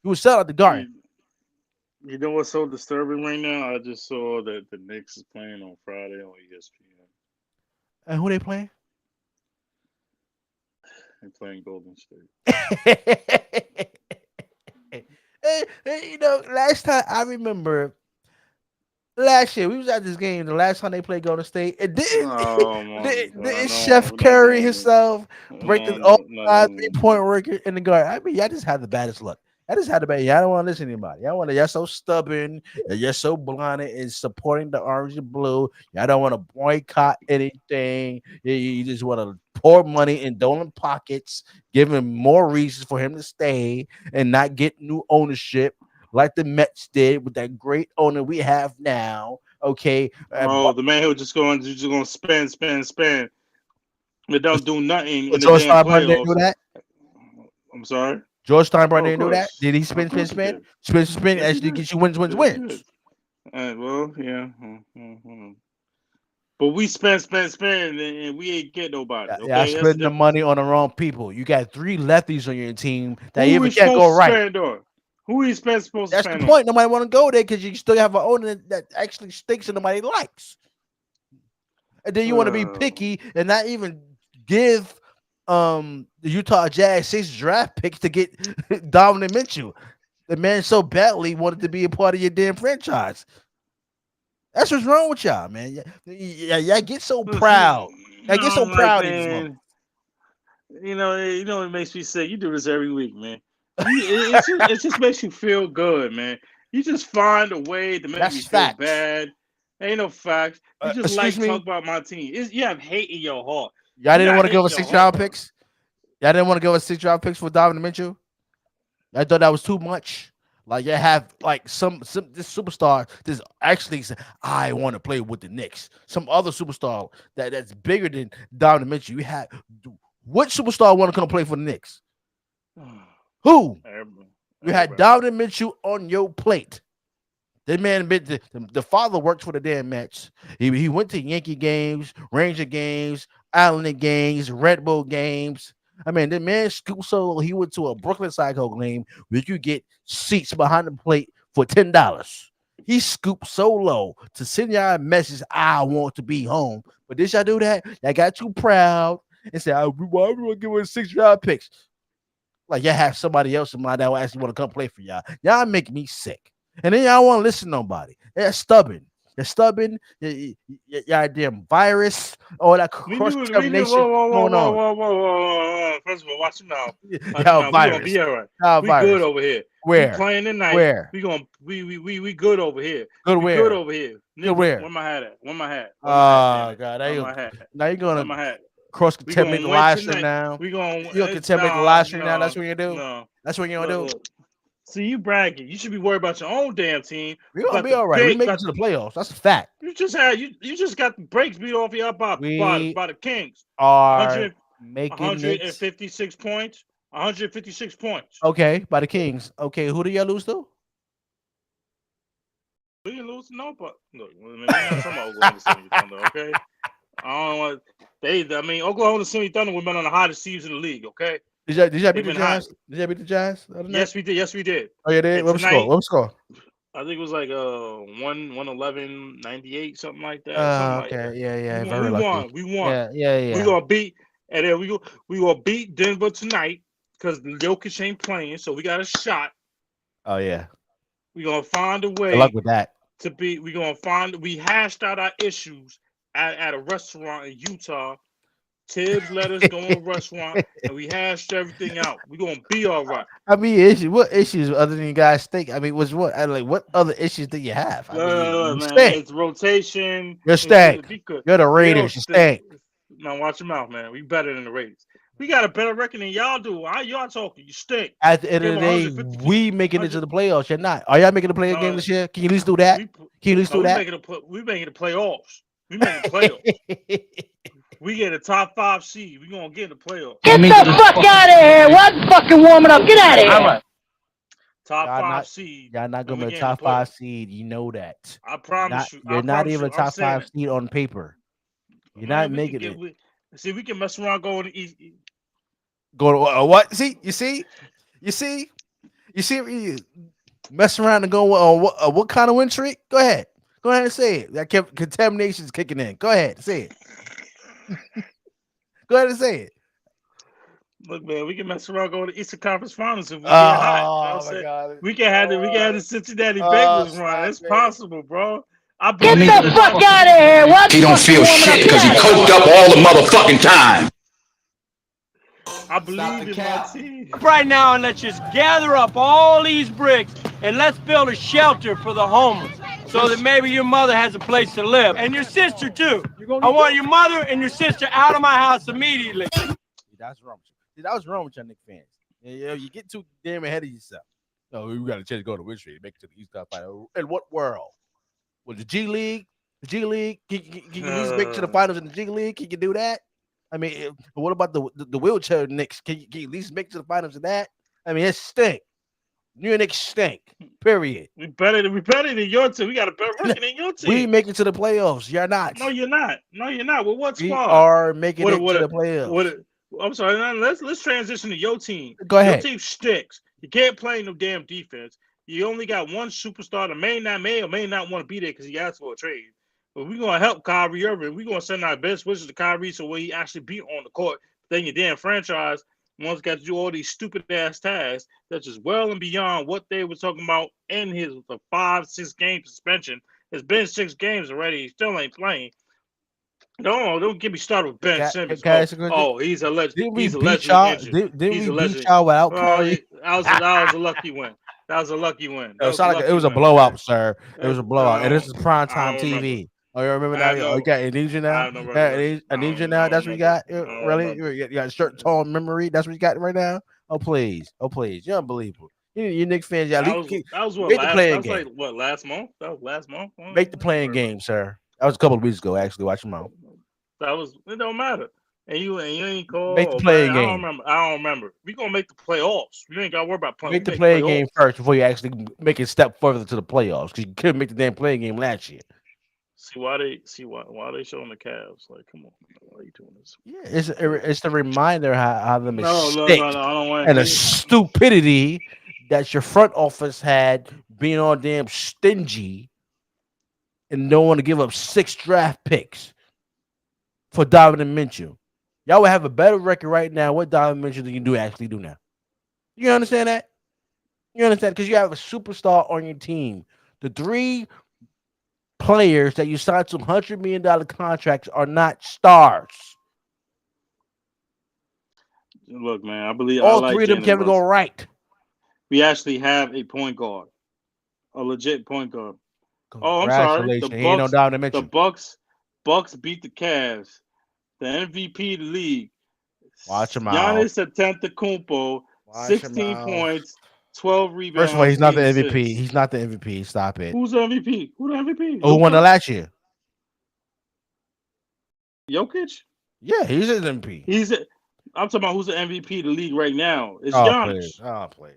You was selling out the garden. You know what's so disturbing right now? I just saw that the Knicks is playing on Friday on ESPN. And who they playing? They're playing Golden State. Last time I remember, last year we was at this game. The last time they played Golden State, it didn't Chef Curry himself break the all-time 3-point record in the guard. I mean, y'all just had the baddest luck. I just had to Y'all don't want to listen to anybody. Y'all so stubborn. You're so blinded in supporting the orange and blue. Y'all don't want to boycott anything. You just want to pour money in Dolan pockets, give him more reasons for him to stay and not get new ownership like the Mets did with that great owner we have now. Okay. The man who just going to spend. But don't do nothing in the George damn Steinbrenner didn't do playoffs. that. I'm sorry. George Steinbrenner didn't do that. Did he spin? Spin as you get you wins. Well, yeah. But we spend, and we ain't get nobody. Okay? Yeah, spending the money on the wrong people. You got 3 lefties on your team that even can't go right. Who is supposed to That's spend the point. Nobody want to go there because you still have an owner that actually stinks and nobody likes. And then you want to be picky and not even give the Utah Jazz 6 draft picks to get Donovan Mitchell. The man so badly wanted to be a part of your damn franchise. That's what's wrong with y'all, man. Y'all get so proud. Y'all get so proud in this moment. It makes me sick. You do this every week, man. It just makes you feel good, man. You just find a way to make me feel bad. Ain't no facts. You just like excuse me? talk about my team. You have hate in your heart. Y'all You didn't got want to hate give in us your 6 round heart. picks. Y'all didn't want to give us 6 round picks for Donovan Mitchell. I thought that was too much. Like you have like some this superstar this actually said, I want to play with the Knicks. Some other superstar that's bigger than Donovan Mitchell. You had what superstar want to come play for the Knicks? Who? You had Donovan Mitchell on your plate. That man, the father worked for the damn Mets. He went to Yankee games, Ranger games, Island games, Red Bull games. I mean, the man scooped so he went to a Brooklyn Psycho game where you get seats behind the plate for $10. He scooped so low to send y'all a message, I want to be home. But did y'all do that? Y'all got too proud and said, why we want to give us 6 round picks? Like y'all have somebody else in mind that will actually want to come play for y'all. Y'all make me sick. And then y'all want to listen to nobody. They're stubborn. They're stubborn. Y'all damn virus. All that cross contamination going on. Whoa. First of all, watch your mouth. Y'all We virus. gonna be all right. Y'all We virus. good over here. Where? We playing tonight. Where? We good over here. Good we where? good over here. Good where? Where my hat at? Where my hat? Oh God! Now you're Where my gonna hat? cross contaminate the live stream now. We gonna you're gonna contaminate the live stream now. That's what you do. No. That's what you're gonna do. See, you bragging. You should be worried about your own damn team. We're gonna be all right. We make it to the playoffs. That's a fact. You just got the breaks beat off you by the Kings. Are making 156 points. 156 points. Okay, by the Kings. Okay, who do y'all lose to? We didn't lose to no, but look, we're not talking about Oklahoma City Thunder, okay? I don't want Oklahoma City Thunder would have been on the hottest teams in the league, okay? Did y'all beat the Jazz? Did y'all beat the Jazz? Yes, we did. Yes, we did. Oh, yeah, did. What was score? I think it was like 111-98, something like that. Okay, yeah. We won. Yeah. We gonna beat, and then we gonna beat Denver tonight because Jokic ain't playing, so we got a shot. Oh yeah. We gonna find a way. Good luck with that. We hashed out our issues at a restaurant in Utah. Tibbs let us go in a restaurant and we hashed everything out. We're gonna be all right. I mean, what issues other than you guys think? I mean, what other issues do you have? I mean, man, it's rotation. You're stank. You're the Raiders. You stank. Man, watch your mouth, man. We better than the Raiders. We got a better record than y'all do. Why y'all talking? You stink. At the end of the day, we making it to the playoffs. You're not. Are y'all making the playoff game this year? Can you at least do that? We making the playoffs. We making playoffs. We get a top 5 seed. We gonna get in the playoffs. Get the fuck out of here! What fucking warming up? Get out of here! Top 5 seed. Y'all not gonna be a top 5 seed. You know that. I promise you. You're not even a top 5 seed on paper. You're not making it. See, we can mess around going to East. Go to what? See, you see, mess around and go on what kind of win streak? Go ahead and say it. That contamination's kicking in. Go ahead, say it. Go ahead and say it. Look, man, we can mess around going to Eastern Conference Finals if we get hot. Oh my God! We can have the Cincinnati Bengals run. It's possible, bro. Get the fuck out of here! What? He don't feel shit because he coked up all the motherfucking time. I believe in my team. Right now, and let's just gather up all these bricks and let's build a shelter for the homeless so that maybe your mother has a place to live. And your sister, too. I want your mother and your sister out of my house immediately. That's wrong. That was wrong with your Knicks fans. You get too damn ahead of yourself. No, we got a chance to go to Win Street, make it to the East Coast Final. In what world? Well, the G League? Can you at least make it to the finals in the G League? Can you do that? I mean, what about the wheelchair Knicks? Can you at least make it to the finals of that? I mean, it stink. New York Knicks stink. Period. We better than your team. We got a better record than your team. We make it to the playoffs. You're not. No, you're not. Well, what squad? We are making it to the playoffs. I'm sorry. Now let's transition to your team. Go ahead. Your team stinks. You can't play no damn defense. You only got one superstar that may or may not want to be there because he asked for a trade. But we're gonna help Kyrie Irving. We're gonna send our best wishes to Kyrie so when he actually be on the court, then your damn franchise one's got to do all these stupid ass tasks that's just well and beyond what they were talking about in his 5-6 game suspension. It's been 6 games already. He still ain't playing. No, don't get me started with Ben Simmons. He's a legend. He's a legend. Didn't we beat y'all without Kyrie? That was a lucky win. That was a lucky win. It was a blowout, sir. It was a blowout, and this is prime time TV. Oh, you remember now? Oh, you got amnesia now? I have no recollection. Amnesia now? That's what you got? Really? remember. You got short, tall memory? That's what you got right now? Oh, please. Oh, please. You're unbelievable. You Knicks fans, That was what make the last. playing That was game. like what last month? That was last month. Make the playing game, sir. That was a couple of weeks ago, actually. Watch them out. That was. It don't matter. And you ain't called. Make the playing game. I don't remember. We gonna make the playoffs. We ain't gotta worry about playing. Make the playing game first before you actually make a step further to the playoffs, because you couldn't make the damn playing game last year. See why they showing the Cavs? Like, come on, why are you doing this? Yeah, it's the reminder how the mistake I don't want and the stupidity that your front office had, being all damn stingy and don't want to give up 6 draft picks for Donovan Mitchell. Y'all would have a better record right now with Donovan Mitchell than you actually do now. You understand that? You understand? Because you have a superstar on your team. The 3 players that you signed to $100 million contracts are not stars. Look, man, I believe all 3 of them can go right. We actually have a point guard, a legit point guard. Oh, I'm sorry. The Bucks beat the Cavs. The MVP of the league. Watch him out. Giannis Antetokounmpo, 16 points, 12 rebounds. First of all, he's not the MVP. He's not the MVP. Stop it. Who's the MVP? Who the MVP? Who won the last year? Jokic? Yeah, he's an MVP. I'm talking about who's the MVP of the league right now. It's Giannis. Please.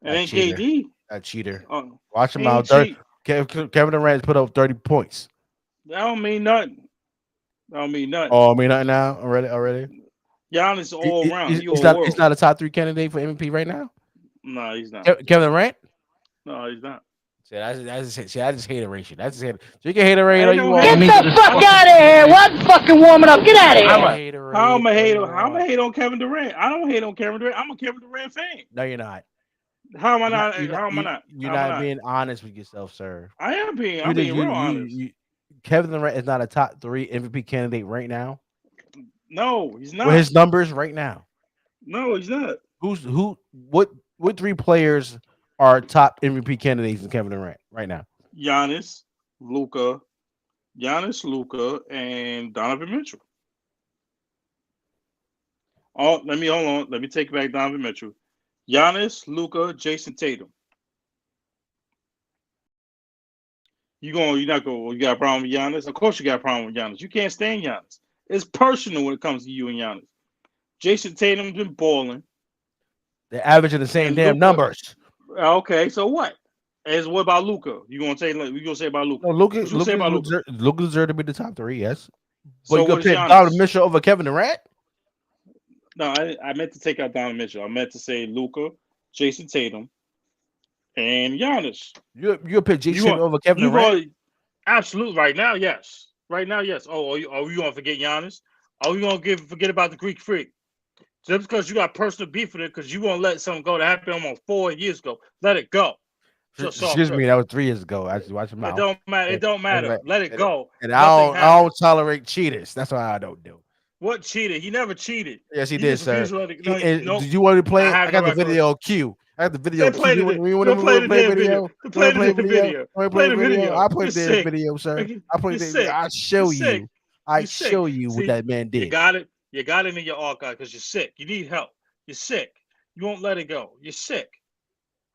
And then KD. That cheater. Watch him out. Kevin Durant put up 30 points. That don't mean nothing. Oh, I mean nothing now already. Giannis all around. He's not a top 3 candidate for MVP right now. No, he's not. Kevin Durant? No, he's not. I just hate a ratio. That's just hate. So you can hate a ratio. Get the fuck out of here! What fucking warming up? Get out of here! How am I hate on Kevin Durant? I don't hate on Kevin Durant. I'm a Kevin Durant fan. No, you're not. How am I not? How am I not? You're not being honest with yourself, sir. I am being. I'm being real honest. Kevin Durant is not a top 3 MVP candidate right now. No, he's not. With his numbers right now. No, he's not. What 3 players are top MVP candidates in Kevin Durant right now? Giannis, Luka, and Donovan Mitchell. Hold on. Let me take back Donovan Mitchell. Giannis, Luka, Jason Tatum. You got a problem with Giannis? Of course you got a problem with Giannis. You can't stand Giannis. It's personal when it comes to you and Giannis. Jason Tatum's been balling. They're averaging the same damn numbers. Okay, so what? What about Luka? You gonna say about Luka? No, Luka deserved to be the top 3, yes. But So you gonna pick Donovan Mitchell over Kevin Durant? No, I meant to take out Donovan Mitchell. I meant to say Luka, Jason Tatum, and Giannis. You pick Jason Tatum over Kevin Durant? Absolutely. Right now, yes. Oh, are you gonna forget Giannis? Are you gonna forget about the Greek Freak? Just because you got personal beef with it, because you won't let something go that happened almost 4 years ago. Let it go. Excuse me, that was 3 years ago. Actually, watch him out. It don't matter. Let it go. And I don't tolerate cheaters. That's why I don't do. What cheated? He never cheated. Yes, he did, sir. Did you want to play it? I got the video cue. I got the video. Play the video. Play the video. I play the video, sir. I play the. I show you. I show you what that man did. You got it. You got it in your archive because you're sick. You need help. You're sick. You won't let it go. You're sick.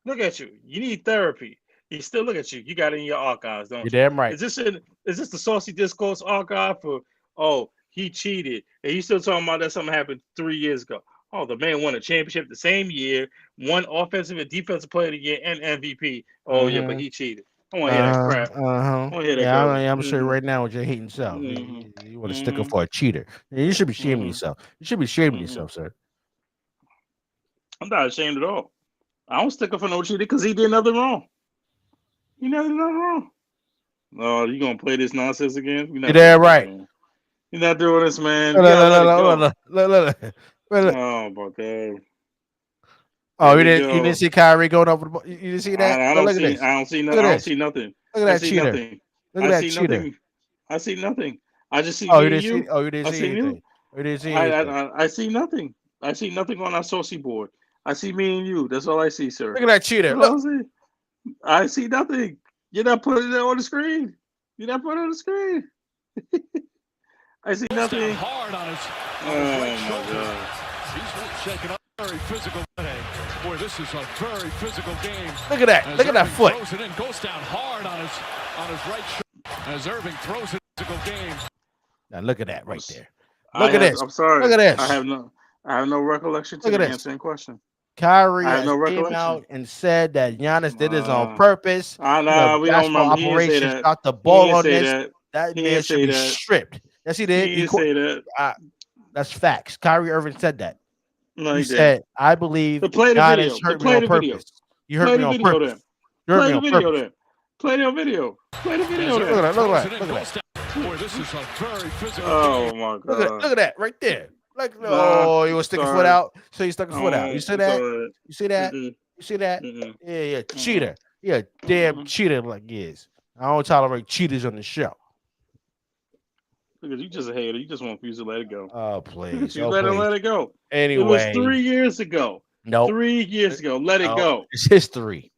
Look at you. You need therapy. You still look at you. You got it in your archives, don't you? You're damn right. Is this the Saucy Discourse archive for? Oh, he cheated, and he's still talking about that something happened 3 years ago. Oh, the man won a championship the same year, won offensive and defensive player of the year and MVP. Oh yeah, but he cheated. I want to hear that crap. I want to hear that. I'm sure right now with your hating self, you want to stick up for a cheater. You should be shaming yourself. You should be shaming yourself, sir. I'm not ashamed at all. I don't stick up for no cheater because he did nothing wrong. He never did nothing wrong. Oh, you gonna play this nonsense again? You're damn right. You're not doing this, man. Look. Oh my God. Oh, you didn't see Kyrie going over the ball? You didn't see that? I don't see nothing. I don't see nothing. Look at that cheater. Look at that cheater. I see nothing. I just see. You didn't see anything. I see nothing. I see nothing on our Saucy board. I see me and you. That's all I see, sir. Look at that cheater. That's all Look. I see. I see nothing. You're not putting it on the screen. You're not putting it on the screen. I see nothing. Hard on his right shoulder. He's shaking up. Very physical today. Boy, this is a very physical game. Look at that. Look at that foot. Throws it in, goes down hard on his right shoulder. As Irving throws it, physical game. Now look at that right there. Look at this. I'm sorry. Look at this. I have no recollection to answering question. Kyrie no came out and said that Giannis did this on purpose. I know. We don't remember. Operations got the ball on this. That He man didn't should say be that. stripped. Yes, he did. He didn't say that. That's facts. Kyrie Irving said that. No, he said, "I believe Giannis hurt me on purpose. You hurt me on purpose. You hurt me on purpose." Play the video. Play the video. Look at that. Look at that. Boy, this is a very physical Oh my god! Look at that right there. Like, oh, he was sticking foot out. So he stuck his foot out. You see that? You see that? You see that? Yeah. Cheater. Yeah, damn cheater like he is. I don't tolerate cheaters on the show. Because you just a hater. You just want to let it go. Oh, please. You let it go. Anyway. It was 3 years ago. No. 3 years ago. Let it go. It's history.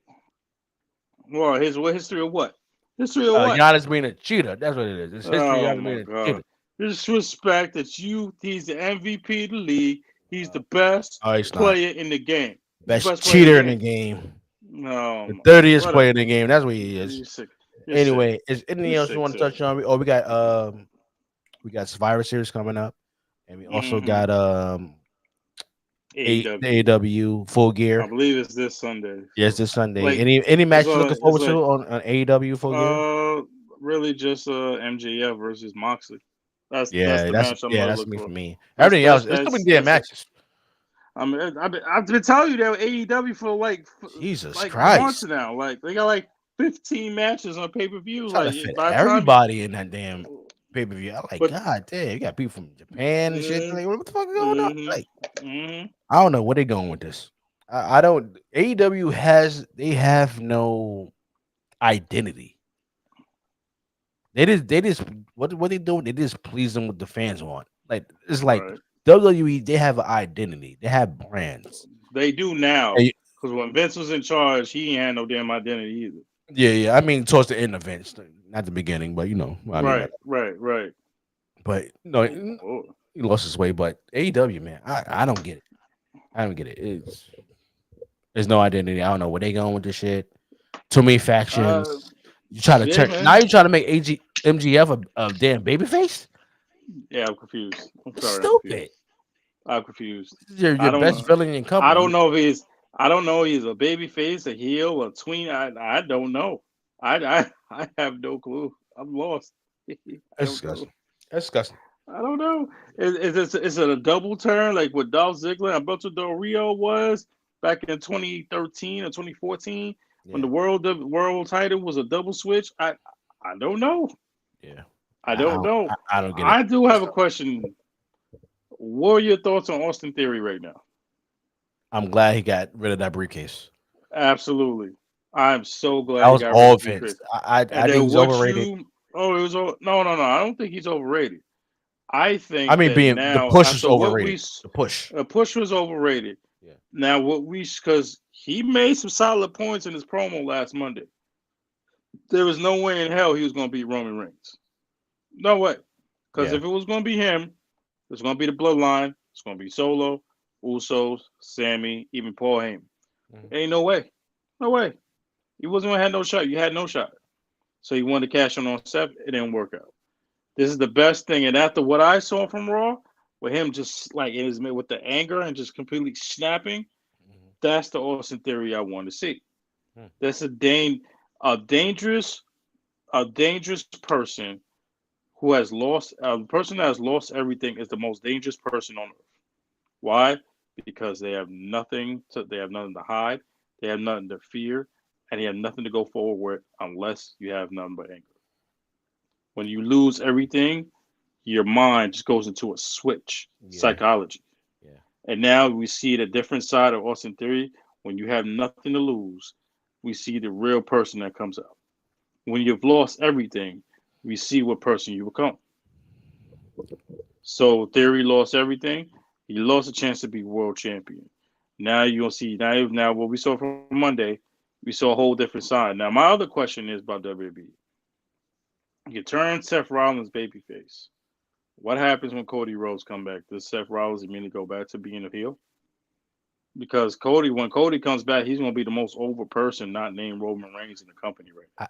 Well, history of what? History of what? Giannis being a cheater. That's what it is. It's history of being a cheater. Disrespect that he's the MVP of the league. He's the best player in the game. Best cheater in the game. No. The 30th player in the game. That's what he is. Anyway, is anything else you want to touch on? Oh, we got Survivor Series coming up. And we also got AEW Full Gear. I believe it's this Sunday. Yes, this Sunday. Like, any match you're looking forward to on AEW Full Gear? Really just MJF versus Moxley. That's me for. For me. Everything else, it's too many matches. I mean, I've been telling you that AEW for Jesus Christ months now. Like they got 15 matches on pay-per-view. Everybody in that damn pay-per-view. I'm like, God damn, you got people from Japan and shit. Like, what the fuck is going on? Like, I don't know where they're going with this. I don't. AEW have no identity. They just what they doing? They just please them what the fans want. Like it's like WWE. They have an identity. They have brands. They do now because when Vince was in charge, he ain't had no damn identity either. Yeah. I mean, towards the end of Vince, not the beginning, but Right. But he lost his way. But AEW, man, I don't get it. I don't get it. There's no identity. I don't know where they going with this shit. Too many factions. You try to turn now. You try to make MGF a damn babyface. Yeah, I'm confused. I'm sorry. Stupid. I'm confused. Your best villain in company. I don't know if he's a babyface, a heel, a tween. I don't know. I have no clue. I'm lost. That's disgusting. That's disgusting. I don't know. Is it a double turn like what Dolph Ziggler and Alberto Del Rio was back in 2013 or 2014 when the world title was a double switch? I don't know. Yeah. I don't know. I don't get it. I do have a question. What are your thoughts on Austin Theory right now? I'm glad he got rid of that briefcase. Absolutely. I'm so glad that was all Vince. I think he's overrated. It was no. I don't think he's overrated. I think. I mean, the push is overrated. The push was overrated. Yeah. Now because he made some solid points in his promo last Monday. There was no way in hell he was going to beat Roman Reigns. No way. Because if it was going to be him, it's going to be the Bloodline. It's going to be Solo, Usos, Sammy, even Paul Heyman. Ain't no way. No way. He wasn't going to have no shot. You had no shot. So he wanted to cash in on Seth. It didn't work out. This is the best thing. And after what I saw from Raw, with him just with the anger and just completely snapping, that's the Austin Theory I want to see. That's a dangerous person who has lost. A person that has lost everything is the most dangerous person on earth. Why? Because they have nothing to hide. They have nothing to fear, and they have nothing to go forward with unless you have nothing but anger. When you lose everything, your mind just goes into a switch, psychology. Yeah. And now we see the different side of Austin Theory. When you have nothing to lose, we see the real person that comes out. When you've lost everything, we see what person you become. So Theory lost everything. He lost a chance to be world champion. Now you're gonna see now what we saw from Monday, we saw a whole different side. Now my other question is about WWE. You turn Seth Rollins babyface. What happens when Cody Rhodes come back? Does Seth Rollins immediately go back to being a heel? Because when Cody comes back, he's gonna be the most over person not named Roman Reigns in the company right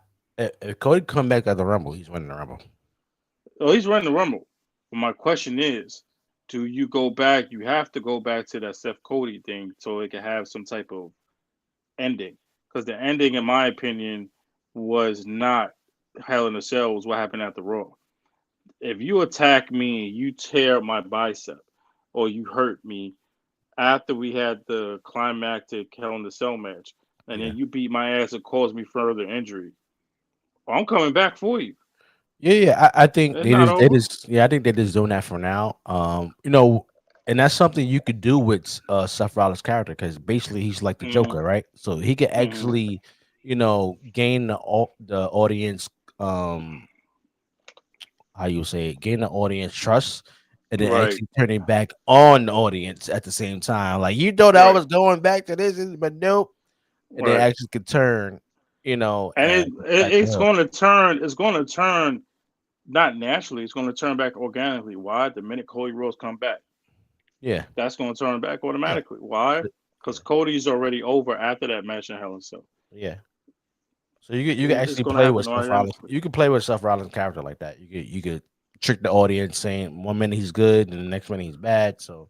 If Cody come back at the Rumble, he's winning the Rumble. now. Oh, he's running the Rumble. But my question is, do you go back? You have to go back to that Seth Cody thing so it can have some type of ending. Because the ending, in my opinion, was not Hell in a Cell. Was what happened at the Raw. If you attack me, you tear my bicep, or you hurt me after we had the climactic Hell in a Cell match, and Yeah. then you beat my ass and caused me further injury, I'm coming back for you. Yeah. I think It's not over. I think they're just doing that for now. And that's something you could do with Seth Rollins' character because basically he's like the Hmm. Joker, right? So he could Hmm. actually, gain the audience, um, how you say it, gain the audience trust, and then Right, actually turning back on the audience at the same time. Like you thought I right, was going back to this, but nope. And then right. actually could turn, And back to it's hell. going to turn. It's going to turn not naturally. It's going to turn back organically. Why? The minute Cody Rhodes come back, Yeah. that's going to turn back Yeah. automatically. Why? So- Because Cody's already over after that match in Hell in a Cell. Yeah. So you could It's actually going to play with happen Seth Rollins. automatically. You could play with Seth Rollins' character like that. You could trick the audience saying 1 minute he's good and the next minute he's bad. So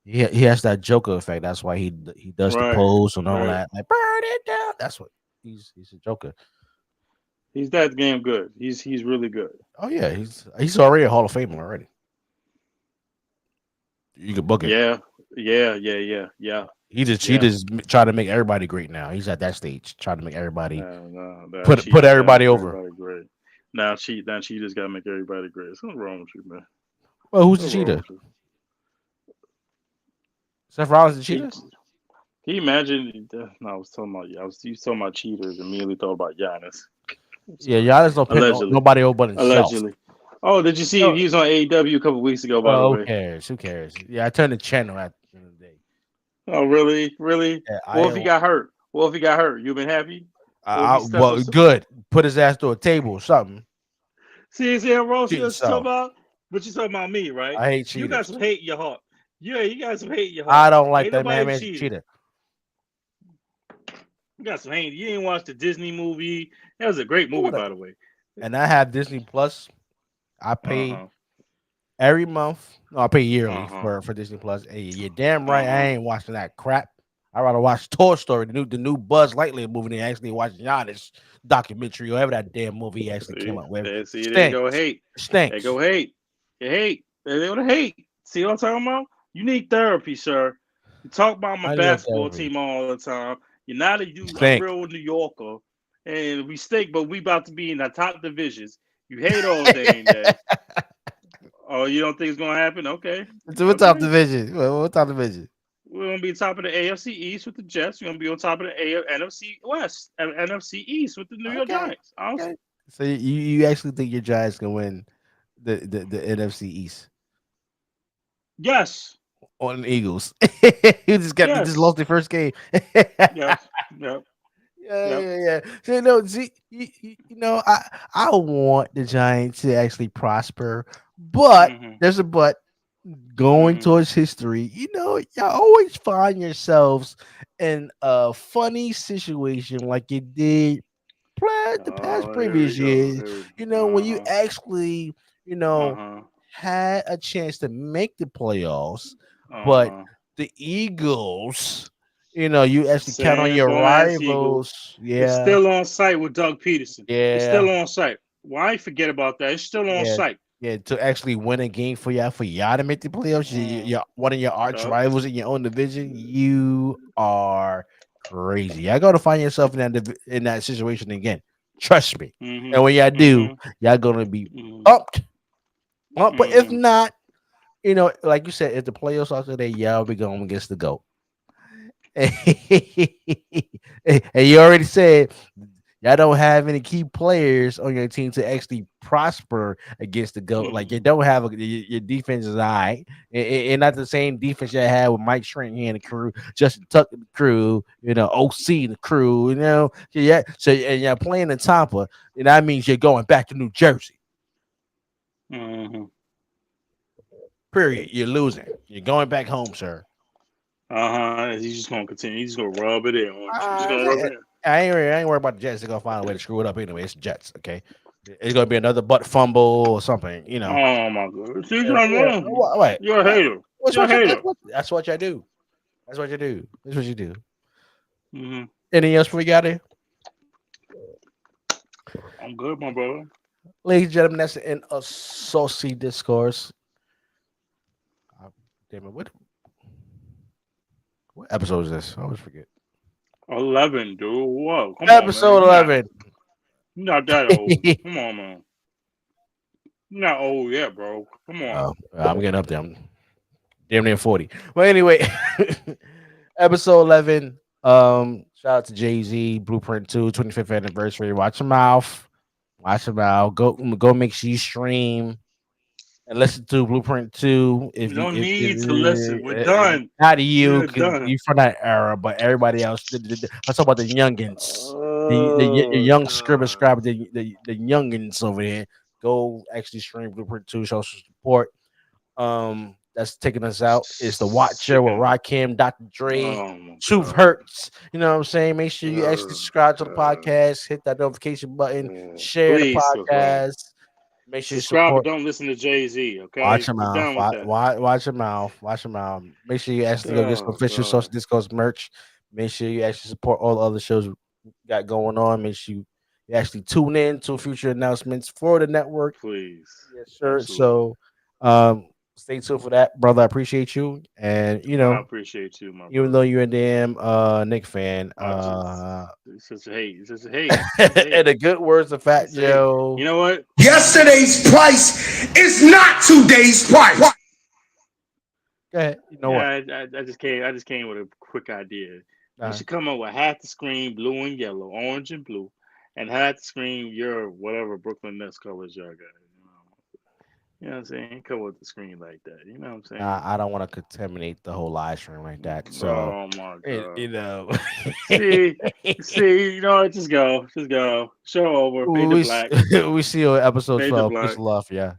he has that Joker effect. That's why he does the Right, pose and all right. that. Like burn it down. That's what he's a Joker. He's that damn good. He's really good. Oh yeah, he's already a Hall of Famer already. You could book him. Yeah, yeah. He Yeah. just trying to make everybody great now. He's at that stage, trying to make everybody No, put Cheetah's got to everybody make over. everybody great. Now Cheetah's got to make everybody great. Something wrong with you, man. Well, who's the What's wrong cheater? with you? Seth Rollins the He, cheater? can you imagine? No, I was talking about you. You was talking about cheaters. Immediately thought about Giannis. It's Yeah, crazy. Giannis don't pin Allegedly, nobody over but himself. allegedly. Oh, did you see? No, He was on AEW a couple weeks ago. By the well, who way. cares? Who cares? Yeah, I turned the channel at the end of the day. Oh, really? Really? Yeah, What if he got hurt? What if he got hurt? You been happy? Or if he stepped well, up? good. Put his ass through a table or something. See, Rose, you Cheat know what you talking himself. about? But you talking about me, right? I hate You got cheaters. some hate in your heart. Yeah, you got some hate in your I heart. don't like Ain't that man. nobody Man's a cheated. cheater. You got some hate. You didn't watch the Disney movie. That was a great movie, by the way. And I have Disney Plus. I pay Uh-huh. every month. No, I pay yearly Uh-huh. for Disney Plus. Hey, you're damn right. I Uh-huh. ain't watching that crap. I rather watch Toy Story, the new Buzz Lightyear movie, than actually watch Giannis documentary or whatever that damn movie he actually came out with. See, there you go Stinks. hate. They Stinks. go hate. You hate. They go to hate. See what I'm talking about? You need therapy, sir. You talk about my I know basketball therapy. team all the time. You're not a Stink. real New Yorker, and we stink, but we about to be in the top divisions. You hate all day and day. Oh, you don't think it's gonna happen? Okay. So what top Okay. division? What top division? We're gonna be top of the AFC East with the Jets. We're gonna be on top of the NFC West and NFC East with the New York Okay. Giants. Honestly. Okay. So you actually think your Giants can win the NFC East Yes. on the Eagles? You just Yes. lost their first game. Yes. Yep. Yep. Yeah. So see, I want the Giants to actually prosper, but Mm-hmm. there's a but. Going Mm-hmm. towards history, y'all always find yourselves in a funny situation like you did the past Oh, here we previous go. years. Here we, When you uh-huh. actually, Uh-huh. had a chance to make the playoffs, but Uh-huh. the Eagles, you actually count on San your Blas Eagles. rivals. It's Yeah, still on site with Doug Peterson. It's yeah, still on site. Why forget about that? It's still on yeah, site. yeah. To actually win a game for y'all to make the playoffs, one of your arch Yup. rivals in your own division. You are crazy. Y'all got to find yourself in that situation again. Trust me. Mm-hmm. And when y'all do, Mm-hmm. y'all gonna be Mm-hmm. upped. But if Mm-hmm. not, like you said, if the playoffs are today, y'all be going against the GOAT. And you already said Y'all don't have any key players on your team to actually prosper against the GOAT. Like you don't have your defense is all right. And not the same defense you had with Mike Shrank and the crew, Justin Tucker and the crew, OC and the crew, Yeah. So and you're playing in Tampa, and that means you're going back to New Jersey. Period. You're losing. You're going back home, sir. He's just gonna continue. He's just gonna rub it in. Just gonna rub it in. I ain't worried about the Jets. They're gonna find a way to screw it up anyway. It's the Jets, okay? It's gonna be another butt fumble or something, Oh my god! See what I'm wrong? Wait, You're a hater. You're a hater. That's what you do. That's what you do. That's what you do. Mm-hmm. Anything else we got here? I'm good, my brother. Ladies and gentlemen, that's the end of Saucy Discourse. Damn it, what episode is this? I always forget. 11, dude. Whoa. Come Episode on, 11. You're not that old. Come on, man. You're not old yet, bro. Come on. I'm getting up there. I'm damn near 40. Well, anyway, episode 11. Shout out to Jay-Z, Blueprint 2, 25th anniversary. Watch your mouth. Watch your mouth. Go make sure you stream and listen to Blueprint 2. If you don't need to listen, we're done. Not you, because you from that era, but everybody else. I'm talking about the youngins, the young scribble, the youngins over here. Go actually stream Blueprint 2, show some support. That's taking us out. It's the Watcher with Rakim, Dr. Dre, Truth Hurts. You know what I'm saying? Make sure you actually subscribe to the podcast, hit that notification button, share the podcast. Make sure you subscribe, support. But don't listen to Jay-Z, okay? Watch your mouth. Watch your mouth. Watch your mouth. Make sure you actually go get some official Saucy Discourse merch. Make sure you actually support all the other shows we got going on. Make sure you actually tune in to future announcements for the network. Please. Yes, sir. Absolutely. So stay tuned for that, brother. I appreciate you. And I appreciate you, my even though you're a damn Knick fan. It's just hate. It's just hate. And the good words of Fat Joe. You know what? Yesterday's price is not today's price. Go ahead. You know what? I just came with a quick idea. You should come up with half the screen blue and yellow, orange and blue, and half the screen your whatever Brooklyn Nets colors y'all got. You know what I'm saying? Come with the screen like that. You know what I'm saying? I don't want to contaminate the whole live stream like that. So, oh my god, see, just go, show over, fade to black. We see you on episode 12. Peace and love, yeah.